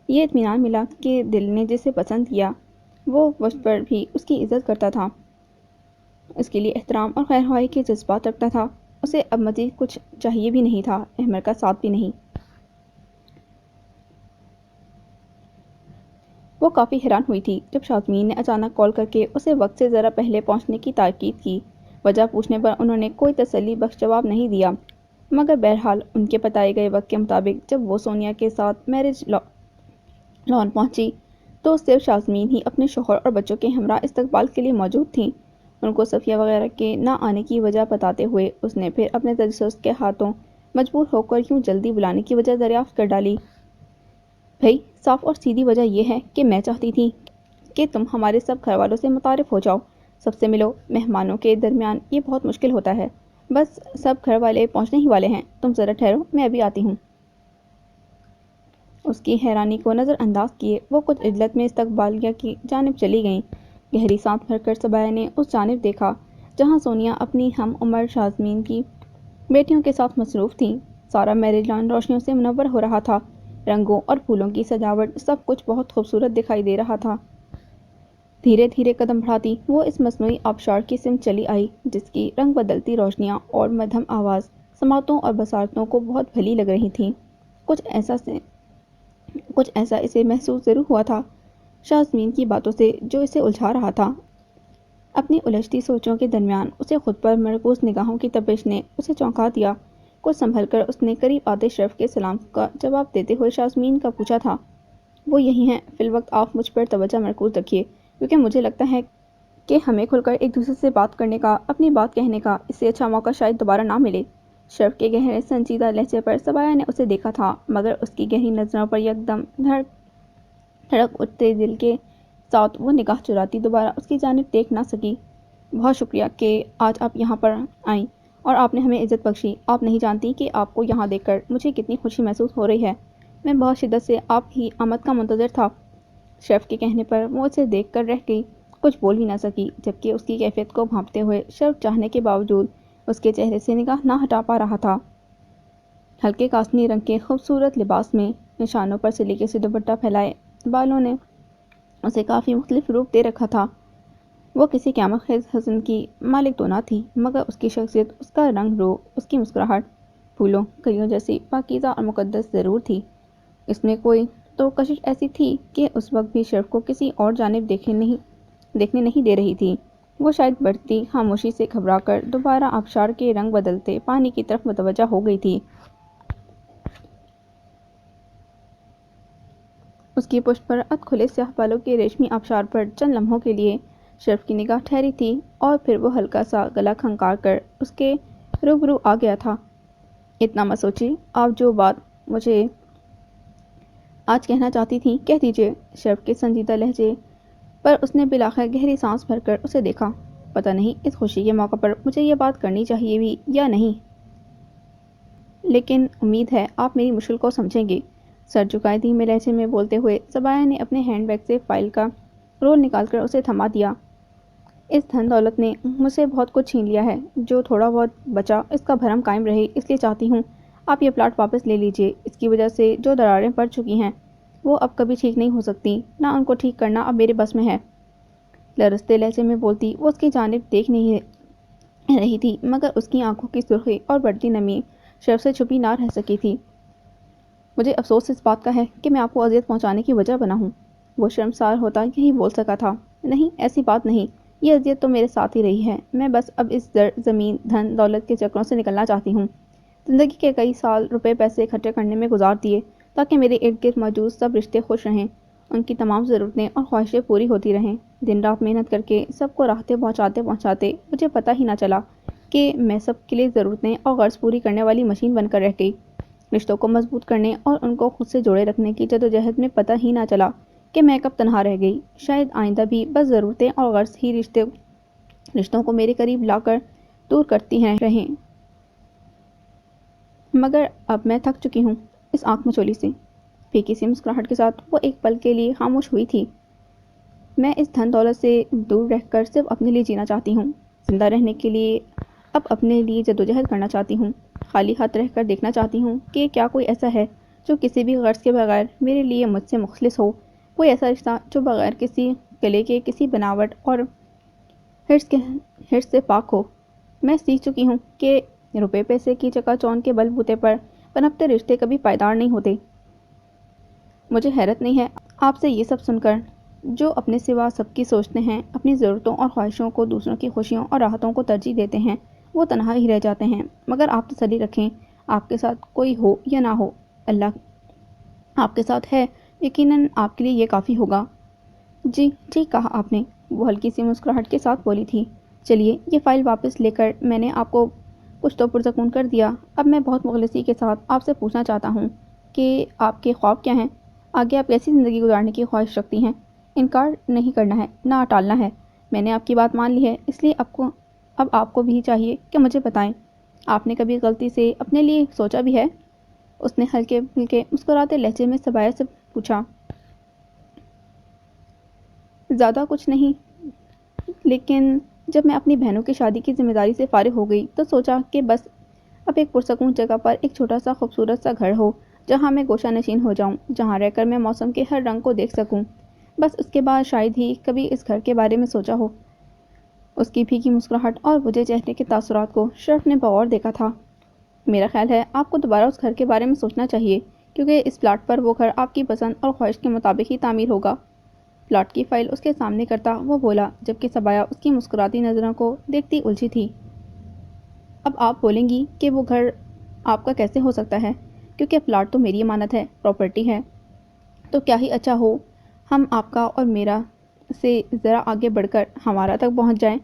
S1: یہ اطمینان ملا کہ دل نے جسے پسند کیا وہ وجہ پر بھی اس کی عزت کرتا تھا، اس کے لیے احترام اور خیر خواہی کے جذبات رکھتا تھا۔ اسے اب مزید کچھ چاہیے بھی نہیں تھا، احمد کا ساتھ بھی نہیں۔ وہ کافی حیران ہوئی تھی جب شازمین نے اچانک کال کر کے اسے وقت سے ذرا پہلے پہنچنے کی تاکید کی۔ وجہ پوچھنے پر انہوں نے کوئی تسلی بخش جواب نہیں دیا، مگر بہرحال ان کے بتائے گئے وقت کے مطابق جب وہ سونیا کے ساتھ میرج لان پہنچی تو صرف شازمین ہی اپنے شوہر اور بچوں کے ہمراہ استقبال کے لیے موجود تھیں۔ ان کو صفیہ وغیرہ کے نہ آنے کی وجہ بتاتے ہوئے اس نے پھر اپنے تجسس کے ہاتھوں مجبور ہو کر یوں جلدی بلانے کی وجہ دریافت کر ڈالی۔ بھئی صاف اور سیدھی وجہ یہ ہے کہ میں چاہتی تھی کہ تم ہمارے سب گھر والوں سے متعارف ہو جاؤ، سب سے ملو، مہمانوں کے درمیان یہ بہت مشکل ہوتا ہے، بس سب گھر والے پہنچنے ہی والے ہیں، تم ذرا ٹھہرو، میں ابھی آتی ہوں۔ اس کی حیرانی کو نظر انداز کیے وہ کچھ عجلت میں استقبالیہ کی جانب چلی گئیں۔ گہری سانس بھر کر صبایا نے اس جانب دیکھا جہاں سونیا اپنی ہم عمر شازمین کی بیٹیوں کے ساتھ مصروف تھیں۔ سارا میرج لان روشنیوں سے منور ہو رہا تھا، رنگوں اور پھولوں کی سجاوٹ سب کچھ بہت خوبصورت دکھائی دے رہا تھا۔ دھیرے دھیرے قدم بڑھاتی وہ اس مصنوعی آبشار کی سمت چلی آئی جس کی رنگ بدلتی روشنیاں اور مدھم آواز سماعتوں اور بصارتوں کو بہت بھلی لگ رہی تھیں۔ کچھ ایسا اسے محسوس ضرور ہوا تھا شازمین کی باتوں سے جو اسے الجھا رہا تھا۔ اپنی الجھتی سوچوں کے درمیان اسے خود پر مرکوز نگاہوں کی تپش نے اسے چونکا دیا۔ کچھ سنبھل کر اس نے قریب آتے شرف کے سلام کا جواب دیتے ہوئے شازمین کا پوچھا تھا، وہ یہی ہیں؟ فی الوقت آپ مجھ پر توجہ مرکوز رکھیے کیونکہ مجھے لگتا ہے کہ ہمیں کھل کر ایک دوسرے سے بات کرنے کا، اپنی بات کہنے کا اس سے اچھا موقع شاید دوبارہ نہ ملے۔ شرف کے گہرے سنجیدہ لہجے پر صبایا نے اسے دیکھا تھا مگر اس کی گہری نظروں پر یکدم دھڑک اٹھتے دل کے ساتھ وہ نگاہ چراتی دوبارہ اس کی جانب دیکھ نہ سکی۔ بہت شکریہ کہ آج آپ یہاں پر آئیں اور آپ نے ہمیں عزت بخشی۔ آپ نہیں جانتی کہ آپ کو یہاں دیکھ کر مجھے کتنی خوشی محسوس ہو رہی ہے۔ میں بہت شدت سے آپ کی آمد کا منتظر تھا۔ شرف کے کہنے پر وہ اسے دیکھ کر رہ گئی، کچھ بول ہی نہ سکی جبکہ اس کی کیفیت کو بھانپتے ہوئے شرف چاہنے کے باوجود اس کے چہرے سے نگاہ نہ ہٹا پا رہا تھا۔ ہلکے کاسنی رنگ کے خوبصورت لباس میں نشانوں پر سلیقے سے دوپٹہ پھیلائے بالوں نے اسے کافی مختلف روپ دے رکھا تھا۔ وہ کسی قیامت خیز حسن کی مالک تو نہ تھی مگر اس کی شخصیت، اس کا رنگ رو، اس کی مسکراہٹ پھولوں کلیوں جیسی پاکیزہ اور مقدس ضرور تھی۔ اس میں کوئی تو کشش ایسی تھی کہ اس وقت بھی شرف کو کسی اور جانب دیکھنے نہیں دے رہی تھی۔ وہ شاید بڑھتی خاموشی سے گھبرا کر دوبارہ آبشار کے رنگ بدلتے پانی کی طرف متوجہ ہو گئی تھی۔ اس کی پشت پر اد کھلے سیاہ بالوں کے ریشمی آبشار پر چند لمحوں کے لیے شرف کی نگاہ ٹھہری تھی اور پھر وہ ہلکا سا گلا کھنکار کر اس کے روبرو آ گیا تھا۔ اتنا مت سوچیے، آپ جو بات مجھے آج کہنا چاہتی تھیں کہہ دیجیے۔ شرف کے سنجیدہ لہجے پر اس نے بالآخر گہری سانس بھر کر اسے دیکھا۔ پتہ نہیں اس خوشی کے موقع پر مجھے یہ بات کرنی چاہیے بھی یا نہیں، لیکن امید ہے آپ میری مشکل کو سمجھیں گے۔ سر جھکائے دھیمے لہجے میں بولتے ہوئے صبایا نے اپنے ہینڈ بیگ سے فائل کا رول نکال کر اسے تھما دیا۔ اس دھن دولت نے مجھ سے بہت کچھ چھین لیا ہے، جو تھوڑا بہت بچا اس کا بھرم قائم رہے اس لیے چاہتی ہوں آپ یہ پلاٹ واپس لے لیجیے۔ اس کی وجہ سے جو دراریں پڑ چکی ہیں وہ اب کبھی ٹھیک نہیں ہو سکتی، نہ ان کو ٹھیک کرنا اب میرے بس میں ہے۔ لرزتے لہجے میں بولتی وہ اس کی جانب دیکھ نہیں رہی تھی مگر اس کی آنکھوں کی سرخی اور بڑھتی نمی شرف سے چھپی نہ رہ سکی تھی۔ مجھے افسوس اس بات کا ہے کہ میں آپ کو اذیت پہنچانے کی وجہ بنا ہوں۔ وہ شرمسار ہوتا یہی بول سکا تھا۔ نہیں، ایسی بات نہیں، یہ اذیت تو میرے ساتھ ہی رہی ہے۔ میں بس اب اس زمین دھن دولت کے چکروں سے نکلنا چاہتی ہوں۔ زندگی کے کئی سال روپے پیسے اکٹھے کرنے میں گزار دیے تاکہ میرے ارد گرد موجود سب رشتے خوش رہیں، ان کی تمام ضرورتیں اور خواہشیں پوری ہوتی رہیں۔ دن رات محنت کر کے سب کو راحتیں پہنچاتے مجھے پتہ ہی نہ چلا کہ میں سب کے لیے ضرورتیں اور غرض پوری کرنے والی مشین بن کر رہ گئی۔ رشتوں کو مضبوط کرنے اور ان کو خود سے جوڑے رکھنے کی جدوجہد میں پتہ ہی نہ چلا کہ میں کب تنہا رہ گئی۔ شاید آئندہ بھی بس ضرورتیں اور غرض ہی رشتوں کو میرے قریب لا کر دور کرتی رہیں، مگر اب میں تھک چکی ہوں اس آنکھ مچولی سے۔ پھیکی سی مسکراہٹ کے ساتھ وہ ایک پل کے لیے خاموش ہوئی تھی۔ میں اس دھن دولت سے دور رہ کر صرف اپنے لیے جینا چاہتی ہوں، زندہ رہنے کے لیے اب اپنے لیے جدوجہد کرنا چاہتی ہوں، خالی ہاتھ رہ کر دیکھنا چاہتی ہوں کہ کیا کوئی ایسا ہے جو کسی بھی غرض کے بغیر میرے لیے مجھ سے مخلص ہو، کوئی ایسا رشتہ جو بغیر کسی گلے کے کسی بناوٹ اور حرص سے پاک ہو۔ میں سیکھ چکی ہوں کہ روپے پیسے کی چکا چوند کے بل بوتے پر پنپتے رشتے کبھی پائیدار نہیں ہوتے۔ مجھے حیرت نہیں ہے آپ سے یہ سب سن کر، جو اپنے سوا سب کی سوچتے ہیں، اپنی ضرورتوں اور خواہشوں کو دوسروں کی خوشیوں اور راحتوں کو ترجیح دیتے ہیں، وہ تنہا ہی رہ جاتے ہیں۔ مگر آپ تسلی رکھیں، آپ کے ساتھ کوئی ہو یا نہ ہو، اللہ آپ کے ساتھ ہے، یقیناً آپ کے لیے یہ کافی ہوگا۔ جی ٹھیک کہا آپ نے، وہ ہلکی سی مسکراہٹ کے ساتھ بولی تھی۔ چلیے یہ فائل واپس لے کر میں نے آپ کو کچھ تو پرسکون کر دیا۔ اب میں بہت مخلصی کے ساتھ آپ سے پوچھنا چاہتا ہوں کہ آپ کے خواب کیا ہیں؟ آگے آپ کیسی زندگی گزارنے کی خواہش رکھتی ہیں؟ انکار نہیں کرنا ہے، نہ ٹالنا ہے۔ میں نے آپ کی بات مان لی ہے، اس لیے اب آپ کو بھی چاہیے کہ مجھے بتائیں، آپ نے کبھی غلطی سے اپنے لیے سوچا بھی ہے؟ اس نے ہلکے پھلکے مسکراتے لہجے میں سبایا سے پوچھا۔ زیادہ کچھ نہیں، لیکن جب میں اپنی بہنوں کی شادی کی ذمہ داری سے فارغ ہو گئی تو سوچا کہ بس اب ایک پرسکون جگہ پر ایک چھوٹا سا خوبصورت سا گھر ہو جہاں میں گوشہ نشین ہو جاؤں، جہاں رہ کر میں موسم کے ہر رنگ کو دیکھ سکوں۔ بس اس کے بعد شاید ہی کبھی اس گھر کے بارے میں سوچا ہو۔ اس کی پھیکی مسکراہٹ اور وجہ چہرے کے تاثرات کو شرف نے بغور دیکھا تھا۔ میرا خیال ہے آپ کو دوبارہ اس گھر کے بارے میں سوچنا چاہیے، کیونکہ اس پلاٹ پر وہ گھر آپ کی پسند اور خواہش کے مطابق ہی تعمیر ہوگا۔ پلاٹ کی فائل اس کے سامنے کرتا وہ بولا، جبکہ سبایا اس کی مسکراتی نظروں کو دیکھتی الجھی تھی۔ اب آپ بولیں گی کہ وہ گھر آپ کا کیسے ہو سکتا ہے، کیونکہ پلاٹ تو میری امانت ہے، پراپرٹی ہے۔ تو کیا ہی اچھا ہو ہم آپ کا اور میرا سے ذرا آگے بڑھ کر ہمارا تک پہنچ جائیں۔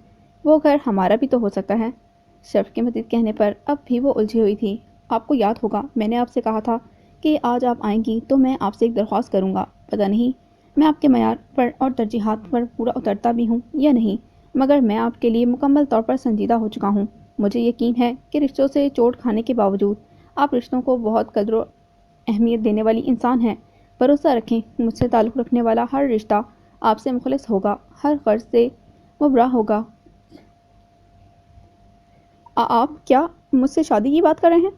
S1: وہ گھر ہمارا بھی تو ہو سکتا ہے۔ شرف کے مزید کہنے پر اب بھی وہ الجھی ہوئی تھی۔ آپ کو یاد ہوگا میں نے آپ سے کہا تھا کہ آج آپ آئیں گی تو میں آپ سے ایک درخواست کروں گا۔ پتہ نہیں میں آپ کے معیار پر اور ترجیحات پر پورا اترتا بھی ہوں یا نہیں، مگر میں آپ کے لیے مکمل طور پر سنجیدہ ہو چکا ہوں۔ مجھے یقین ہے کہ رشتوں سے چوٹ کھانے کے باوجود آپ رشتوں کو بہت قدر و اہمیت دینے والی انسان ہیں۔ بھروسہ رکھیں، مجھ سے تعلق رکھنے والا ہر رشتہ آپ سے مخلص ہوگا، ہر غرض سے مبرا ہوگا۔ آپ کیا مجھ سے شادی کی بات کر رہے ہیں؟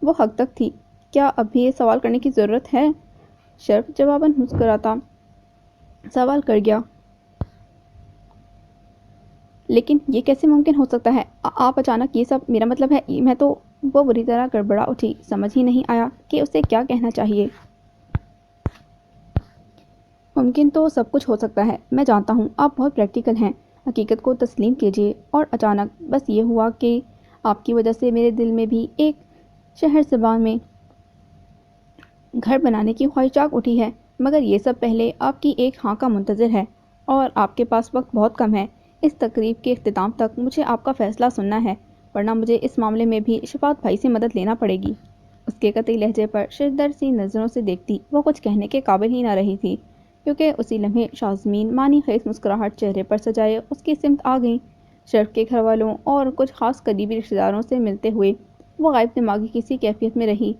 S1: وہ حد تک تھی، کیا اب بھی یہ سوال کرنے کی ضرورت ہے؟ شرف جواباً مسکراتا سوال کر گیا، لیکن یہ کیسے ممکن ہو سکتا ہے؟ آپ اچانک یہ سب، میرا مطلب ہے میں تو… وہ بری طرح گڑبڑا اٹھی، سمجھ ہی نہیں آیا کہ اسے کیا کہنا چاہیے۔ ممکن تو سب کچھ ہو سکتا ہے، میں جانتا ہوں آپ بہت پریکٹیکل ہیں، حقیقت کو تسلیم کیجیے۔ اور اچانک بس یہ ہوا کہ آپ کی وجہ سے میرے دل میں بھی ایک شہر زبان میں گھر بنانے کی خواہش جاگ اٹھی ہے، مگر یہ سب پہلے آپ کی ایک ہاں کا منتظر ہے، اور آپ کے پاس وقت بہت کم ہے۔ اس تقریب کے اختتام تک مجھے آپ کا فیصلہ سننا ہے، ورنہ مجھے اس معاملے میں بھی شفاعت بھائی سے مدد لینا پڑے گی۔ اس کے قطعی لہجے پر شدت سی نظروں سے دیکھتی وہ کچھ کہنے کے قابل ہی نہ رہی تھی، کیونکہ اسی لمحے شازمین معنی خیز مسکراہٹ چہرے پر سجائے اس کی سمت آ گئیں۔ شرف کے گھر والوں اور کچھ خاص قریبی رشتہ داروں سے ملتے ہوئے وہ غائب دماغی کسی کیفیت میں رہی۔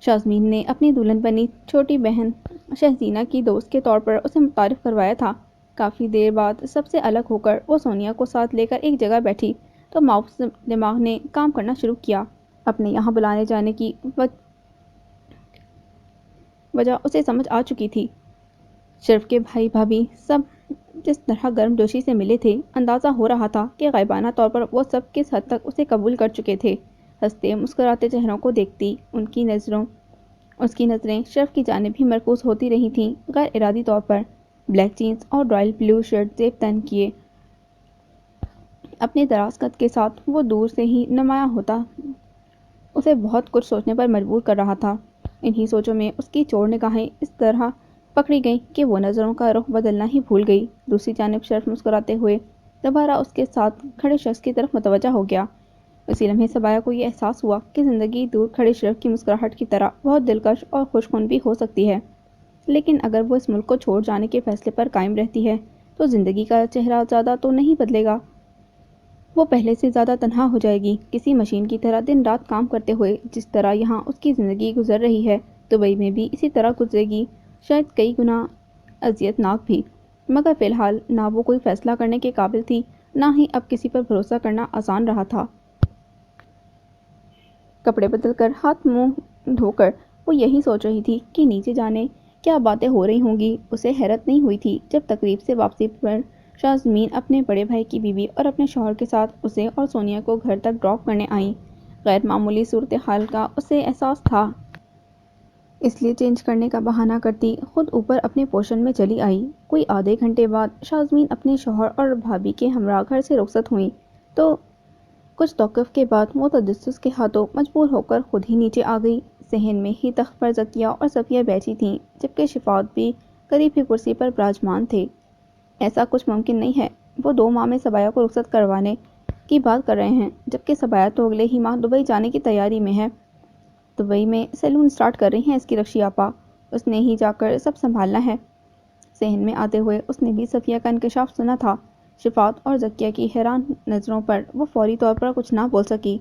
S1: شازمین نے اپنی دلہن بنی چھوٹی بہن شہزینہ کی دوست کے طور پر اسے متعارف کروایا تھا۔ کافی دیر بعد سب سے الگ ہو کر وہ سونیا کو ساتھ لے کر ایک جگہ بیٹھی تو ماؤس دماغ نے کام کرنا شروع کیا۔ اپنے یہاں بلانے جانے کی وجہ اسے سمجھ آ چکی تھی۔ شرف کے بھائی بھابھی سب جس طرح گرم جوشی سے ملے تھے، اندازہ ہو رہا تھا کہ غائبانہ طور پر وہ سب کس حد تک اسے قبول کر چکے تھے۔ ہنستے مسکراتے چہروں کو دیکھتی اس کی نظریں شرف کی جانب ہی مرکوز ہوتی رہی تھیں، غیر ارادی طور پر۔ بلیک جینز اور رائل بلو شرٹ زیب تن کیے اپنے دراز قد کے ساتھ وہ دور سے ہی نمایاں ہوتا اسے بہت کچھ سوچنے پر مجبور کر رہا تھا۔ انہی سوچوں میں اس کی چور نگاہیں اس طرح پکڑی گئیں کہ وہ نظروں کا رخ بدلنا ہی بھول گئی۔ دوسری جانب شرف مسکراتے ہوئے دوبارہ اس کے ساتھ کھڑے شخص کی طرف متوجہ ہو گیا۔ اسی لمحے سبایا کو یہ احساس ہوا کہ زندگی دور کھڑے شرف کی مسکراہٹ کی طرح بہت دلکش اور خوش کن بھی ہو سکتی ہے، لیکن اگر وہ اس ملک کو چھوڑ جانے کے فیصلے پر قائم رہتی ہے تو زندگی کا چہرہ زیادہ تو نہیں بدلے گا۔ وہ پہلے سے زیادہ تنہا ہو جائے گی، کسی مشین کی طرح دن رات کام کرتے ہوئے۔ جس طرح یہاں اس کی زندگی گزر رہی ہے، دبئی میں بھی اسی طرح گزرے گی، شاید کئی گنا اذیت ناک بھی۔ مگر فی الحال نہ وہ کوئی فیصلہ کرنے کے قابل تھی، نہ ہی اب کسی پر بھروسہ کرنا آسان رہا تھا۔ کپڑے بدل کر ہاتھ منہ دھو کر وہ یہی سوچ رہی تھی کہ نیچے جانے کیا باتیں ہو رہی ہوں گی۔ اسے حیرت نہیں ہوئی تھی جب تقریب سے واپسی پر شازمین اپنے بڑے بھائی کی بیوی اور اپنے شوہر کے ساتھ اسے اور سونیا کو گھر تک ڈراپ کرنے آئیں۔ غیر معمولی صورتحال کا اسے احساس تھا، اس لیے چینج کرنے کا بہانہ کرتی خود اوپر اپنے پوشن میں چلی آئی۔ کوئی آدھے گھنٹے بعد شازمین اپنے شوہر اور بھابھی کے ہمراہ گھر سے رخصت ہوئیں تو کچھ توقف کے بعد وہ تجسس کے ہاتھوں مجبور ہو کر خود ہی نیچے آ گئی۔ صحن میں ہی تخت پر ذکیہ اور صفیہ بیٹھی تھیں، جبکہ شفاعت بھی قریب ہی کرسی پر براجمان تھے۔ ایسا کچھ ممکن نہیں ہے، وہ 2 ماہ میں سبایا کو رخصت کروانے کی بات کر رہے ہیں، جبکہ سبایا تو اگلے ہی ماہ دبئی جانے کی تیاری میں ہے۔ دبئی میں سیلون اسٹارٹ کر رہی ہیں اس کی رکشی آپا، اس نے ہی جا کر سب سنبھالنا ہے۔ صحن میں آتے ہوئے اس نے بھی صفیہ کا انکشاف سنا تھا۔ شفاعت اور ذکیہ کی حیران نظروں پر وہ فوری طور پر کچھ نہ بول سکی۔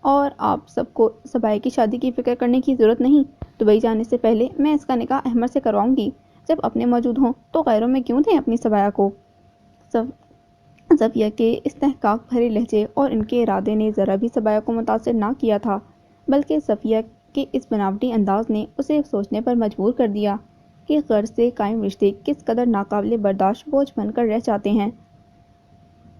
S1: اور آپ سب کو سبایا کی شادی کی فکر کرنے کی ضرورت نہیں۔ دبئی جانے سے پہلے میں اس کا نکاح احمد سے کرواؤں گی۔ جب اپنے موجود ہوں تو غیروں میں کیوں دیں اپنی سبایا کو؟ صفیہ کے استحقاق بھرے لہجے اور ان کے ارادے نے ذرا بھی سبایا کو متاثر نہ کیا تھا، بلکہ صفیہ کے اس بناوٹی انداز نے اسے سوچنے پر مجبور کر دیا کہ غرض سے قائم رشتے کس قدر ناقابل برداشت بوجھ بن کر رہ جاتے ہیں۔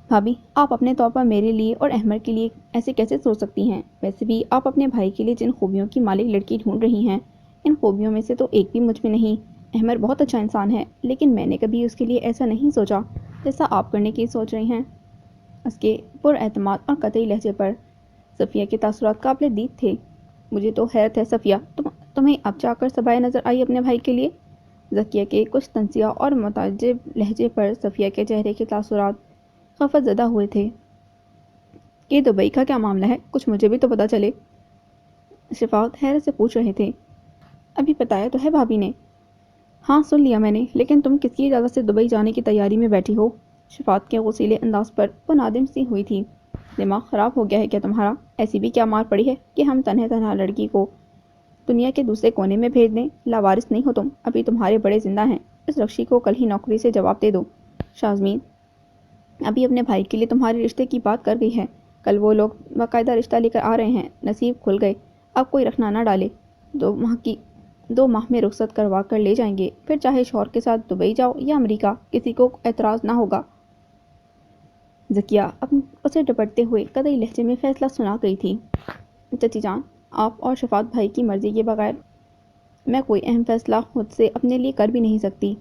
S1: بھابھی، آپ اپنے طور پر میرے لیے اور احمد کے لیے ایسے کیسے سوچ سکتی ہیں؟ ویسے بھی آپ اپنے بھائی کے لیے جن خوبیوں کی مالک لڑکی ڈھونڈ رہی ہیں، ان خوبیوں میں سے تو ایک بھی مجھ میں نہیں۔ احمد بہت اچھا انسان ہے، لیکن میں نے کبھی اس کے لیے ایسا نہیں سوچا جیسا آپ کرنے کی سوچ رہی ہیں۔ اس کے پر اعتماد اور قطعی لہجے پر صفیہ کے تاثرات قابل دید تھے۔ مجھے تو حیرت ہے صفیہ، تمہیں اب جا کر سبایا نظر آئی اپنے بھائی کے لیے؟ ذکیہ کے کچھ تنزیہ اور متعجب لہجے پر صفیہ کے چہرے کے تاثرات خفت زدہ ہوئے تھے۔ کہ دبئی کا کیا معاملہ ہے؟ کچھ مجھے بھی تو پتہ چلے۔ شفاعت حیرت سے پوچھ رہے تھے۔ ابھی بتایا تو ہے بھابھی نے۔ ہاں سن لیا میں نے، لیکن تم کس کی اجازت سے دبئی جانے کی تیاری میں بیٹھی ہو؟ شفاعت کے غصیلے انداز پر وہ نادم سی ہوئی تھی۔ دماغ خراب ہو گیا ہے کیا تمہارا؟ ایسی بھی کیا مار پڑی ہے کہ ہم تنہا لڑکی کو دنیا کے دوسرے کونے میں بھیج دیں؟ لاوارث نہیں ہو تم، ابھی تمہارے بڑے زندہ ہیں۔ اس رخشی کو کل ہی نوکری سے جواب دے دو۔ شازمین ابھی اپنے بھائی کے لیے تمہارے رشتے کی بات کر گئی ہے، کل وہ لوگ باقاعدہ رشتہ لے کر آ رہے ہیں۔ نصیب کھل گئے، اب کوئی رکھنا نہ ڈالے۔ 2 ماہ میں رخصت کروا کر لے جائیں گے، پھر چاہے شوہر کے ساتھ دبئی جاؤ یا امریکہ، کسی کو اعتراض نہ ہوگا۔ ذکیہ اسے ڈپٹتے ہوئے قطعی لہجے میں فیصلہ سنا گئی تھی۔ چچی جان، آپ اور شفاعت بھائی کی مرضی کے بغیر میں کوئی اہم فیصلہ خود سے اپنے لیے کر بھی نہیں سکتی۔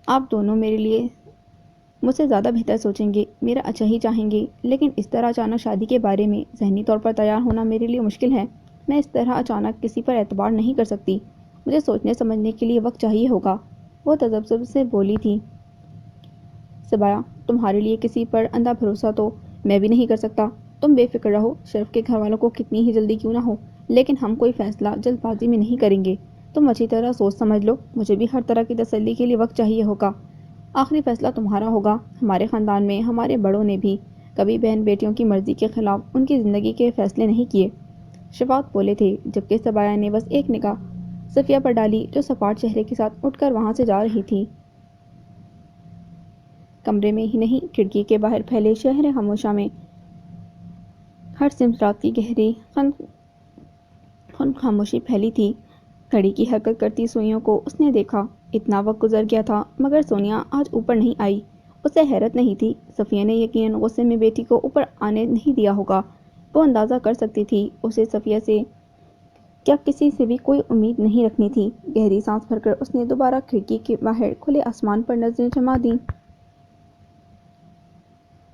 S1: آپ دونوں میرے لیے مجھ سے زیادہ بہتر سوچیں گے، میرا اچھا ہی چاہیں گے، لیکن اس طرح اچانک شادی کے بارے میں ذہنی طور پر تیار ہونا میرے لیے مشکل ہے۔ میں اس طرح اچانک کسی پر اعتبار نہیں کر سکتی، مجھے سوچنے سمجھنے کے لیے وقت چاہیے ہوگا۔ وہ تذبذب سے بولی تھی۔ سبایا، تمہارے لیے کسی پر اندھا بھروسہ تو میں بھی نہیں کر سکتا۔ تم بے فکر رہو، شرف کے گھر والوں کو کتنی ہی جلدی کیوں نہ ہو، لیکن ہم کوئی فیصلہ جلد بازی میں نہیں کریں گے۔ تم اچھی طرح سوچ سمجھ لو، مجھے بھی ہر طرح کی تسلی کے لیے وقت چاہیے ہوگا۔ آخری فیصلہ تمہارا ہوگا۔ ہمارے خاندان میں ہمارے بڑوں نے بھی کبھی بہن بیٹیوں کی مرضی کے خلاف ان کی زندگی کے فیصلے نہیں کیے۔ شفاعت بولے تھے، جبکہ سبایا نے بس ایک نگاہ صفیہ پر ڈالی جو سپاٹ چہرے کے ساتھ اٹھ کر وہاں سے جا رہی تھی۔ کمرے میں ہی نہیں، کھڑکی کے باہر پھیلے شہر خاموشہ میں ہر سمت رات کی گہری خاموشی پھیلی تھی۔ گھڑی کی حرکت کرتی سوئیوں کو اس نے دیکھا۔ اتنا وقت گزر گیا تھا مگر سونیا آج اوپر نہیں آئی۔ اسے حیرت نہیں تھی، صفیہ نے یقیناً غصے میں بیٹی کو اوپر آنے نہیں دیا ہوگا۔ وہ اندازہ کر سکتی تھی اسے صفیہ سے کیا کسی سے بھی کوئی امید نہیں رکھنی تھی۔ گہری سانس بھر کر اس نے دوبارہ کھڑکی کے باہر کھلے آسمان پر نظریں جما دیں،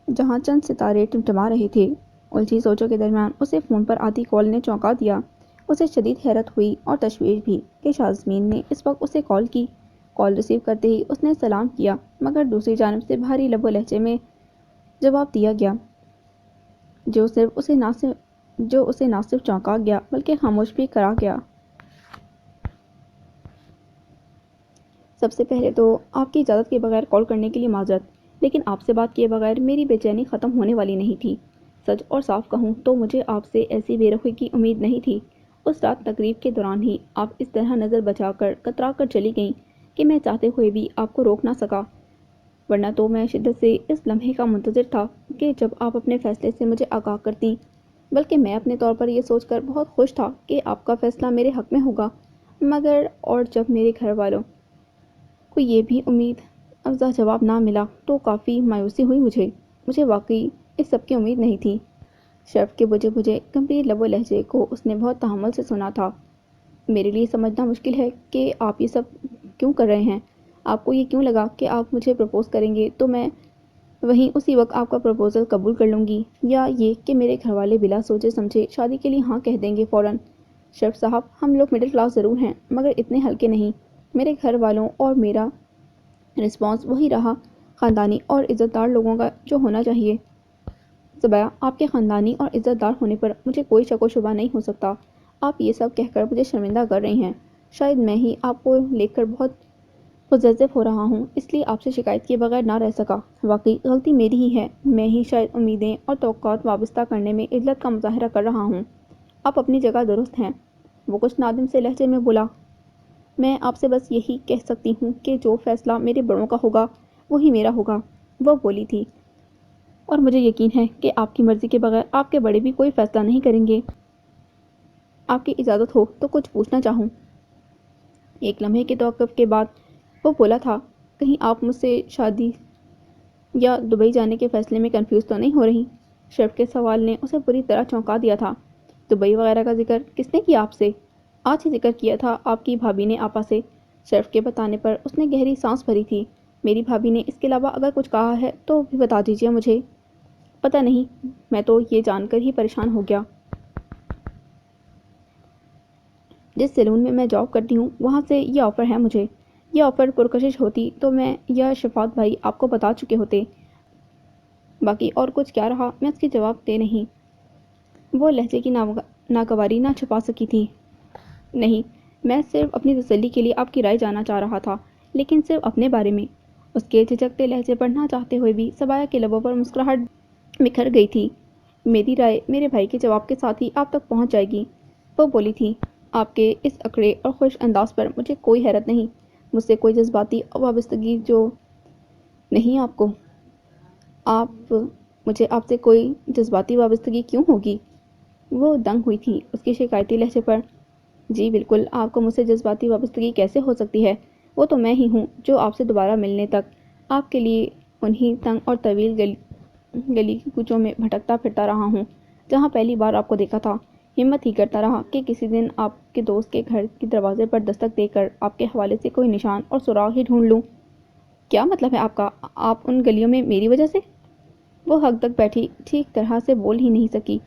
S1: جہاں چند ستارے ٹمٹما رہے تھے۔ الجھی سوچوں کے درمیان اسے فون پر آتی کال نے چونکا دیا۔ اسے شدید حیرت ہوئی اور تشویش بھی کہ شازمین نے اس وقت اسے کال کی۔ کال ریسیو کرتے ہی اس نے سلام کیا، مگر دوسری جانب سے بھاری لب و لہجے میں جواب دیا گیا جو اسے نہ صرف چونکا گیا بلکہ خاموش بھی کرا گیا۔ سب سے پہلے تو آپ کی اجازت کے بغیر کال کرنے کے لیے معذرت، لیکن آپ سے بات کیے بغیر میری بے چینی ختم ہونے والی نہیں تھی۔ سچ اور صاف کہوں تو مجھے آپ سے ایسی بے رخی کی امید نہیں تھی۔ اس رات تقریب کے دوران ہی آپ اس طرح نظر بچا کر کترا کر چلی گئیں کہ میں چاہتے ہوئے بھی آپ کو روک نہ سکا، ورنہ تو میں شدت سے اس لمحے کا منتظر تھا کہ جب آپ اپنے فیصلے سے مجھے آگاہ کرتی، بلکہ میں اپنے طور پر یہ سوچ کر بہت خوش تھا کہ آپ کا فیصلہ میرے حق میں ہوگا، مگر اور جب میرے گھر والوں کو یہ بھی امید افزا جواب نہ ملا تو کافی مایوسی ہوئی مجھے واقعی اس سب کی امید نہیں تھی۔ شرف کے بجھے گمبھیر لب و لہجے کو اس نے بہت تحمل سے سنا تھا۔ میرے لیے سمجھنا مشکل ہے کہ آپ یہ سب کیوں کر رہے ہیں۔ آپ کو یہ کیوں لگا کہ آپ مجھے پرپوز کریں گے تو میں وہیں اسی وقت آپ کا پرپوزل قبول کر لوں گی، یا یہ کہ میرے گھر والے بلا سوچے سمجھے شادی کے لیے ہاں کہہ دیں گے فوراً۔ شرف صاحب، ہم لوگ مڈل کلاس ضرور ہیں مگر اتنے ہلکے نہیں۔ میرے گھر والوں اور میرا رسپانس وہی رہا خاندانی اور عزت دار لوگوں کا جو ہونا چاہیے۔ سبایا، آپ کے خاندانی اور عزت دار ہونے پر مجھے کوئی شک و شبہ نہیں ہو سکتا۔ آپ یہ سب کہہ کر مجھے شرمندہ کر رہی ہیں۔ شاید میں ہی آپ کو لے کر بہت متذبذب ہو رہا ہوں، اس لیے آپ سے شکایت کیے بغیر نہ رہ سکا۔ واقعی غلطی میری ہی ہے، میں ہی شاید امیدیں اور توقعات وابستہ کرنے میں عجلت کا مظاہرہ کر رہا ہوں۔ آپ اپنی جگہ درست ہیں۔ وہ کچھ نادم سے لہجے میں بولا، میں آپ سے بس یہی کہہ سکتی ہوں کہ جو فیصلہ میرے بڑوں کا ہوگا وہی میرا ہوگا، وہ بولی تھی، اور مجھے یقین ہے کہ آپ کی مرضی کے بغیر آپ کے بڑے بھی کوئی فیصلہ نہیں کریں گے۔ آپ کی اجازت ہو تو کچھ پوچھنا چاہوں۔ ایک لمحے کے توقف کے بعد وہ بولا تھا، کہیں آپ مجھ سے شادی یا دبئی جانے کے فیصلے میں کنفیوز تو نہیں ہو رہی؟ شرف کے سوال نے اسے پوری طرح چونکا دیا تھا۔ دبئی وغیرہ کا ذکر کس نے کیا آپ سے؟ آج ہی ذکر کیا تھا آپ کی بھابھی نے آپا سے۔ شرف کے بتانے پر اس نے گہری سانس بھری تھی۔ میری بھابھی نے اس کے علاوہ اگر کچھ کہا ہے تو بھی بتا دیجیے مجھے۔ پتہ نہیں، میں تو یہ جان کر ہی پریشان ہو گیا۔ جس سیلون میں جاب کرتی ہوں وہاں سے یہ آفر ہے مجھے۔ یہ آفر پرکشش ہوتی تو میں یا شفاعت بھائی آپ کو بتا چکے ہوتے۔ باقی اور کچھ کیا رہا میں اس کی جواب دے نہیں۔ وہ لہجے کی ناگواری نہ چھپا سکی تھی۔ نہیں، میں صرف اپنی تسلی کے لیے آپ کی رائے جاننا چاہ رہا تھا، لیکن صرف اپنے بارے میں۔ اس کے جھجکتے لہجے پڑھنا چاہتے ہوئے بھی سبایا کے لبوں پر مسکراہٹ بکھر گئی تھی۔ میری رائے میرے بھائی کے جواب کے ساتھ ہی آپ تک پہنچ جائے گی، وہ بولی تھی۔ آپ کے اس اکڑے اور خوش انداز پر مجھے کوئی حیرت نہیں۔ مجھ سے کوئی جذباتی وابستگی جو نہیں آپ کو۔ مجھے آپ سے کوئی جذباتی وابستگی کیوں ہوگی؟ وہ دنگ ہوئی تھی اس کے شکایتی لہجے پر۔ جی بالکل، آپ کو مجھ سے جذباتی وابستگی کیسے ہو سکتی ہے؟ وہ تو میں ہی ہوں جو آپ سے دوبارہ ملنے تک آپ کے لیے انہی تنگ اور طویل گلی کوچوں میں بھٹکتا پھرتا رہا ہوں جہاں پہلی بار آپ کو دیکھا تھا۔ ہمت ہی کرتا رہا کہ کسی دن آپ کے دوست کے گھر کے دروازے پر دستک دے کر آپ کے حوالے سے کوئی نشان اور سراغ ہی ڈھونڈ لوں۔ کیا مطلب ہے آپ کا؟ آپ ان گلیوں میں میری وجہ سے؟ وہ حق تک بیٹھی ٹھیک طرح سے بول ہی نہیں سکی،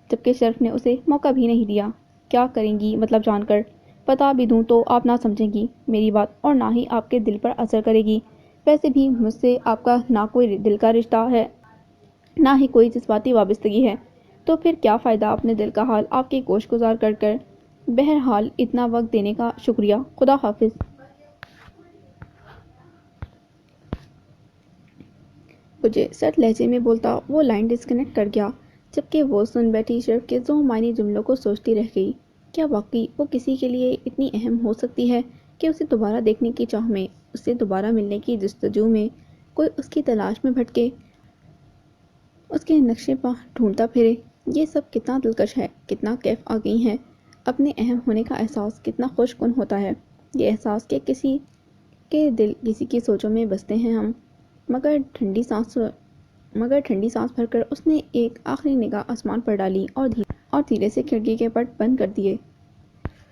S1: جبکہ شرف نے اسے موقع بھی نہیں دیا۔ کیا کریں گی مطلب جان کر؟ بتا بھی دوں تو آپ نہ سمجھیں گی میری بات، اور نہ ہی آپ کے دل پر اثر کرے گی۔ ویسے بھی مجھ سے آپ کا نہ کوئی دل کا رشتہ ہے نہ ہی کوئی جذباتی وابستگی ہے، تو پھر کیا فائدہ اپنے دل کا حال آپ کی گوش گزار کر بہرحال اتنا وقت دینے کا شکریہ، خدا حافظ۔ مجھے سرد لہجے میں بولتا وہ لائن ڈسکنیکٹ کر گیا، جبکہ وہ سن بیٹھی شرف کے ذو معنی جملوں کو سوچتی رہ گئی۔ کیا واقعی وہ کسی کے لیے اتنی اہم ہو سکتی ہے کہ اسے دوبارہ دیکھنے کی چاہ میں، اسے دوبارہ ملنے کی جستجو میں کوئی اس کی تلاش میں بھٹکے، اس کے نقشے پا ڈھونڈتا پھرے؟ یہ سب کتنا دلکش ہے، کتنا کیف آ گئی ہے۔ اپنے اہم ہونے کا احساس کتنا خوش کن ہوتا ہے، یہ احساس کہ کسی کے دل کسی کی سوچوں میں بستے ہیں ہم۔ مگر ٹھنڈی سانس بھر کر اس نے ایک آخری نگاہ آسمان پر ڈالی اور دھیرے سے کھڑکی کے پٹ بند کر دیے۔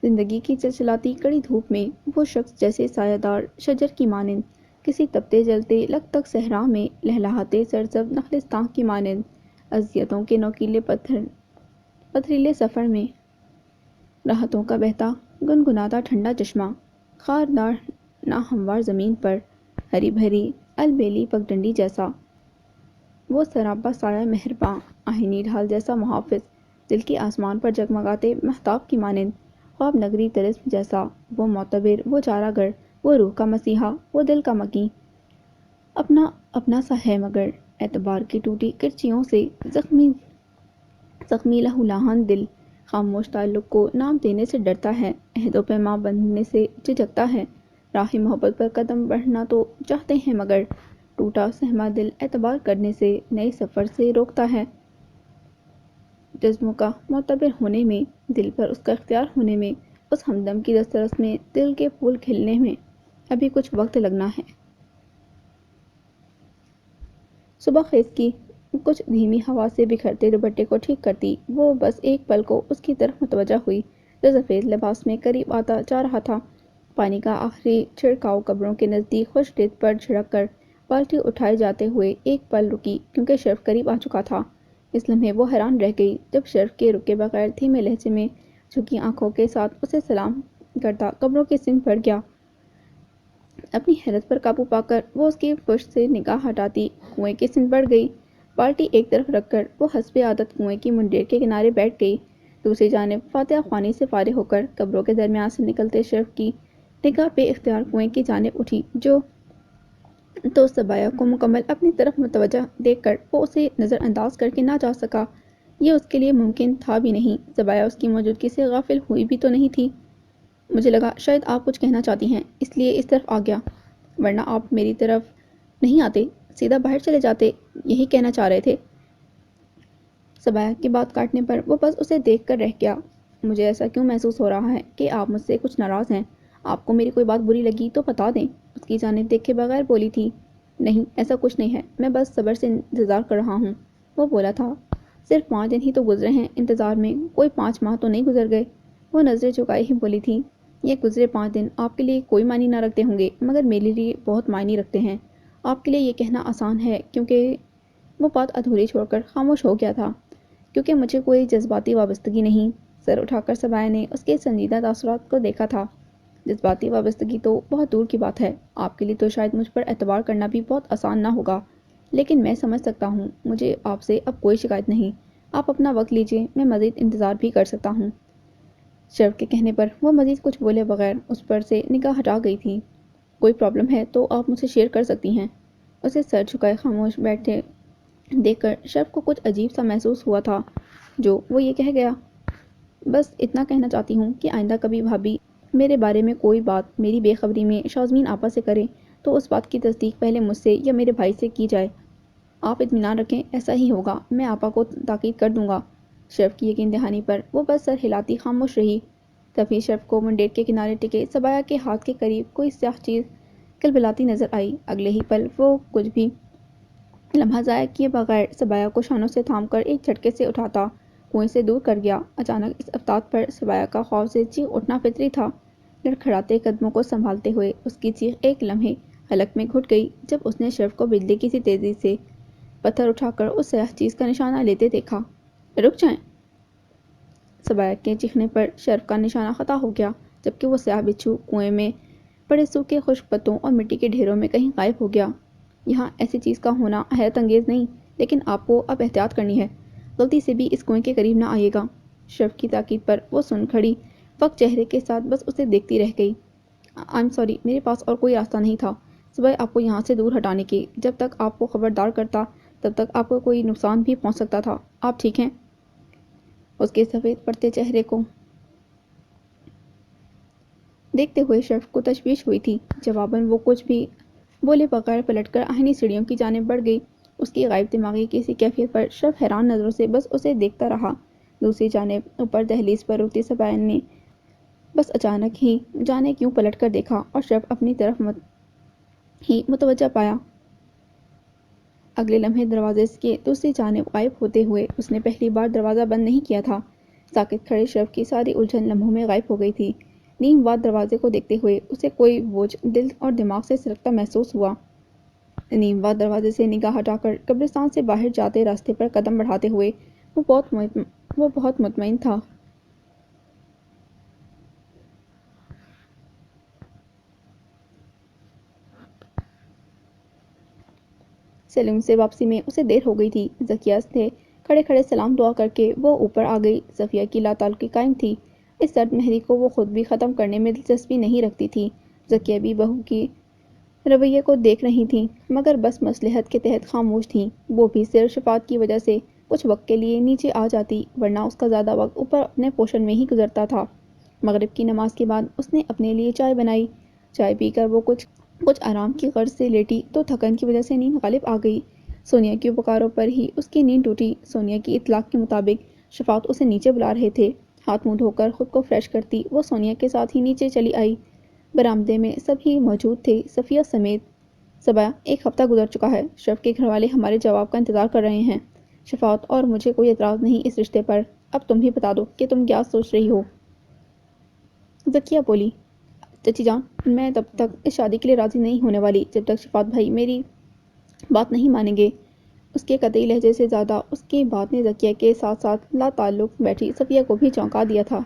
S1: زندگی کی چلچلاتی کڑی دھوپ میں وہ شخص جیسے سایہ دار شجر کی مانند، کسی تپتے جلتے لگتگ صحرا میں لہلہاتے سرسبز نخلستان کی مانند، اذیتوں کے نوکیلے پتھریلے سفر میں راحتوں کا بہتا گنگناتا ٹھنڈا چشمہ، خاردار ناہموار زمین پر ہری بھری البیلی پگڈنڈی جیسا، وہ سراپا سایہ مہرباں آہنی ڈھال جیسا محافظ، دل کے آسمان پر جگمگاتے مہتاب کی مانند، خواب نگری طلسم جیسا، وہ معتبر، وہ چارہ گر، وہ روح کا مسیحا، وہ دل کا مکیں، اپنا سا ہے مگر اعتبار کی ٹوٹی کرچیوں سے زخمی لہولہان دل، خاموش تعلق کو نام دینے سے ڈرتا ہے، عہد و پیماں بندھنے سے جھجکتا ہے، راہ محبت پر قدم بڑھنا تو چاہتے ہیں مگر ٹوٹا سہما دل اعتبار کرنے سے، نئے سفر سے روکتا ہے۔ جذبوں کا معتبر ہونے میں، دل پر اس کا اختیار ہونے میں، اس ہمدم کی دسترس میں، دل کے پھول کھلنے میں ابھی کچھ وقت لگنا ہے۔ صبح خیز کی کچھ دھیمی ہوا سے بکھرتے دوپٹے کو ٹھیک کرتی وہ بس ایک پل کو اس کی طرف متوجہ ہوئی جو سفید لباس میں قریب آتا جا رہا تھا۔ پانی کا آخری چھڑکاؤ قبروں کے نزدیک خشک ریت پر چھڑک کر بالٹی اٹھائے جاتے ہوئے ایک پل رکی کیونکہ شرف قریب آ چکا تھا۔ اس لمحے وہ حیران رہ گئی جب شرف کے رکے بغیر دھیمے لہجے میں جھکی آنکھوں کے ساتھ اسے سلام کرتا قبروں کی سمت بڑھ گیا۔ اپنی حیرت پر قابو پا کر وہ اس کی پشت سے نگاہ ہٹاتی کنویں کی سمت بڑھ گئی۔ بالٹی ایک طرف رکھ کر وہ حسب عادت کنویں کی منڈیر کے کنارے بیٹھ گئی۔ دوسری جانب فاتحہ خوانی سے فارغ ہو کر قبروں کے درمیان سے نکلتے شرف کی نگاہ بے اختیار کنویں کی جانب اٹھی جو تو سبایا کو مکمل اپنی طرف متوجہ دیکھ کر وہ اسے نظر انداز کر کے نہ جا سکا۔ یہ اس کے لیے ممکن تھا بھی نہیں۔ زبایہ اس کی موجودگی سے غافل ہوئی بھی تو نہیں تھی۔ مجھے لگا شاید آپ کچھ کہنا چاہتی ہیں، اس لیے اس طرف آ گیا، ورنہ آپ میری طرف نہیں آتے، سیدھا باہر چلے جاتے۔ یہی کہنا چاہ رہے تھے؟ زبایہ کی بات کاٹنے پر وہ بس اسے دیکھ کر رہ گیا۔ مجھے ایسا کیوں محسوس ہو رہا ہے کہ آپ مجھ سے کچھ ناراض ہیں؟ آپ کو میری کوئی بات بری لگی تو بتا دیں، اس کی جانب دیکھے بغیر بولی تھی۔ نہیں، ایسا کچھ نہیں ہے، میں بس صبر سے انتظار کر رہا ہوں، وہ بولا تھا۔ صرف 5 دن ہی تو گزرے ہیں انتظار میں، کوئی 5 ماہ تو نہیں گزر گئے، وہ نظریں جھکائے ہی بولی تھی۔ یہ گزرے 5 دن آپ کے لیے کوئی معنی نہ رکھتے ہوں گے، مگر میرے لیے بہت معنی رکھتے ہیں۔ آپ کے لیے یہ کہنا آسان ہے کیونکہ وہ بات ادھوری چھوڑ کر خاموش ہو گیا تھا۔ کیونکہ مجھے کوئی جذباتی وابستگی نہیں۔ سر اٹھا کر زبایہ نے اس کے سنجیدہ تاثرات کو دیکھا تھا۔ جذباتی وابستگی تو بہت دور کی بات ہے، آپ کے لیے تو شاید مجھ پر اعتبار کرنا بھی بہت آسان نہ ہوگا، لیکن میں سمجھ سکتا ہوں، مجھے آپ سے اب کوئی شکایت نہیں۔ آپ اپنا وقت لیجئے، میں مزید انتظار بھی کر سکتا ہوں۔ شرف کے کہنے پر وہ مزید کچھ بولے بغیر اس پر سے نگاہ ہٹا گئی تھی۔ کوئی پرابلم ہے تو آپ مجھ سے شیئر کر سکتی ہیں۔ اسے سر جھکائے خاموش بیٹھے دیکھ کر شرف کو کچھ عجیب سا محسوس ہوا تھا جو وہ یہ کہہ گیا۔ بس اتنا کہنا چاہتی ہوں کہ آئندہ کبھی بھابھی میرے بارے میں کوئی بات میری بے خبری میں شازمین آپا سے کرے تو اس بات کی تصدیق پہلے مجھ سے یا میرے بھائی سے کی جائے۔ آپ اطمینان رکھیں، ایسا ہی ہوگا، میں آپا کو تاکید کر دوں گا۔ شرف کی یقین دہانی پر وہ بس سر ہلاتی خاموش رہی۔ تبھی شرف کو منڈیٹ کے کنارے ٹکے زبایہ کے ہاتھ کے قریب کوئی سیاہ چیز کلبلاتی نظر آئی۔ اگلے ہی پل وہ کچھ بھی لمحہ ضائع کیے بغیر زبایہ کو شانوں سے تھام کر ایک جھٹکے سے اٹھاتا کنویں سے دور کر گیا۔ اچانک اس افتاد پر زبایہ کا خوف سے چیخ اٹھنا فطری تھا۔ لڑکھڑاتے قدموں کو سنبھالتے ہوئے اس کی چیخ ایک لمحے حلق میں گھٹ گئی جب اس نے شرف کو بجلی کی سی تیزی سے پتھر اٹھا کر اس سیاہ چیز کا نشانہ لیتے دیکھا۔ رک جائیں! زبایہ کے چیخنے پر شرف کا نشانہ خطا ہو گیا، جبکہ وہ سیاہ بچھو کنویں میں پڑے سوکھے خشک پتوں اور مٹی کے ڈھیروں میں کہیں غائب ہو گیا۔ یہاں ایسی چیز کا ہونا حیرت انگیز نہیں، لیکن آپ کو اب احتیاط کرنی ہے، غلطی سے بھی اس کنویں کے قریب نہ آئیے گا۔ شرف کی تاکید پر وہ سن کھڑی فق چہرے کے ساتھ بس اسے دیکھتی رہ گئی۔ I'm sorry، میرے پاس اور کوئی راستہ نہیں تھا سوائے آپ کو یہاں سے دور ہٹانے کے۔ جب تک آپ کو خبردار کرتا تب تک آپ کو کوئی نقصان بھی پہنچ سکتا تھا۔ آپ ٹھیک ہیں؟ اس کے سفید پڑتے چہرے کو دیکھتے ہوئے شرف کو تشویش ہوئی تھی۔ جواباً وہ کچھ بھی بولے بغیر پلٹ کر آہنی سیڑھیوں کی جانب بڑھ گئی۔ اس کی غائب دماغی کسی کیفیت پر شرف حیران نظروں سے بس اسے دیکھتا رہا۔ دوسری جانب اوپر دہلیز پر روتی زبایہ نے بس اچانک ہی جانے کیوں پلٹ کر دیکھا اور شرف اپنی طرف ہی متوجہ پایا۔ اگلے لمحے دروازے کے دوسری جانب غائب ہوتے ہوئے اس نے پہلی بار دروازہ بند نہیں کیا تھا۔ ساکت کھڑے شرف کی ساری الجھن لمحوں میں غائب ہو گئی تھی۔ نیم واد دروازے کو دیکھتے ہوئے اسے کوئی بوجھ دل اور دماغ سے سرکتا محسوس ہوا۔ نیم واد دروازے سے نگاہ ہٹا کر قبرستان سے باہر جاتے راستے پر قدم بڑھاتے ہوئے وہ بہت مطمئن تھا۔ سیلون سے واپسی میں اسے دیر ہو گئی تھی۔ ذکیہ سے کھڑے کھڑے سلام دعا کر کے وہ اوپر آ گئی۔ صفیہ کی لا تعلقی قائم تھی۔ اس سرد مہری کو وہ خود بھی ختم کرنے میں دلچسپی نہیں رکھتی تھی۔ ذکیہ بھی بہو کی رویے کو دیکھ رہی تھیں، مگر بس مصلحت کے تحت خاموش تھیں۔ وہ بھی صرف شفاعت کی وجہ سے کچھ وقت کے لیے نیچے آ جاتی، ورنہ اس کا زیادہ وقت اوپر اپنے پوشن میں ہی گزرتا تھا۔ مغرب کی نماز کے بعد اس نے اپنے لیے چائے بنائی۔ چائے پی کر وہ کچھ آرام کی غرض سے لیٹی تو تھکن کی وجہ سے نیند غالب آ گئی۔ سونیا کے پکاروں پر ہی اس کی نیند ٹوٹی۔ سونیا کی اطلاع کے مطابق شفاعت اسے نیچے بلا رہے تھے۔ ہاتھ منہ دھو کر خود کو فریش کرتی وہ سونیا کے ساتھ ہی نیچے چلی آئی۔ برآمدے میں سب ہی موجود تھے، صفیہ سمیت۔ زبایہ، 1 ہفتہ گزر چکا ہے، شرف کے گھر والے ہمارے جواب کا انتظار کر رہے ہیں۔ شفاعت، اور مجھے کوئی اعتراض نہیں اس رشتے پر، اب تم بھی بتا دو کہ تم کیا سوچ رہی ہو۔ ذکیہ بولی، چچی جان، میں تب تک اس شادی کے لیے راضی نہیں ہونے والی جب تک شفاعت بھائی میری بات نہیں مانیں گے۔ اس کے قطعی لہجے سے زیادہ اس کی بات نے ذکیہ کے ساتھ ساتھ لا تعلق بیٹھی صفیہ کو بھی چونکا دیا تھا۔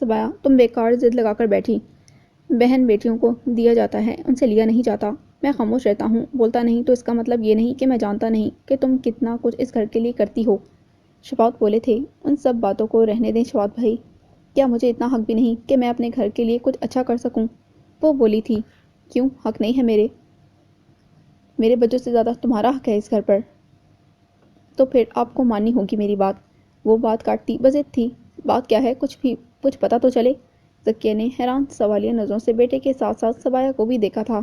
S1: زبایہ، تم بیکار ضد لگا کر بیٹھی۔ بہن بیٹیوں کو دیا جاتا ہے، ان سے لیا نہیں جاتا۔ میں خاموش رہتا ہوں، بولتا نہیں تو اس کا مطلب یہ نہیں کہ میں جانتا نہیں کہ تم کتنا کچھ اس گھر کے لیے کرتی ہو۔ شفاعت بولے تھے، ان سب باتوں کو رہنے دیں شفاعت بھائی، کیا مجھے اتنا حق بھی نہیں کہ میں اپنے گھر کے لیے کچھ اچھا کر سکوں؟ وہ بولی تھی، کیوں حق نہیں ہے؟ میرے بچوں سے زیادہ تمہارا حق ہے اس گھر پر۔ تو پھر آپ کو ماننی ہوگی میری بات۔ وہ بات کاٹتی بضد تھی۔ بات کیا ہے، کچھ پتہ تو چلے۔ ذکیہ نے حیران سوالیہ نظروں سے بیٹے کے ساتھ ساتھ سبایہ کو بھی دیکھا تھا۔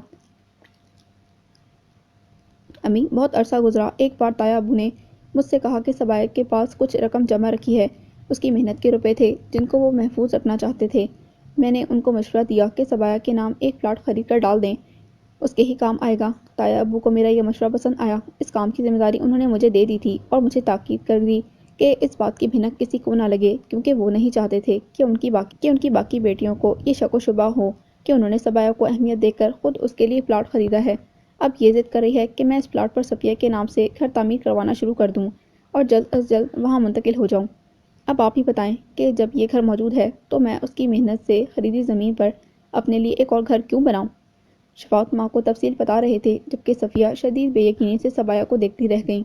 S1: امی، بہت عرصہ گزرا، ایک بار تایا ابو نے مجھ سے کہا کہ سبایہ کے پاس کچھ رقم جمع رکھی ہے، اس کی محنت کے روپے تھے جن کو وہ محفوظ رکھنا چاہتے تھے۔ میں نے ان کو مشورہ دیا کہ سبایہ کے نام ایک پلاٹ خرید کر ڈال دیں، اس کے ہی کام آئے گا۔ تایا ابو کو میرا یہ مشورہ پسند آیا۔ اس کام کی ذمہ داری انہوں نے مجھے دے دی تھی اور مجھے تاکید کر دی کہ اس بات کی بھنک کسی کو نہ لگے، کیونکہ وہ نہیں چاہتے تھے کہ ان کی باقی بیٹیوں کو یہ شک و شبہ ہو کہ انہوں نے سبایہ کو اہمیت دے کر خود اس کے لیے پلاٹ خریدا ہے۔ اب یہ ضد کر رہی ہے کہ میں اس پلاٹ پر صفیہ کے نام سے گھر تعمیر کروانا شروع کر دوں اور جلد از جلد وہاں منتقل ہو جاؤں۔ اب آپ ہی بتائیں کہ جب یہ گھر موجود ہے تو میں اس کی محنت سے خریدی زمین پر اپنے لیے ایک اور گھر کیوں بناؤں؟ شفاعت ماں کو تفصیل بتا رہے تھے، جبکہ صفیہ شدید بے یقینی سے سبایہ کو دیکھتی رہ گئیں۔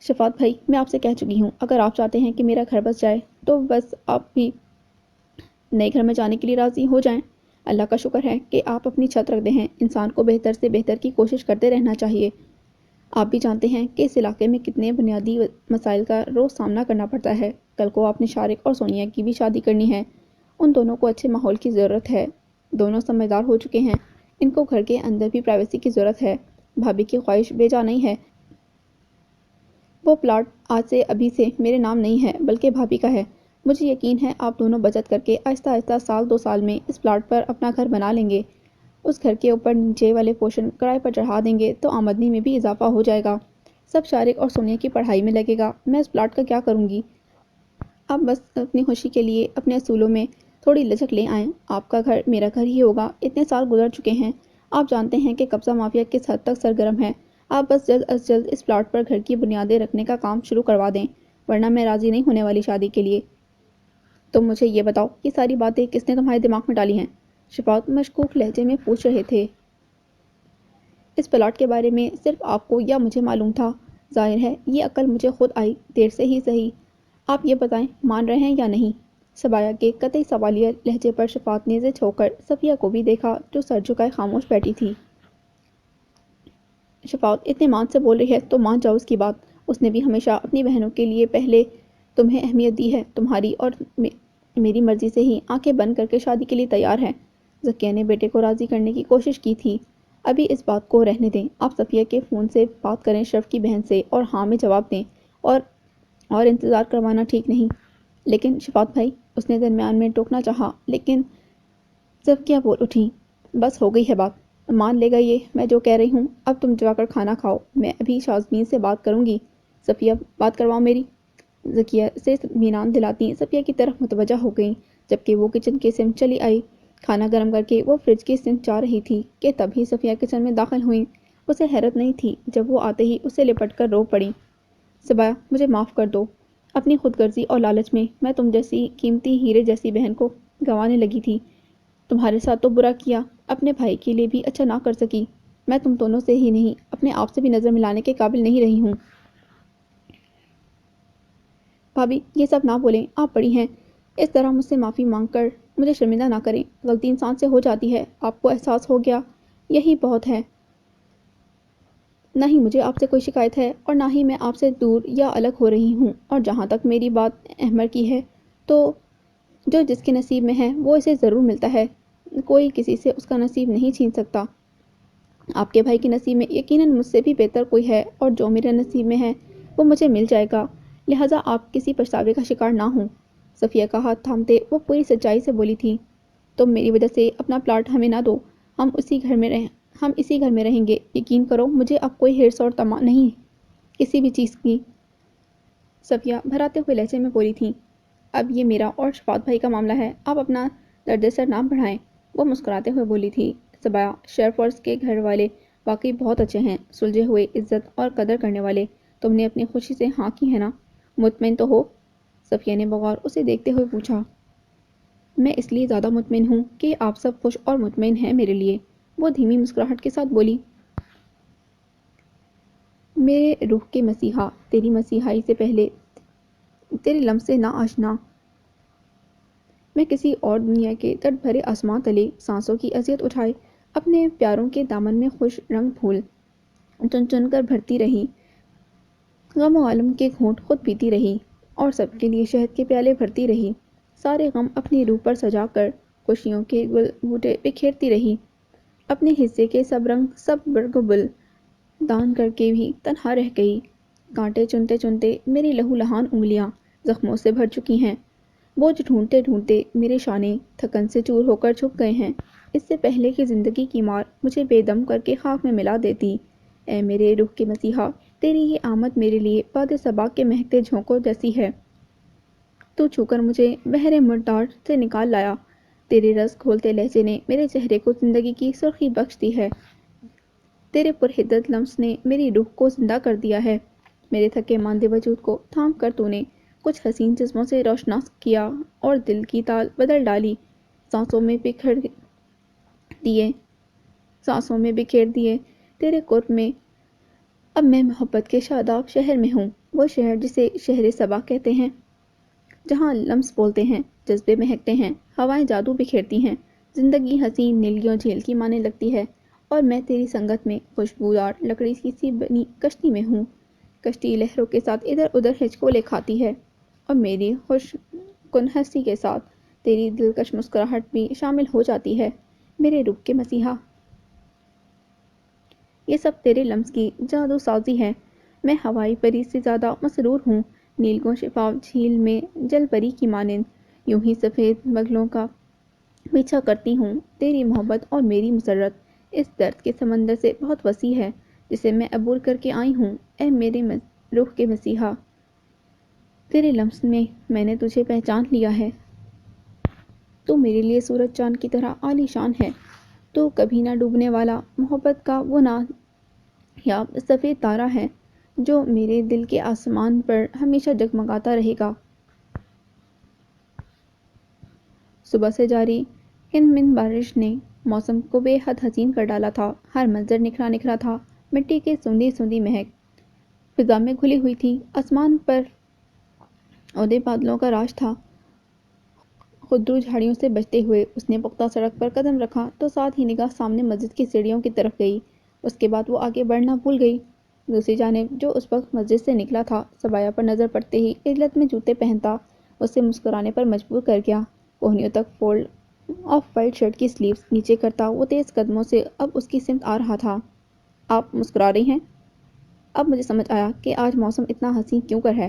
S1: شفاعت بھائی، میں آپ سے کہہ چکی ہوں، اگر آپ چاہتے ہیں کہ میرا گھر بس جائے تو بس آپ بھی نئے گھر میں جانے کے لیے راضی ہو جائیں۔ اللہ کا شکر ہے کہ آپ اپنی چھت رکھتے ہیں۔ انسان کو بہتر سے بہتر کی کوشش کرتے رہنا چاہیے۔ آپ بھی جانتے ہیں کہ اس علاقے میں کتنے بنیادی مسائل کا روز سامنا کرنا پڑتا ہے۔ کل کو آپ نے شارق اور سونیا کی بھی شادی کرنی ہے۔ ان دونوں کو اچھے ماحول کی ضرورت ہے۔ دونوں سمجھدار ہو چکے ہیں، ان کو گھر کے اندر بھی پرائیویسی کی ضرورت ہے۔ بھابھی کی خواہش بے جا نہیں ہے۔ وہ پلاٹ آج سے ابھی سے میرے نام نہیں ہے بلکہ بھابھی کا ہے۔ مجھے یقین ہے آپ دونوں بچت کر کے آہستہ آہستہ سال 2 سال میں اس پلاٹ پر اپنا گھر بنا لیں گے۔ اس گھر کے اوپر نیچے والے پورشن کرائے پر چڑھا دیں گے تو آمدنی میں بھی اضافہ ہو جائے گا۔ سب شارق اور سونیا کی پڑھائی میں لگے گا۔ میں اس پلاٹ کا کیا کروں گی؟ آپ بس اپنی خوشی کے لیے اپنے اصولوں میں تھوڑی لچک لے آئیں۔ آپ کا گھر میرا گھر ہی ہوگا۔ اتنے سال گزر چکے ہیں، آپ جانتے ہیں کہ قبضہ مافیا کس حد تک سرگرم ہے۔ آپ بس جلد از جلد اس پلاٹ پر گھر کی بنیادیں رکھنے کا کام شروع کروا دیں، ورنہ میں راضی نہیں ہونے والی شادی کے لیے۔ تم مجھے یہ بتاؤ، یہ ساری باتیں کس نے تمہارے دماغ میں ڈالی ہیں؟ شفاعت مشکوک لہجے میں پوچھ رہے تھے۔ اس پلاٹ کے بارے میں صرف آپ کو یا مجھے معلوم تھا؟ ظاہر ہے یہ عقل مجھے خود آئی، دیر سے ہی صحیح۔ آپ یہ بتائیں، مان رہے ہیں یا نہیں؟ سبایہ کے قطعی سوالیہ لہجے پر شفاعت نے ضد ہو کر صفیہ کو بھی دیکھا جو سر جھکائے خاموش بیٹھی تھی۔ شفاعت اتنے مان سے بول رہی ہے تو مان جاؤ اس کی بات۔ اس نے بھی ہمیشہ اپنی بہنوں کے لیے پہلے تمہیں اہمیت دی ہے، تمہاری اور میری مرضی سے ہی آنکھیں بند کر کے شادی کے لیے تیار ہے۔ ذکیہ نے بیٹے کو راضی کرنے کی کوشش کی تھی۔ ابھی اس بات کو رہنے دیں، آپ صفیہ کے فون سے بات کریں شرف کی بہن سے اور ہاں میں جواب دیں، اور انتظار کروانا ٹھیک نہیں۔ لیکن شفاعت بھائی، اس نے درمیان میں ٹوکنا چاہا، لیکن ذکیہ بول اٹھی، بس ہو گئی ہے بات، مان لے گا یہ میں جو کہہ رہی ہوں۔ اب تم جا کر کھانا کھاؤ، میں ابھی شازمین سے بات کروں گی۔ صفیہ، بات کرواؤ میری۔ ذکیہ سے اطمینان دلاتی صفیہ کی طرف متوجہ ہو گئیں، جبکہ وہ کچن کی سمت چلی آئی۔ کھانا گرم کر کے وہ فریج کی سمت جا رہی تھی کہ تبھی صفیہ کچن میں داخل ہوئیں۔ اسے حیرت نہیں تھی جب وہ آتے ہی اسے لپٹ کر رو پڑیں۔ سبایہ، مجھے معاف کر دو۔ اپنی خود غرضی اور لالچ میں تم جیسی قیمتی ہیرے جیسی بہن کو گنوانے لگی تھی۔ تمہارے ساتھ تو برا کیا، اپنے بھائی کے لیے بھی اچھا نہ کر سکی۔ میں تم دونوں سے ہی نہیں، اپنے آپ سے بھی نظر ملانے کے قابل نہیں رہی ہوں۔ بھابھی، یہ سب نہ بولیں، آپ بڑی ہیں، اس طرح مجھ سے معافی مانگ کر مجھے شرمندہ نہ کریں۔ غلطی انسان سے ہو جاتی ہے، آپ کو احساس ہو گیا، یہی بہت ہے۔ نہ ہی مجھے آپ سے کوئی شکایت ہے اور نہ ہی میں آپ سے دور یا الگ ہو رہی ہوں، اور جہاں تک میری بات احمر کی ہے تو جو جس کے نصیب میں ہے وہ اسے ضرور ملتا ہے، کوئی کسی سے اس کا نصیب نہیں چھین سکتا۔ آپ کے بھائی کے نصیب میں یقیناً مجھ سے بھی بہتر کوئی ہے، اور جو میرے نصیب میں ہے وہ مجھے مل جائے گا، لہٰذا آپ کسی پچھتاوے کا شکار نہ ہوں۔ صفیہ کا ہاتھ تھامتے وہ پوری سچائی سے بولی تھی، تم میری وجہ سے اپنا پلاٹ ہمیں نہ دو، ہم اسی گھر میں رہیں گے، یقین کرو مجھے اب کوئی حرص اور طمع نہیں کسی بھی چیز کی۔ صفیہ بھراتے ہوئے لہجے میں بولی تھی، اب یہ میرا اور شفاعت بھائی کا معاملہ ہے، آپ اپنا درد سر نہ بڑھائیں۔ وہ مسکراتے ہوئے بولی تھی، سبایہ، شیرفورس کے گھر والے واقعی بہت اچھے ہیں، سلجھے ہوئے، عزت اور قدر کرنے والے۔ تم نے اپنی خوشی سے ہاں کی ہے نا؟ مطمئن تو ہو؟ صفیہ نے بغور اسے دیکھتے ہوئے پوچھا۔ میں اس لیے زیادہ مطمئن ہوں کہ آپ سب خوش اور مطمئن ہیں میرے لیے، وہ دھیمی مسکراہٹ کے ساتھ بولی۔ میرے روح کے مسیحا، تیری مسیحائی سے پہلے تیرے لمس سے نا آشنا، میں کسی اور دنیا کے درد بھرے آسمان تلے سانسوں کی اذیت اٹھائے اپنے پیاروں کے دامن میں خوش رنگ پھول چن چن کر بھرتی رہی۔ غم و عالم کے گھونٹ خود پیتی رہی اور سب کے لیے شہد کے پیالے بھرتی رہی۔ سارے غم اپنی روح پر سجا کر خوشیوں کے گل بوٹے بکھیرتی رہی۔ اپنے حصے کے سب رنگ سب برگ و بل دان کر کے بھی تنہا رہ گئی۔ کانٹے چنتے چنتے میری لہو لہان انگلیاں زخموں سے بھر چکی ہیں۔ بوجھ ڈھونڈتے ڈھونڈتے میرے شانے تھکن سے چور ہو کر جھک گئے ہیں۔ اس سے پہلے کہ زندگی کی مار مجھے بے دم کر کے خاک میں ملا دیتی، اے میرے روح کے مسیحا، تیری یہ آمد میرے لیے باد صبا کے مہکتے جھونکوں جیسی ہے۔ تو چھو کر مجھے بحر مردار سے نکال لایا۔ تیرے رس کھولتے لہجے نے میرے چہرے کو زندگی کی سرخی بخش دی ہے۔ تیرے پرحدت لمس نے میری روح کو زندہ کر دیا ہے۔ میرے تھکے ماندے وجود کو تھام کر تو نے کچھ حسین جسموں سے روشناس کیا اور دل کی تال بدل ڈالی۔ سانسوں میں بکھیر دیے تیرے قرب میں۔ اب میں محبت کے شاداب شہر میں ہوں، وہ شہر جسے شہر صبا کہتے ہیں، جہاں لمس بولتے ہیں، جذبے مہکتے ہیں، ہوائیں جادو بکھیرتی ہیں، زندگی حسین نیلیوں جھیل کی مانے لگتی ہے، اور میں تیری سنگت میں خوشبودار لکڑی کی سی بنی کشتی میں ہوں۔ کشتی لہروں کے ساتھ ادھر ادھر ہچکولے کھاتی ہے، اور میری خوش کن ہستی کے ساتھ تیری دلکش مسکراہٹ بھی شامل ہو جاتی ہے، میرے روح کے مسیحا۔ یہ سب تیرے لمس کی جادو سازی ہے۔ میں ہوائی پری سے زیادہ مسرور ہوں، نیلگوں شفاف جھیل میں جل پری کی مانند یوں ہی سفید بغلوں کا پیچھا کرتی ہوں۔ تیری محبت اور میری مسرت اس درد کے سمندر سے بہت وسیع ہے جسے میں عبور کر کے آئی ہوں، اے میرے روح کے مسیحا۔ تیرے لمس میں نے تجھے پہچان لیا ہے۔ تو میرے لیے سورج چاند کی طرح عالی شان ہے۔ تو کبھی نہ ڈوبنے والا محبت کا وہ نایاب سفید تارہ ہے جو میرے دل کے آسمان پر ہمیشہ جگمگاتا رہے گا۔ صبح سے جاری ہن من بارش نے موسم کو بے حد حسین کر ڈالا تھا۔ ہر منظر نکھرا نکھرا تھا، مٹی کی سوندھی سوندھی مہک فضا میں گھلی ہوئی تھی، آسمان پر اودے بادلوں کا راج تھا۔ خودرو جھاڑیوں سے بچتے ہوئے اس نے پختہ سڑک پر قدم رکھا تو ساتھ ہی نگاہ سامنے مسجد کی سیڑھیوں کی طرف گئی۔ اس کے بعد وہ آگے بڑھنا بھول گئی۔ دوسری جانب جو اس وقت مسجد سے نکلا تھا، سبایا پر نظر پڑتے ہی عجلت میں جوتے پہنتا اسے مسکرانے پر مجبور کر گیا۔ کوہنیوں تک فولڈ آف وائٹ شرٹ کی سلیوز نیچے کرتا وہ تیز قدموں سے اب اس کی سمت آ رہا تھا۔ آپ مسکرا رہی ہیں؟ اب مجھے سمجھ آیا کہ آج موسم اتنا حسین کیوں کر ہے۔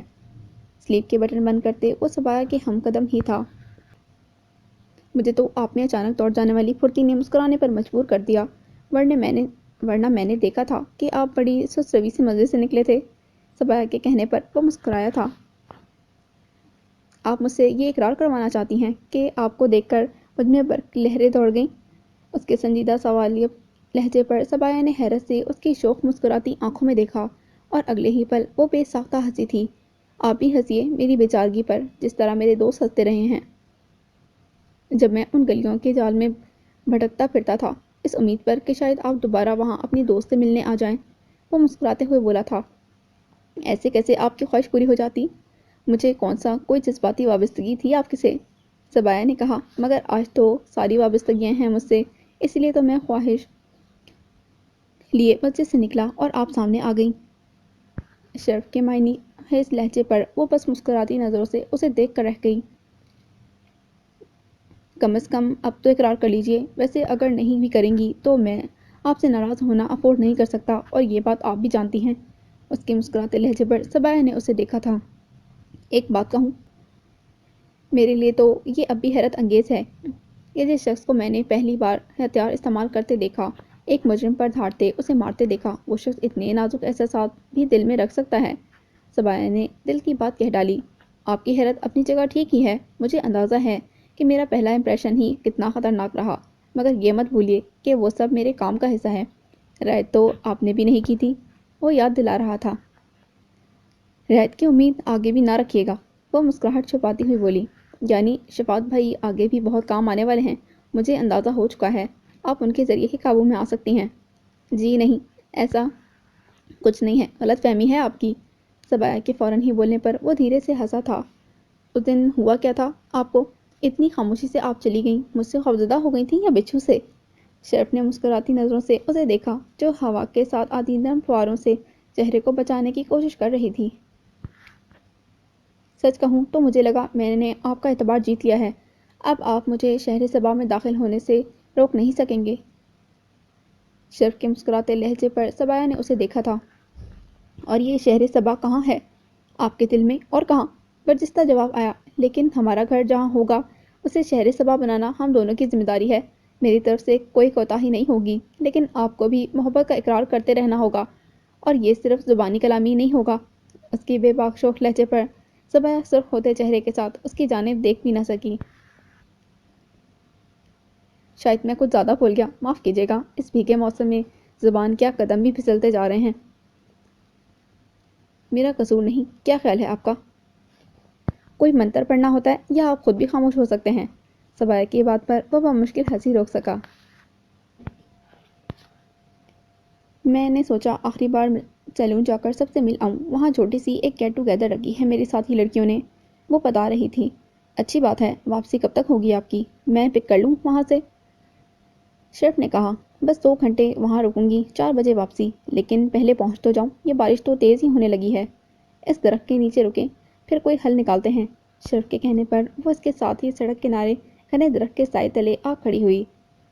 S1: سلیپ کے بٹن بند کرتے وہ سبایا کے ہم قدم ہی تھا۔ مجھے تو آپ نے اچانک دوڑ جانے والی پھرتی نے مسکرانے پر مجبور کر دیا، ورنہ میں نے دیکھا تھا کہ آپ بڑی سست روی سے مسجد سے نکلے تھے۔ سبایا کے کہنے پر وہ مسکرایا تھا۔ آپ مجھ سے یہ اقرار کروانا چاہتی ہیں کہ آپ کو دیکھ کر مجھ میں برق کی لہریں دوڑ گئیں؟ اس کے سنجیدہ سوالیہ لہجے پر سبایا نے حیرت سے اس کی شوخ مسکراتی آنکھوں میں دیکھا، اور اگلے ہی پل وہ بے ساختہ ہنسی تھی۔ آپ بھی ہنسیے میری بیچارگی پر، جس طرح میرے دوست ہنستے رہے ہیں جب میں ان گلیوں کے جال میں بھٹکتا پھرتا تھا، اس امید پر کہ شاید آپ دوبارہ وہاں اپنی دوست سے ملنے آ جائیں۔ وہ مسکراتے ہوئے بولا تھا۔ ایسے کیسے آپ کی خواہش پوری ہو جاتی؟ مجھے کون سا کوئی جذباتی وابستگی تھی آپ سے؟ سبایا نے کہا، مگر آج تو ساری وابستگیاں ہیں مجھ سے، اس لیے تو میں خواہش لیے مسجد سے نکلا اور آپ سامنے آ گئیں۔ شرف کے معنی خیز لہجے پر وہ بس مسکراتی نظروں سے اسے دیکھ کر رہ گئی۔ کم از کم اب تو اقرار کر لیجئے، ویسے اگر نہیں بھی کریں گی تو میں آپ سے ناراض ہونا افورڈ نہیں کر سکتا، اور یہ بات آپ بھی جانتی ہیں۔ اس کے مسکراتے لہجے پر سبایا نے اسے دیکھا تھا۔ ایک بات کہوں؟ میرے لیے تو یہ اب بھی حیرت انگیز ہے کہ جس شخص کو میں نے پہلی بار ہتھیار استعمال کرتے دیکھا، ایک مجرم پر دھاڑتے اسے مارتے دیکھا، وہ شخص اتنے نازک احساسات بھی دل میں رکھ سکتا ہے۔ سبایا نے دل کی بات کہہ ڈالی۔ آپ کی حیرت اپنی جگہ ٹھیک ہی ہے۔ مجھے اندازہ ہے کہ میرا پہلا امپریشن ہی کتنا خطرناک رہا، مگر یہ مت بھولیے کہ وہ سب میرے کام کا حصہ ہے۔ رعایت تو آپ نے بھی نہیں کی تھی، وہ یاد دلا رہا تھا۔ رعایت کی امید آگے بھی نہ رکھیے گا، وہ مسکراہٹ چھپاتی ہوئی بولی۔ یعنی شفاعت بھائی آگے بھی بہت کام آنے والے ہیں؟ مجھے اندازہ ہو چکا ہے، آپ ان کے ذریعے ہی قابو میں آ سکتی ہیں۔ جی نہیں، ایسا کچھ نہیں ہے، غلط فہمی ہے آپ کی۔ سبایا کے فوراً ہی بولنے پر وہ دھیرے سے ہنسا تھا۔ اس دن ہوا کیا تھا آپ کو؟ اتنی خاموشی سے آپ چلی گئیں، مجھ سے خوفزدہ ہو گئی تھیں یا بچھو سے؟ شرف نے مسکراتی نظروں سے اسے دیکھا جو ہوا کے ساتھ آتی نرم فواروں سے چہرے کو بچانے کی کوشش کر رہی تھی۔ سچ کہوں تو مجھے لگا میں نے آپ کا اعتبار جیت لیا ہے، اب آپ مجھے شہر صبا میں داخل ہونے سے روک نہیں سکیں گے۔ شرف کے مسکراتے لہجے پر صبایا نے اسے دیکھا تھا۔ اور یہ شہر صبا کہاں ہے؟ آپ کے دل میں اور کہاں؟ برجستہ جواب آیا، لیکن ہمارا گھر جہاں ہوگا اسے شہر صبا بنانا ہم دونوں کی ذمہ داری ہے۔ میری طرف سے کوئی کوتاہی نہیں ہوگی، لیکن آپ کو بھی محبت کا اقرار کرتے رہنا ہوگا، اور یہ صرف زبانی کلامی نہیں ہوگا۔ اس کی بے باک شوخ لہجے پر صبایا سرخ ہوتے چہرے کے ساتھ اس کی جانب دیکھ بھی نہ سکی۔ شاید میں کچھ زیادہ بول گیا، معاف کیجیے گا، اس بھیگے موسم میں زبان کیا قدم بھی پھسلتے جا رہے ہیں۔ میرا قصور نہیں، کیا خیال ہے آپ کا؟ کوئی منتر پڑھنا ہوتا ہے یا آپ خود بھی خاموش ہو سکتے ہیں؟ صبایا کی بات پر وہ بمشکل ہنسی روک سکا۔ میں نے سوچا آخری بار سیلون جا کر سب سے مل آؤں، وہاں چھوٹی سی ایک گیٹ ٹوگیدر رکھی ہے میری ساتھی لڑکیوں نے، وہ بتا رہی تھی۔ اچھی بات ہے، واپسی کب تک ہوگی آپ کی؟ میں پک کر لوں وہاں سے؟ شرف نے کہا، بس 2 گھنٹے وہاں رکوں گی، 4 بجے واپسی، لیکن پہلے پہنچ تو جاؤں، یہ بارش تو تیز ہی ہونے لگی ہے۔ اس درخت کے نیچے رکیں، پھر کوئی حل نکالتے ہیں۔ شرف کے کہنے پر وہ اس کے ساتھ ہی سڑک کنارے گھنے درخت کے سائے تلے آ کھڑی ہوئی۔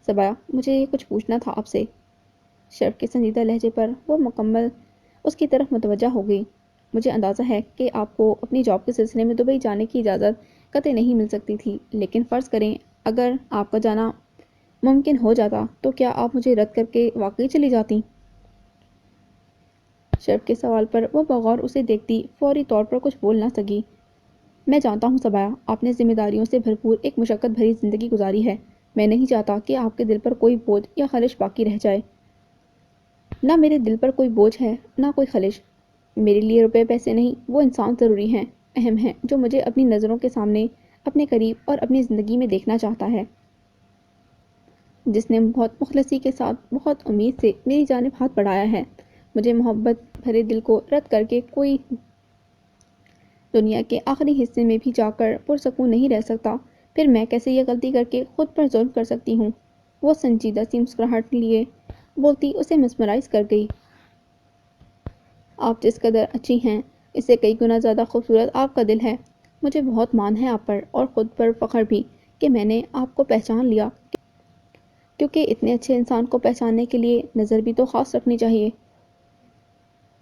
S1: صبایا، مجھے کچھ پوچھنا تھا آپ سے۔ شرف کے سنجیدہ لہجے پر وہ مکمل اس کی طرف متوجہ ہو گئی۔ مجھے اندازہ ہے کہ آپ کو اپنی جاب کے سلسلے میں دبئی جانے کی اجازت قطعی نہیں مل سکتی تھی، لیکن فرض کریں اگر آپ کا جانا ممکن ہو جاتا تو کیا آپ مجھے رد کر کے واقعی چلی جاتی؟ شرف کے سوال پر وہ بغور اسے دیکھتی فوری طور پر کچھ بول نہ سکی۔ میں جانتا ہوں صبایا، آپ نے ذمہ داریوں سے بھرپور ایک مشقت بھری زندگی گزاری ہے، میں نہیں چاہتا کہ آپ کے دل پر کوئی بوجھ یا خلش باقی رہ جائے۔ نہ میرے دل پر کوئی بوجھ ہے، نہ کوئی خلش۔ میرے لیے روپے پیسے نہیں، وہ انسان ضروری ہیں، اہم ہیں، جو مجھے اپنی نظروں کے سامنے، اپنے قریب اور اپنی زندگی میں دیکھنا چاہتا ہے، جس نے بہت مخلصی کے ساتھ بہت امید سے میری جانب ہاتھ بڑھایا ہے۔ مجھے محبت بھرے دل کو رد کر کے کوئی دنیا کے آخری حصے میں بھی جا کر پرسکون نہیں رہ سکتا، پھر میں کیسے یہ غلطی کر کے خود پر ظلم کر سکتی ہوں؟ وہ سنجیدہ سی مسکراہٹ لیے بولتی اسے مسمرائز کر گئی۔ آپ جس قدر اچھی ہیں، اس سے کئی گنا زیادہ خوبصورت آپ کا دل ہے۔ مجھے بہت مان ہے آپ پر، اور خود پر فخر بھی کہ میں نے آپ کو پہچان لیا، کیونکہ اتنے اچھے انسان کو پہچاننے کے لیے نظر بھی تو خاص رکھنی چاہیے۔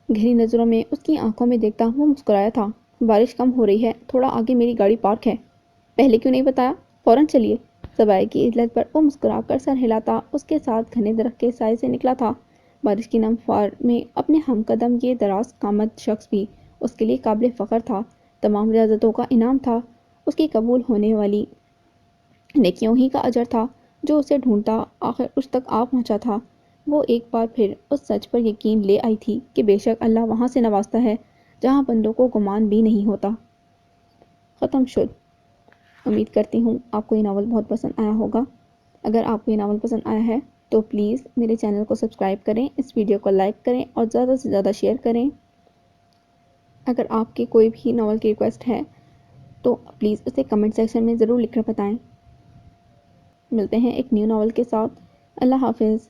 S1: گہری نظروں میں اس کی آنکھوں میں دیکھتا وہ مسکرایا تھا۔ بارش کم ہو رہی ہے، تھوڑا آگے میری گاڑی پارک ہے۔ پہلے کیوں نہیں بتایا؟ فوراً چلیے۔ صبایا کی عزت پر وہ مسکرا کر سر ہلاتا اس کے ساتھ گھنے درخت کے سائے سے نکلا تھا۔ بارش کی نم فوار میں اپنے ہم قدم یہ دراز قامت شخص بھی اس کے لیے قابل فخر تھا، تمام ریاضتوں کا انعام تھا، اس کی قبول ہونے والی نیکیوں ہی کا اجر تھا جو اسے ڈھونڈتا آخر اس تک آ پہنچا تھا۔ وہ ایک بار پھر اس سچ پر یقین لے آئی تھی کہ بے شک اللہ وہاں سے نوازتا ہے جہاں بندوں کو گمان بھی نہیں ہوتا۔ ختم شد۔ امید کرتی ہوں آپ کو یہ ناول بہت پسند آیا ہوگا۔ اگر آپ کو یہ ناول پسند آیا ہے تو پلیز میرے چینل کو سبسکرائب کریں، اس ویڈیو کو لائک کریں اور زیادہ سے زیادہ شیئر کریں۔ اگر آپ کی کوئی بھی ناول کی ریکویسٹ ہے تو پلیز اسے کمنٹ سیکشن میں ضرور لکھ کر بتائیں۔ ملتے ہیں ایک نیو ناول کے ساتھ۔ اللہ حافظ۔